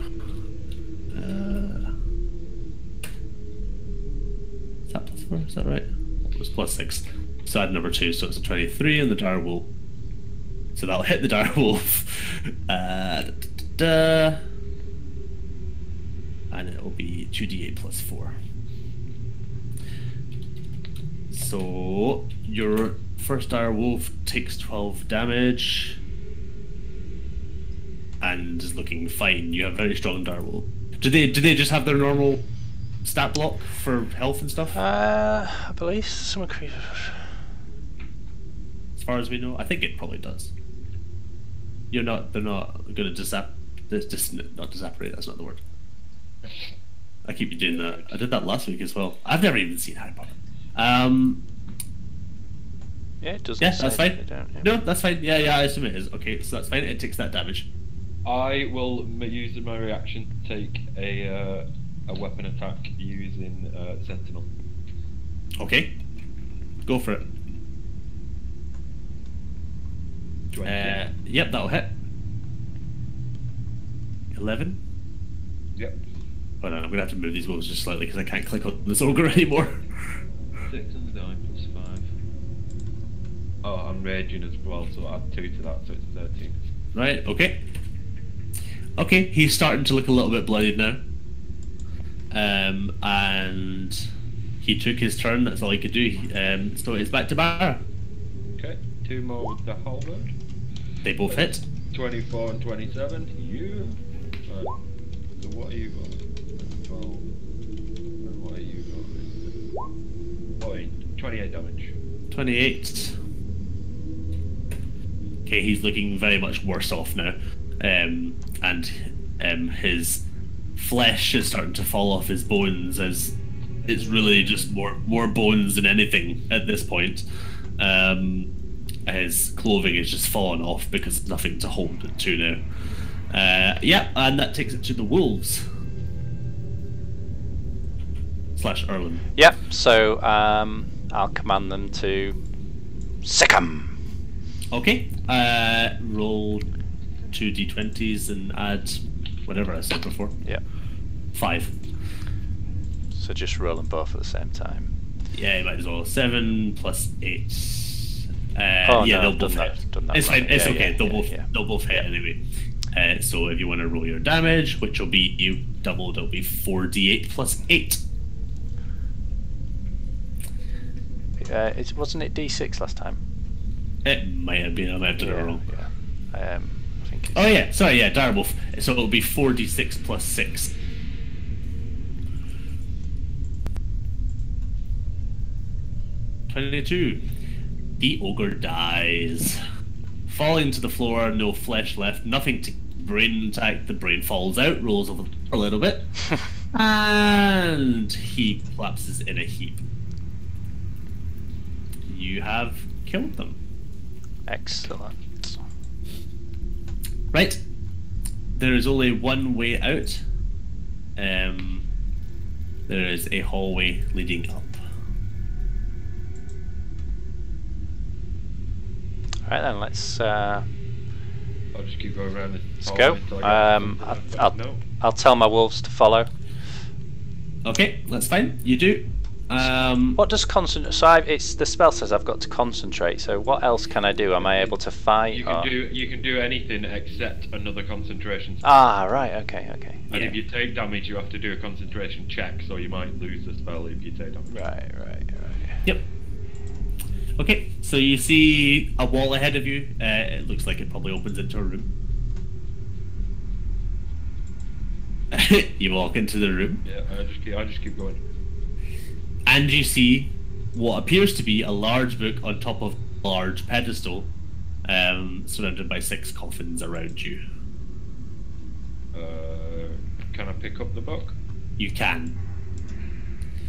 Is that plus 4? Is that right? It was plus 6. So add number 2, so it's a 23 and the direwolf. So that'll hit the direwolf. And it will be 2d8 plus 4. So your first direwolf takes 12 damage and is looking fine. You have very strong direwolf. Do they just have their normal stat block for health and stuff? I believe some creatures. As far as we know, I think it probably does. They're not going to not disapparate. That's not the word. I keep doing that. I did that last week as well. I've never even seen Harry Potter. Yeah, it doesn't. Yeah, say that's that fine. they don't, yeah. No, that's fine. Yeah, I assume it is. Okay, so that's fine. It takes that damage. I will use my reaction to take a weapon attack using Sentinel. Okay. Go for it. 20. Yep, that'll hit. 11. Yep. Hold on, I'm gonna have to move these rolls just slightly because I can't click on this ogre anymore. 6 on the die plus 5. Oh, I'm raging as well, so I'll add 2 to that, so it's 13. Right, okay. Okay, he's starting to look a little bit bloodied now. And he took his turn, that's all he could do. So it's back to Barra. Okay, 2 more with the halberd. They both hit. 24 and 27. You. Right. So what are you got? 12. And what are you got? 14. 28 damage. 28. Okay, he's looking very much worse off now. And his flesh is starting to fall off his bones as it's really just more bones than anything at this point. His clothing is just falling off because there's nothing to hold it to now. Yeah, and that takes it to the wolves. / Erlen. Yep, so I'll command them to sick 'em. Okay, roll 2 d20s and add whatever I said before. Yep. 5. So just roll them both at the same time. Yeah, you might as well. 7 plus 8. Oh, yeah, no, they'll I've both done hit. that, done that It's right. fine. It's Yeah, okay. yeah, They'll both hit anyway. So if you want to roll your damage, which will be you doubled, it'll be 4d8 plus 8. Wasn't it D6 last time? It might have been. I might have done it wrong. Yeah. I think it's... Oh yeah, sorry. Yeah, direwolf. So it'll be 4d6 plus 6. "22. The ogre dies. Falling to the floor, no flesh left, nothing to brain intact. The brain falls out, rolls over a little bit, and he collapses in a heap. You have killed them. Excellent. Right. There is only one way out. There is a hallway leading up. Alright then, let's I'll just keep going around this. go. I'll tell my wolves to follow. Okay, that's fine. You do. What does concentrate? So it's the spell says I've got to concentrate. So what else can I do? Am I able to fight? You can do anything except another concentration spell. Ah, right. Okay. And if you take damage, you have to do a concentration check, so you might lose the spell if you take damage. Right. Yep. Okay, so you see a wall ahead of you. It looks like it probably opens into a room. You walk into the room. Yeah, I just keep going. And you see what appears to be a large book on top of a large pedestal, surrounded by 6 coffins around you. Can I pick up the book? You can.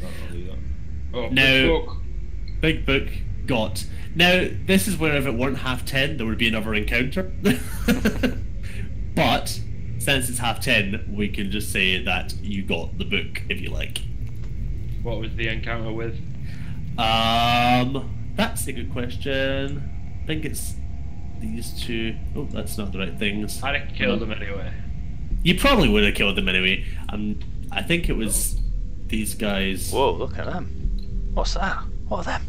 Right, I'll do that. Oh, Now, big book. Big book got. Now, this is where if it weren't 10:30, there would be another encounter. But since it's 10:30, we can just say that you got the book if you like. What was the encounter with? That's a good question. I think it's these two. Oh, that's not the right things. I'd have killed them anyway. You probably would have killed them anyway. I think it was these guys. Whoa! Look at them. What's that? What are them?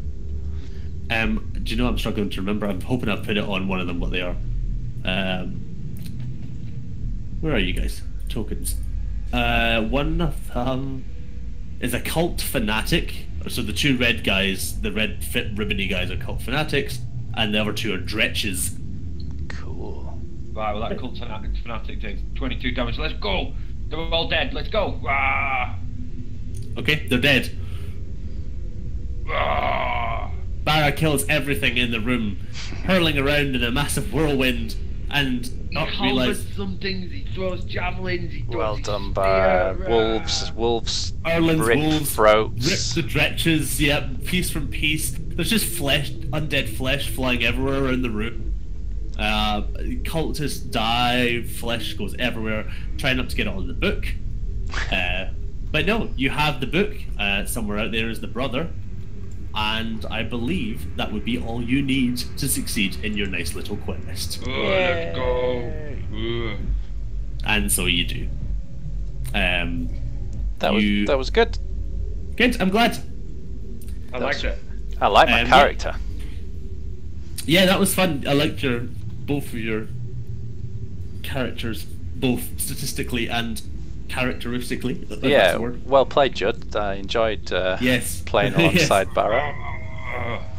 Do you know I'm struggling to remember? I'm hoping I've put it on one of them what they are. Where are you guys? Tokens. One of them is a cult fanatic. So the 2 red guys, the red fit ribbony guys, are cult fanatics, and the other 2 are dretches. Cool. Right, well that cult fanatic takes 22 damage. Let's go! They're all dead. Let's go! Rah! Okay, they're dead. Rah! Barra kills everything in the room, hurling around in a massive whirlwind, and not realise. Some things, he throws javelins, he throws Well his done, spear, by rah! wolves. Erlen's Rip wolves throats. rip the dretches, yep, piece from piece. There's just flesh, undead flesh flying everywhere around the room. Cultists die, flesh goes everywhere. Try not to get it on the book. But no, you have the book. Somewhere out there is the brother. And I believe that would be all you need to succeed in your nice little quest. Oh, let's go. And so you do. That was good. Good, I'm glad. I liked it. I like my character. Yeah, that was fun. I liked both of your characters, both statistically and characteristically. If that's the word. Well played, Judd. I enjoyed playing alongside Barrow.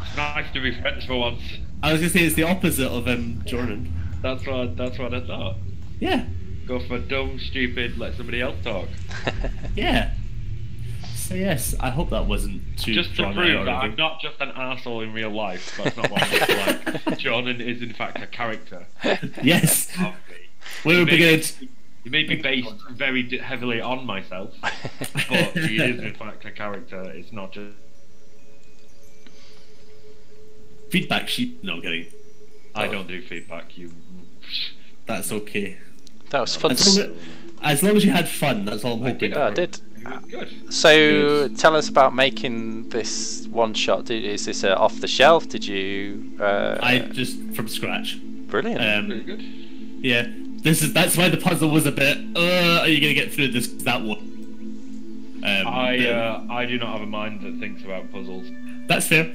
It's nice to be friends for once. I was gonna say it's the opposite of Jordan. That's what I thought. Yeah. Go for dumb, stupid, let somebody else talk. Yeah. So yes, I hope that wasn't too Just to drawn prove out that or I'm not just an arsehole in real life. That's not what I look like. Jordan is in fact a character. Yes. Of me. We were beginning. He may be based very heavily on myself, but he is in fact a character. It's not just Feedback sheet. No, I'm kidding. I don't do feedback. That's okay. That was fun. As long as you had fun, that's all I'm hoping. I did. Good. So tell us about making this one shot. Is this off the shelf? Did you? I just from scratch. Brilliant. Very good. Yeah, that's why the puzzle was a bit. Are you gonna get through that one? I do not have a mind that thinks about puzzles. That's fair.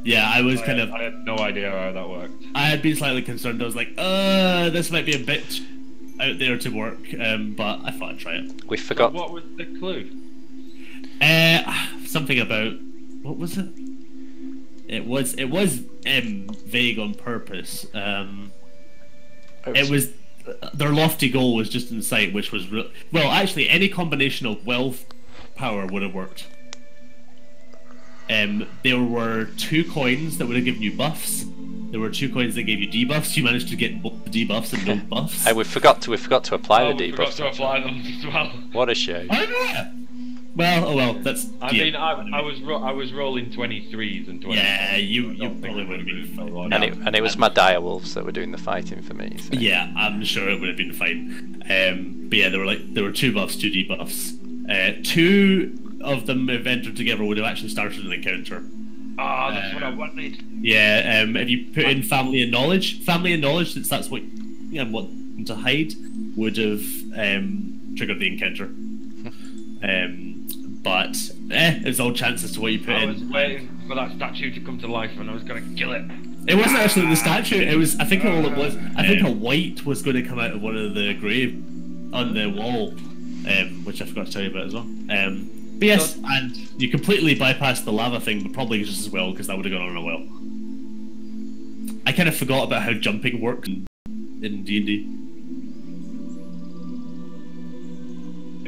Yeah, I was kind of. I had no idea how that worked. I had been slightly concerned. I was like, this might be a bit out there to work, but I thought I'd try it. We forgot. So what was the clue? Something about what was it? It was vague on purpose. It was their lofty goal was just in sight, which was well, actually, any combination of wealth, power would have worked. There were 2 coins that would have given you buffs. There were 2 coins that gave you debuffs. You managed to get both the debuffs and no buffs. Hey, we forgot to apply the debuffs. We forgot to apply them as well. What a shame. I know. Well, that's. I mean, I was rolling 23s and 20s. Yeah, you probably would have been fine. And it was my direwolves that were doing the fighting for me. So. Yeah, I'm sure it would have been fine. But yeah, there were 2 buffs, 2 debuffs. 2 of them, if entered together, would have actually started an encounter. Ah, that's what I wanted. Yeah, if you put in family and knowledge, since that's what I'm wanting to hide, would have triggered the encounter. But it's all chances to what you put in. I was waiting for that statue to come to life, and I was going to kill it. It wasn't actually the statue. It was. I think all it was. I think a white was going to come out of one of the grave on the wall, which I forgot to tell you about as well. But yes, and you completely bypassed the lava thing, but probably just as well because that would have gone on a well. I kind of forgot about how jumping worked in D&D.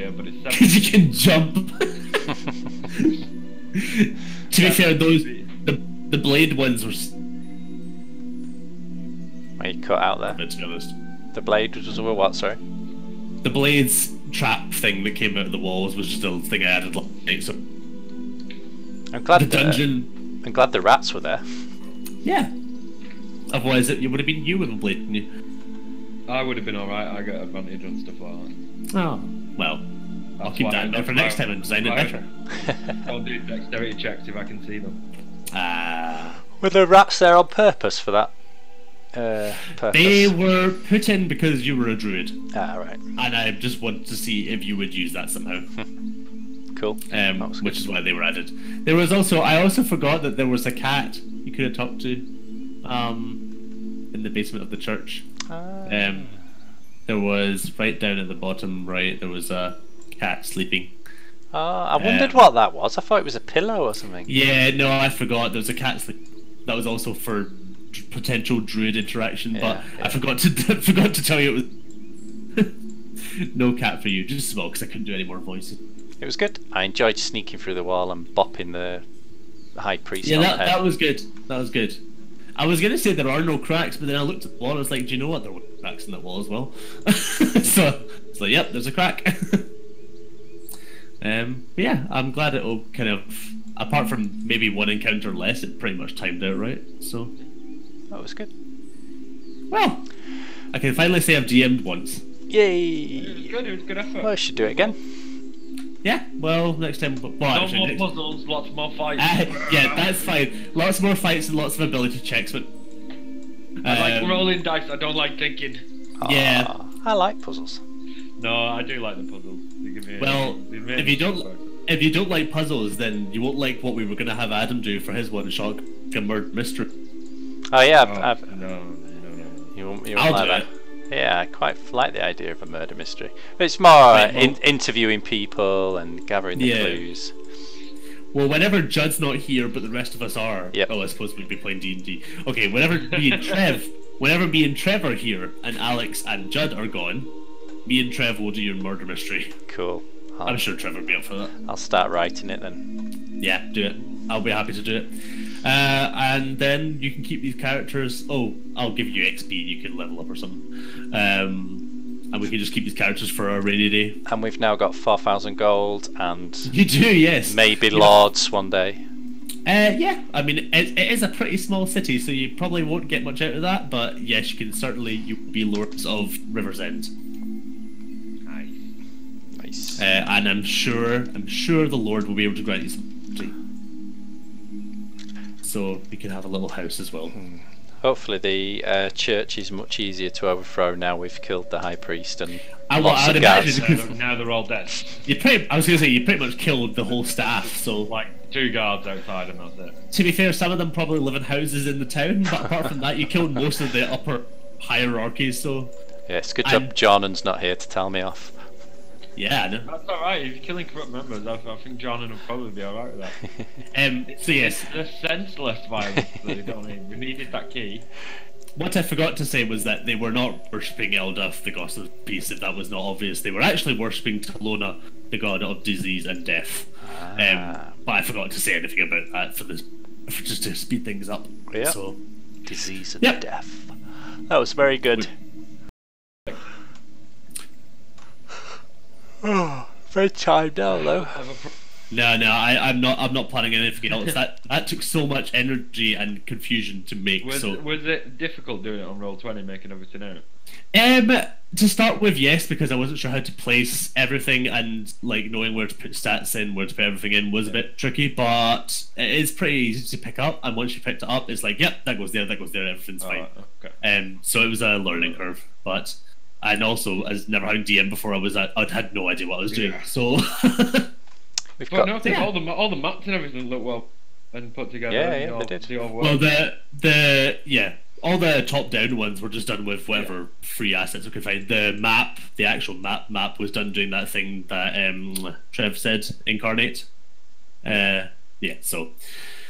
Yeah, but it's because you can jump. To be fair, the blade ones were. Wait, you cut out there. To be honest, the blade was over what? Sorry. The blades trap thing that came out of the walls was just a thing I added last night. So I'm glad the dungeon. I'm glad the rats were there. Yeah. Otherwise, it would have been you with a blade, wouldn't you? I would have been alright. I get advantage on stuff like that. Oh well. I'll keep that in there for next time and design it better. I'll do dexterity checks if I can see them. Were the rats there on purpose for that? Purpose? They were put in because you were a druid. Ah, right. And I just wanted to see if you would use that somehow. Cool. Which is why they were added. There was also I also forgot that there was a cat you could have talked to, in the basement of the church. There was right down at the bottom right. There was a cat sleeping. I wondered what that was. I thought it was a pillow or something. Yeah, no, I forgot. There was a cat sleeping. That was also for potential druid interaction, but I forgot to tell you it was no cat for you. Just small because I couldn't do any more voices. It was good. I enjoyed sneaking through the wall and bopping the high priest. Yeah, on the head. that was good. That was good. I was gonna say there are no cracks, but then I looked at the wall and I was like, do you know what? There were cracks in that wall as well. So it's like, yep, there's a crack. But yeah, I'm glad it'll kind of, apart from maybe one encounter less, it pretty much timed out right. So that was good. Well, I can finally say I've DM'd once. Yay! It was good. It was good effort. Well, I should do it again. Yeah, well, next time. Well, No actually, more next, puzzles, lots more fights. yeah, that's fine. Lots more fights and lots of ability checks, but I like rolling dice. I don't like thinking. yeah. Aw, I like puzzles. No, I do like the puzzles. They give me Well, they make if me you feel don't, better. if you don't like puzzles, then you won't like what we were gonna have Adam do for his one-shot murder mystery. Oh yeah, Oh, I've, no. you won't I'll like do that. it. Yeah, I quite like the idea of a murder mystery. But it's more Right, well- interviewing people and gathering the Yeah. clues. Well, whenever Judd's not here, but the rest of us are. Yep. Oh, I suppose we'd be playing D&D. Okay, whenever me and Trev are here, and Alex and Judd are gone, me and Trev will do your murder mystery. Cool. I'm sure Trev will be up for that. I'll start writing it then. Yeah, do it. I'll be happy to do it. And then you can keep these characters. Oh, I'll give you XP. You can level up or something. And we can just keep these characters for a rainy day. And we've now got 4,000 gold and You do, yes. maybe You know- lords one day. Yeah, I mean, it is a pretty small city, so you probably won't get much out of that. But yes, you can certainly be lords of River's End. Nice. And I'm sure the Lord will be able to grant you some. So we can have a little house as well. Hopefully the church is much easier to overthrow now we've killed the high priest and I'd lots of guards. imagine Now they're all dead. I was going to say you pretty much killed the whole staff. So Like 2 guards outside and that's it. to be fair, some of them probably live in houses in the town, but apart from that, you killed most of the upper hierarchies. So Yeah, it's good job Jonan's not here to tell me off. yeah, I know. That's alright, if you're killing corrupt members, I think John will probably be alright with that. So yes, The senseless violence, though, you know what I mean? We needed that key. what I forgot to say was that they were not worshipping Elduff, the goddess of peace. If that was not obvious, they were actually worshipping Talona, the god of disease and death. But I forgot to say anything about that for just to speed things up. Yeah. So Disease and Yep. death. That was very good. Oh, bedtime now though. no, I'm not planning anything else. That took so much energy and confusion to make. Was So it difficult doing it on Roll20, making everything out? to start with, yes, because I wasn't sure how to place everything and like knowing where to put stats in, where to put everything in was a bit tricky. But it is pretty easy to pick up, and once you picked it up, it's like, yep, that goes there, everything's fine. Okay. So it was a learning curve, but. And also, as never having DM before, I had no idea what I was doing. Yeah. So, We've But got no, I think Yeah. all the maps and everything look well and put together. Yeah, and yeah, they did. they all work. well, all the top-down ones were just done with whatever free assets we could find. The actual map was done doing that thing that Trev said, incarnate. Yeah, so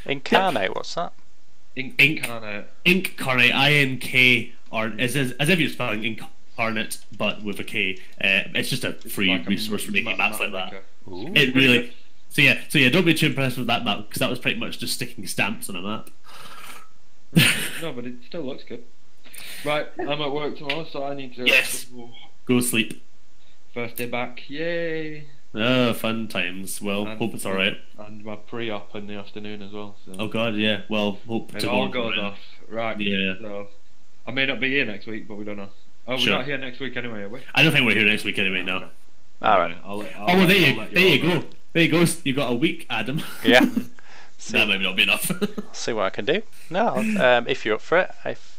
Incarnate, what's that? Incarnate. incarnate, INK, or as if you're spelling incarnate, but with a K. It's just a free Like a resource for making maps like that. maker. Ooh. It really. So yeah, don't be too impressed with that map because that was pretty much just sticking stamps on a map. No, but it still looks good. Right, I'm at work tomorrow, so I need to. Yes. Go sleep. First day back, yay! Oh, fun times. Well, hope it's all right. And my pre-op in the afternoon as well. So. Oh God, yeah. Well, hope It all goes off. Right. Yeah. So, I may not be here next week, but we don't know. Oh, we're Sure. not here next week anyway, are we? I don't think we're here next week anyway. No. Alright. Oh, well, there you go. There you go. You got a week, Adam. Yeah. That might not be enough. See what I can do. No, if you're up for it.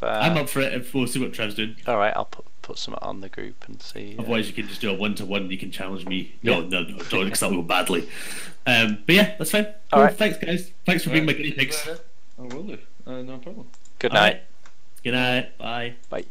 I'm up for it. If we'll see what Trev's doing. Alright, I'll put some on the group and see. Otherwise, you can just do a 1-to-1. You can challenge me. No, Yeah. no, don't, because that will go badly. But yeah, that's fine. Cool. All right. Thanks, guys. Thanks for being my guinea pigs. I will do. No problem. Good All night. right. Good night. Bye. Bye.